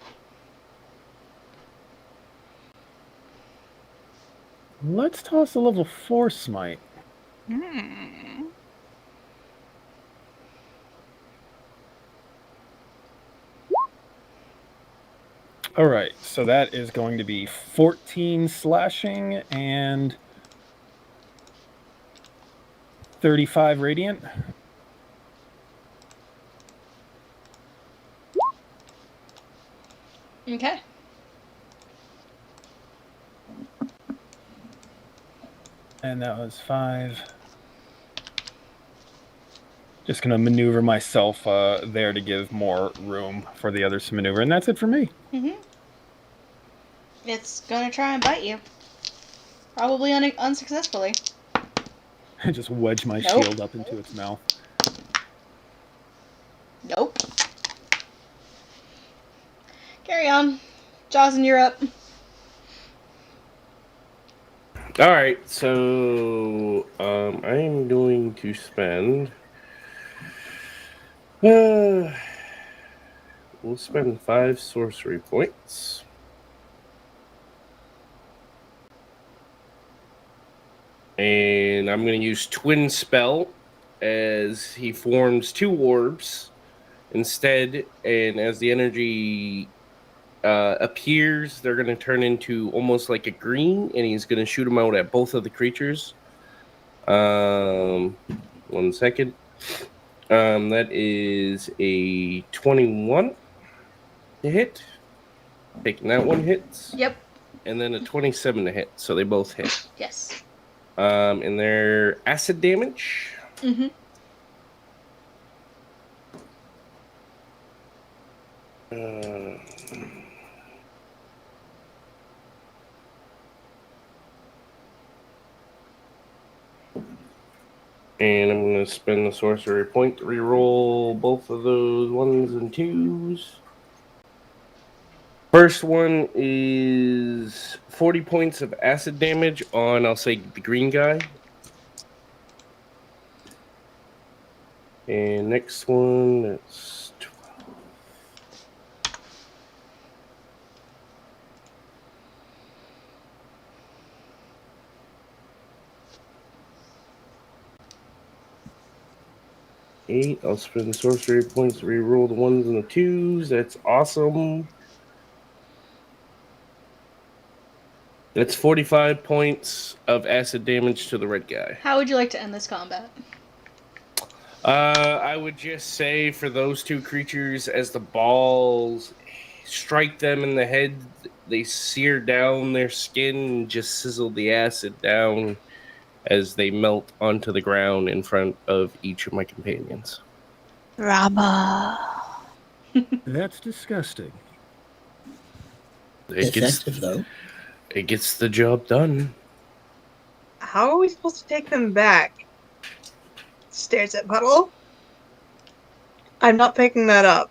Let's toss a level 4 smite. All right, so that is going to be 14 slashing and 35 radiant. Okay. And that was 5. Just going to maneuver myself there to give more room for the others to maneuver. And that's it for me. Mm-hmm. It's gonna try and bite you. Probably unsuccessfully. I just wedge my Nope. shield up into its mouth. Nope. Carry on. Jaws, you're up. All right, so I'm going to spend. We'll spend 5 sorcery points. And I'm going to use Twin Spell as he forms 2 orbs instead. And as the energy appears, they're going to turn into almost like a green. And he's going to shoot them out at both of the creatures. 1 second. That is a 21 to hit. Taking that one hits. Yep. And then a 27 to hit. So they both hit. Yes. And their acid damage. Mm-hmm. And I'm going to spend the sorcery point to reroll both of those 1s and 2s. First one is 40 points of acid damage on, I'll say, the green guy. And next one, that's 12. Eight. I'll spend sorcery points to reroll the 1s and the 2s. That's awesome. That's 45 points of acid damage to the red guy. How would you like to end this combat? I would just say for those 2 creatures, as the balls strike them in the head, they sear down their skin and just sizzle the acid down as they melt onto the ground in front of each of my companions. Rama. That's disgusting. Effective, though. It gets the job done. How are we supposed to take them back? Stares at Puddle. I'm not picking that up.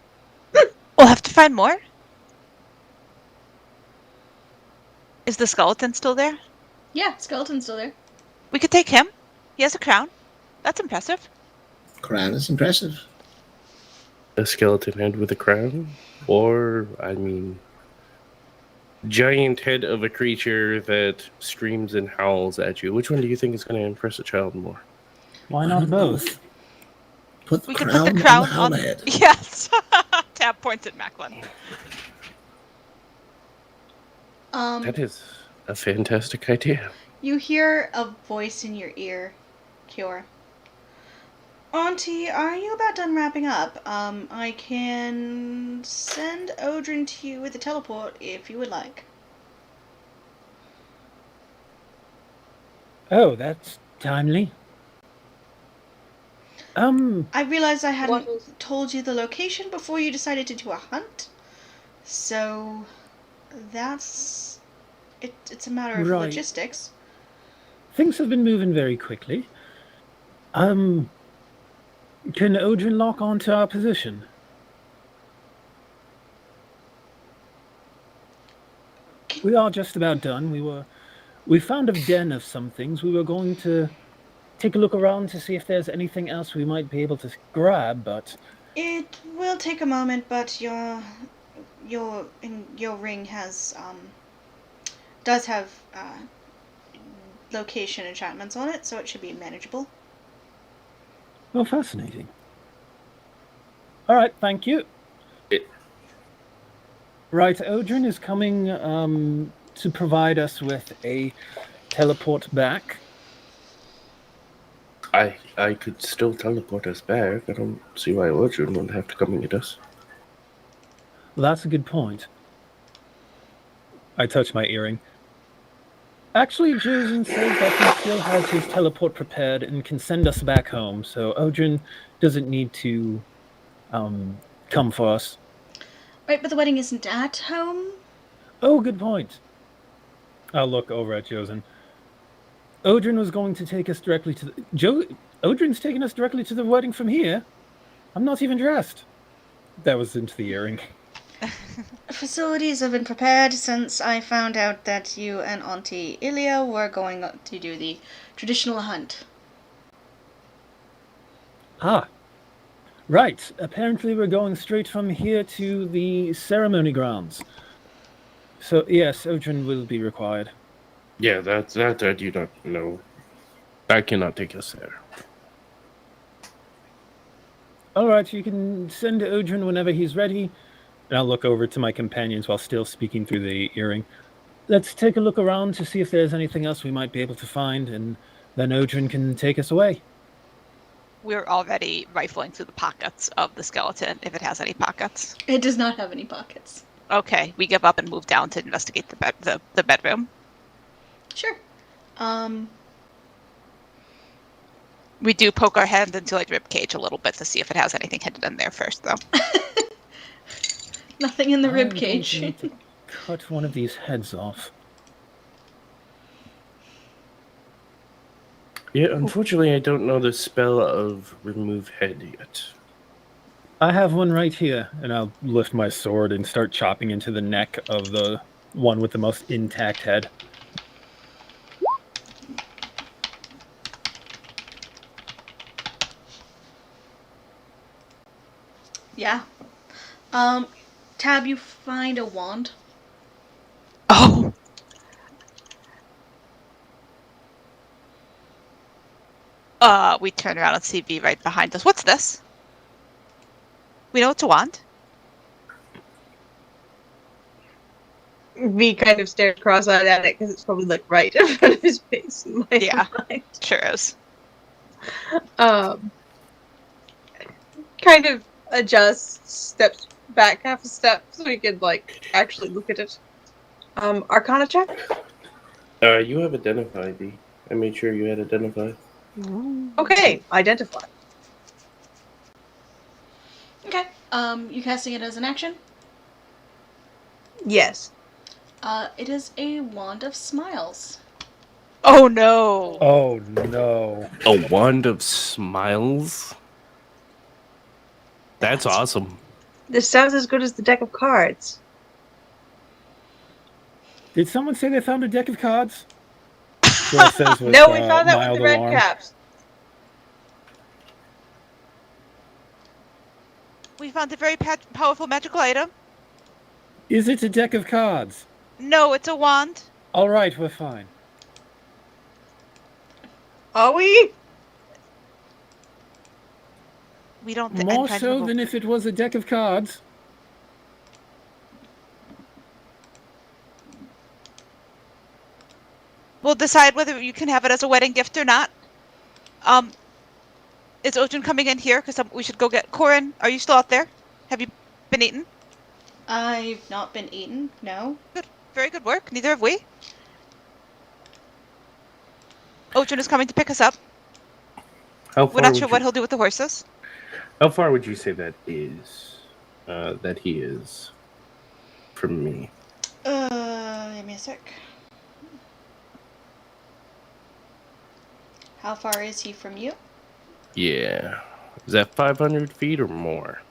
We'll have to find more. Is the skeleton still there? Yeah, skeleton's still there. We could take him. He has a crown. That's impressive. Crown is impressive. A skeleton head with a crown? Or, I mean, giant head of a creature that screams and howls at you. Which one do you think is going to impress a child more? Why not both? Put the We could crown put the crown on on the head. Yes. Tab points at Macklin. That is a fantastic idea. You hear a voice in your ear, Kior. Auntie, are you about done wrapping up? I can send Odrin to you with a teleport if you would like. Oh, that's timely. I realized I hadn't told you the location before you decided to do a hunt. So that's it's a matter of Right. logistics. Things have been moving very quickly. Can Odrin lock onto our position? We are just about done. We found a den of some things. We were going to take a look around to see if there's anything else we might be able to grab, but It will take a moment, but your ring has does have location enchantments on it, so it should be manageable. well, fascinating. All right, thank you. Right, Odrin is coming to provide us with a teleport back. I could still teleport us back. I don't see why Orchard wouldn't have to come and get us. Well, that's a good point. I touch my earring. Actually, Josen says that he still has his teleport prepared and can send us back home, so Odrin doesn't need to come for us. Right, but the wedding isn't at home? Oh, good point. I'll look over at Josen. Odrin was going to take us directly to Odrin's taking us directly to the wedding from here. I'm not even dressed. That was into the earring. Facilities have been prepared since I found out that you and Auntie Ilia were going to do the traditional hunt. Ah. Right. Apparently we're going straight from here to the ceremony grounds. So, yes, Odrin will be required. Yeah, that I do not know. I cannot take us there. All right, you can send Odrin whenever he's ready. And I'll look over to my companions while still speaking through the earring. Let's take a look around to see if there's anything else we might be able to find, and then Odrin can take us away. We're already rifling through the pockets of the skeleton, if it has any pockets. It does not have any pockets. Okay, we give up and move down to investigate the bedroom. Sure. We do poke our hand into like rib cage a little bit to see if it has anything hidden in there first, though. Nothing in the rib I'm cage. going to need to cut one of these heads off. Yeah, unfortunately, I don't know the spell of remove head yet. I have one right here, and I'll lift my sword and start chopping into the neck of the one with the most intact head. Yeah. Tab, you find a wand. Oh! We turn around and see V right behind us. What's this? We know it's a wand. V kind of stares cross-eyed at it because it's probably like right in front of his face. In my Yeah. mind. Sure is. Kind of adjusts, steps back half a step so we could like actually look at it. Arcana check. You have identify, V. I made sure you had identify. Okay, identify. Okay. You casting it as an action? Yes. It is a wand of smiles. Oh no. Oh no. A wand of smiles? That's awesome. This sounds as good as the deck of cards. Did someone say they found a deck of cards? Joel says with No, we found that with mild the red alarm. caps. We found a very powerful magical item. Is it a deck of cards? No, it's a wand. All right, we're fine. Are we? We don't. More so than if it was a deck of cards. We'll decide whether you can have it as a wedding gift or not. Is Ojin coming in here? Because we should go get Corin. Are you still out there? Have you been eaten? I've not been eaten, no. Good. Very good work. Neither have we. Ojin is coming to pick us up. We're not sure what he'll do with the horses. How far would you say that is? That he is from me? Give me a sec. How far is he from you? Yeah. Is that 500 feet or more?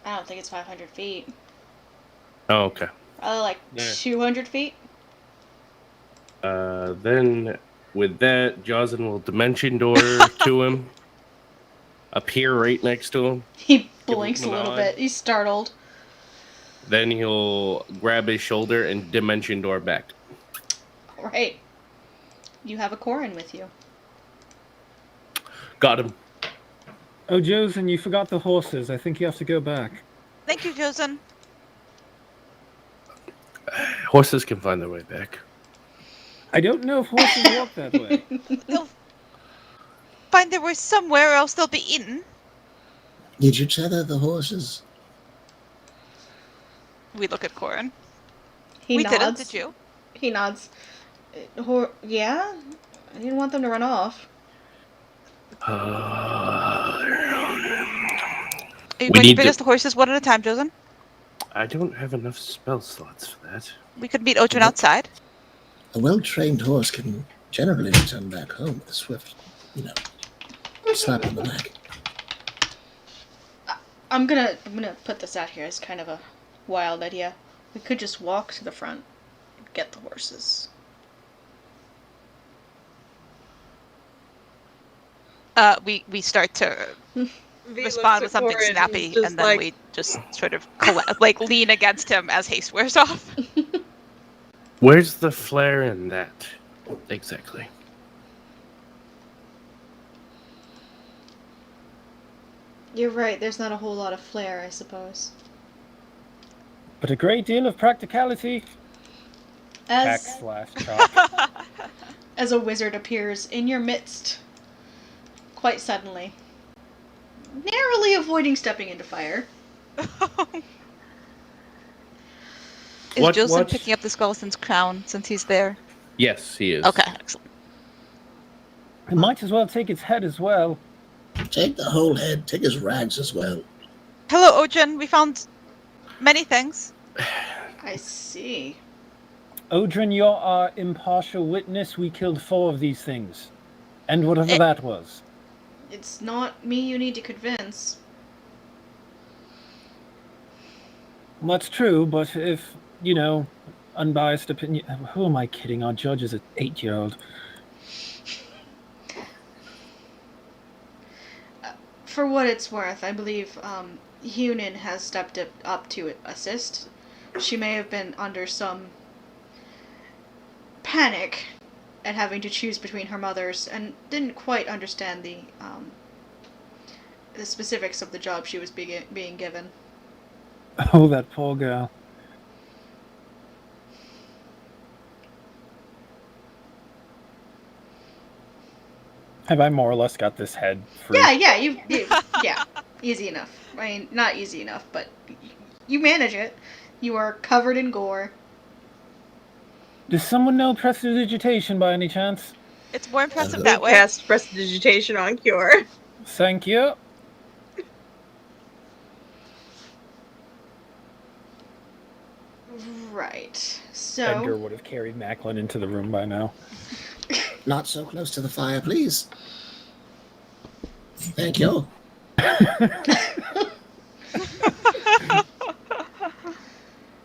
I don't think it's 500 feet. Oh, okay. Probably like 200 feet. Then with that, Jocelyn will dimension door to him. Appear right next to him. He blinks a little bit. He's startled. Then he'll grab his shoulder and dimension door back. Alright. You have a Corin with you. Got him. Oh, Josen, you forgot the horses. I think you have to go back. Thank you, Josen. Horses can find their way back. I don't know if horses walk that way. They'll find their way somewhere, or else they'll be eaten. Did you tether the horses? We look at Corin. He we nods. didn't, did you? He nods. Yeah? I didn't want them to run off. Are you going to bring us the horses one at a time, Josen? I don't have enough spell slots for that. We could meet Ojin outside. A well-trained horse can generally return back home with a swift, slap on the back. I'm gonna put this out here as kind of a wild idea. We could just walk to the front and get the horses. We start to respond with something snappy, and then we just sort of lean against him as haste wears off. Where's the flair in that? Exactly. You're right, there's not a whole lot of flair, I suppose. But a great deal of practicality. As a wizard appears in your midst quite suddenly, narrowly avoiding stepping into fire. Is Joseph picking up the skeleton's crown since he's there? Yes, he is. Okay, excellent. It might as well take its head as well. Take the whole head. Take his rags as well. Hello, Ojin. We found many things. I see. Odrin, you're our impartial witness. We killed 4 of these things. And whatever that was. It's not me you need to convince. That's true, but if, unbiased opinion... Who am I kidding? Our judge is an 8-year-old. For what it's worth, I believe Hunin has stepped up to assist. She may have been under some panic at having to choose between her mothers and didn't quite understand the specifics of the job she was being given. Oh, that poor girl. Have I more or less got this head free? Yeah, yeah, easy enough. I mean, not easy enough, but you manage it. You are covered in gore. Does someone know prestidigitation by any chance? It's more impressive that way. Cast prestidigitation on Cure. Thank you. Right. So Edgar would have carried Macklin into the room by now. Not so close to the fire, please. Thank you.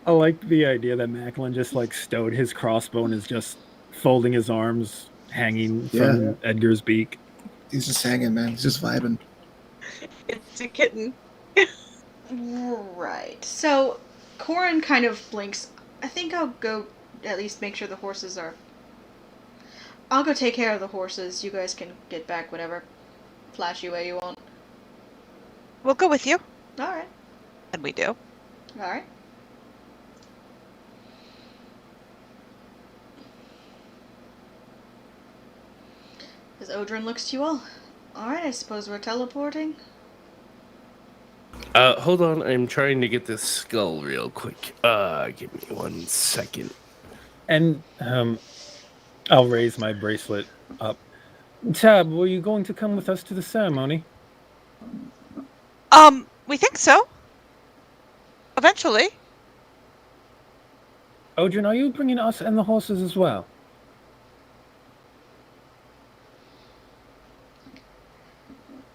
I like the idea that Macklin just like stowed his crossbow and is just folding his arms, hanging from Edgar's beak. He's just hanging, man. He's just vibing. It's a kitten. Right. So Corin kind of blinks. I think I'll go at least make sure the horses are. I'll go take care of the horses. You guys can get back whatever flashy way you want. We'll go with you. All right. And we do. All right. As Odrin looks to you all. All right. I suppose we're teleporting. Hold on. I'm trying to get this skull real quick. Give me 1 second. And I'll raise my bracelet up. Tab, were you going to come with us to the ceremony? We think so. Eventually. Odrin, are you bringing us and the horses as well?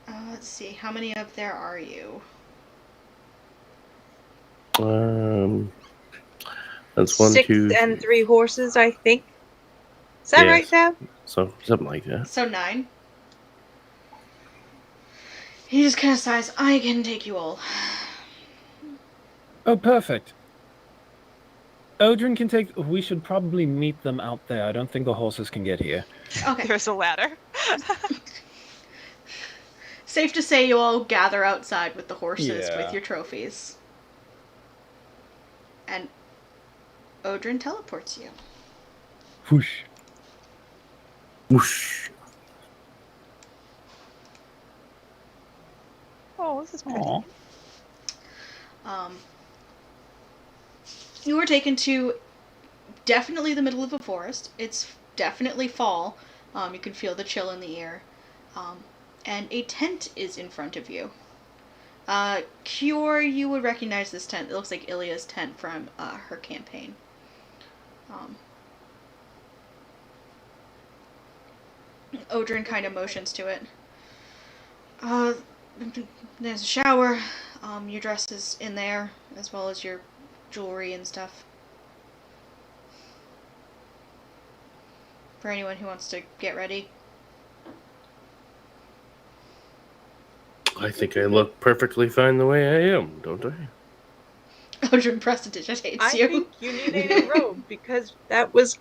Let's see. How many of there are you? That's 1, 6 2, and 3 horses, I think. Is that right, Tab? So something like that. So 9. He just kind of sighs. I can take you all. Oh, perfect. Odrin can take. We should probably meet them out there. I don't think the horses can get here. Okay. There's a ladder. Safe to say you all gather outside with the horses Yeah. with your trophies. And Odrin teleports you. Whoosh. Whoosh. Oh, this is pretty. Aw. You were taken to definitely the middle of a forest. It's definitely fall. You can feel the chill in the air. And a tent is in front of you. Cure, you would recognize this tent. It looks like Ilya's tent from her campaign. Odrin kind of motions to it. There's a shower. Your dress is in there, as well as your jewelry and stuff. For anyone who wants to get ready. I think I look perfectly fine the way I am, don't I? Odrin prestidigitates I you. think you need a new robe because that was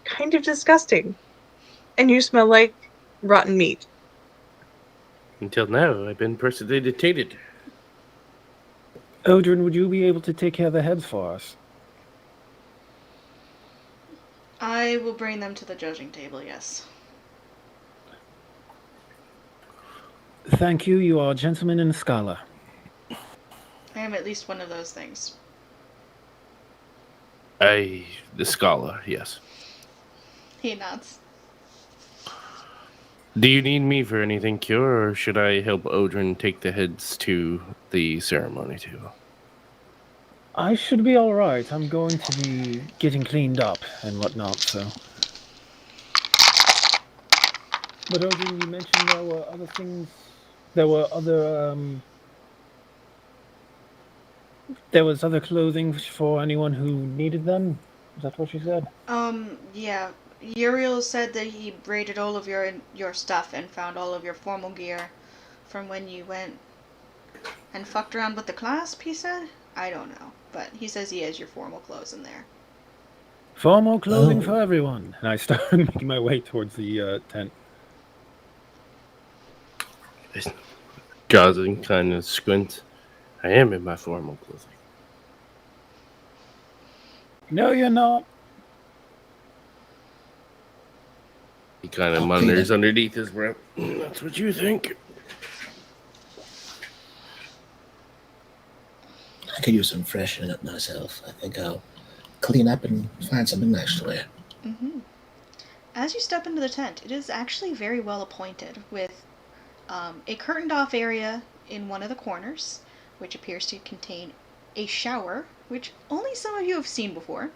kind of disgusting. And you smell like rotten meat. Until now, I've been prestidigitated. Odrin, would you be able to take care of the heads for us? I will bring them to the judging table, yes. Thank you. You are a gentleman and a scholar. I am at least one of those things. The scholar, yes. He nods. Do you need me for anything, Cure, or should I help Odrin take the heads to the ceremony too? I should be all right. I'm going to be getting cleaned up and whatnot, so. But Odin, you mentioned there were other things. There were other. There was other clothing for anyone who needed them. Is that what you said? Yeah. Uriel said that he raided all of your stuff and found all of your formal gear from when you went and fucked around with the clasp, he said? I don't know. But he says he has your formal clothes in there. Formal clothing for everyone. And I started making my way towards the tent. Jocelyn kind of squints. I am in my formal clothing. No, you're not. He kind of mutters underneath his breath. That's what you think. I could use some freshening up myself. I think I'll clean up and find something nice to wear. Mm-hmm. As you step into the tent, it is actually very well appointed, with a curtained off area in one of the corners, which appears to contain a shower, which only some of you have seen before,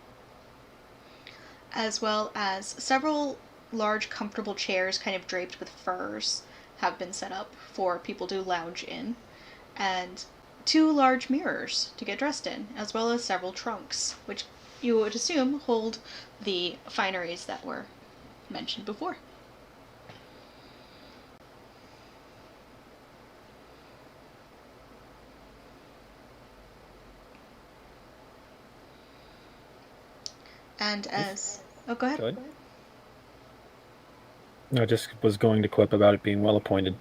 as well as several large, comfortable chairs, kind of draped with furs, have been set up for people to lounge in, and 2 large mirrors to get dressed in, as well as several trunks, which you would assume hold the fineries that were mentioned before. And as... Oh, go ahead. Good. I just was going to quip about it being well appointed.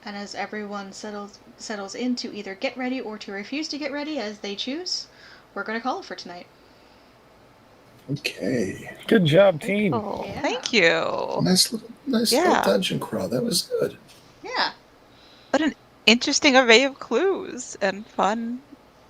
And as everyone settles in to either get ready or to refuse to get ready as they choose, we're going to call it for tonight. Okay. Good job, team. Oh, Yeah. thank you. Nice little Yeah. dungeon crawl. That was good. Yeah. What an interesting array of clues and fun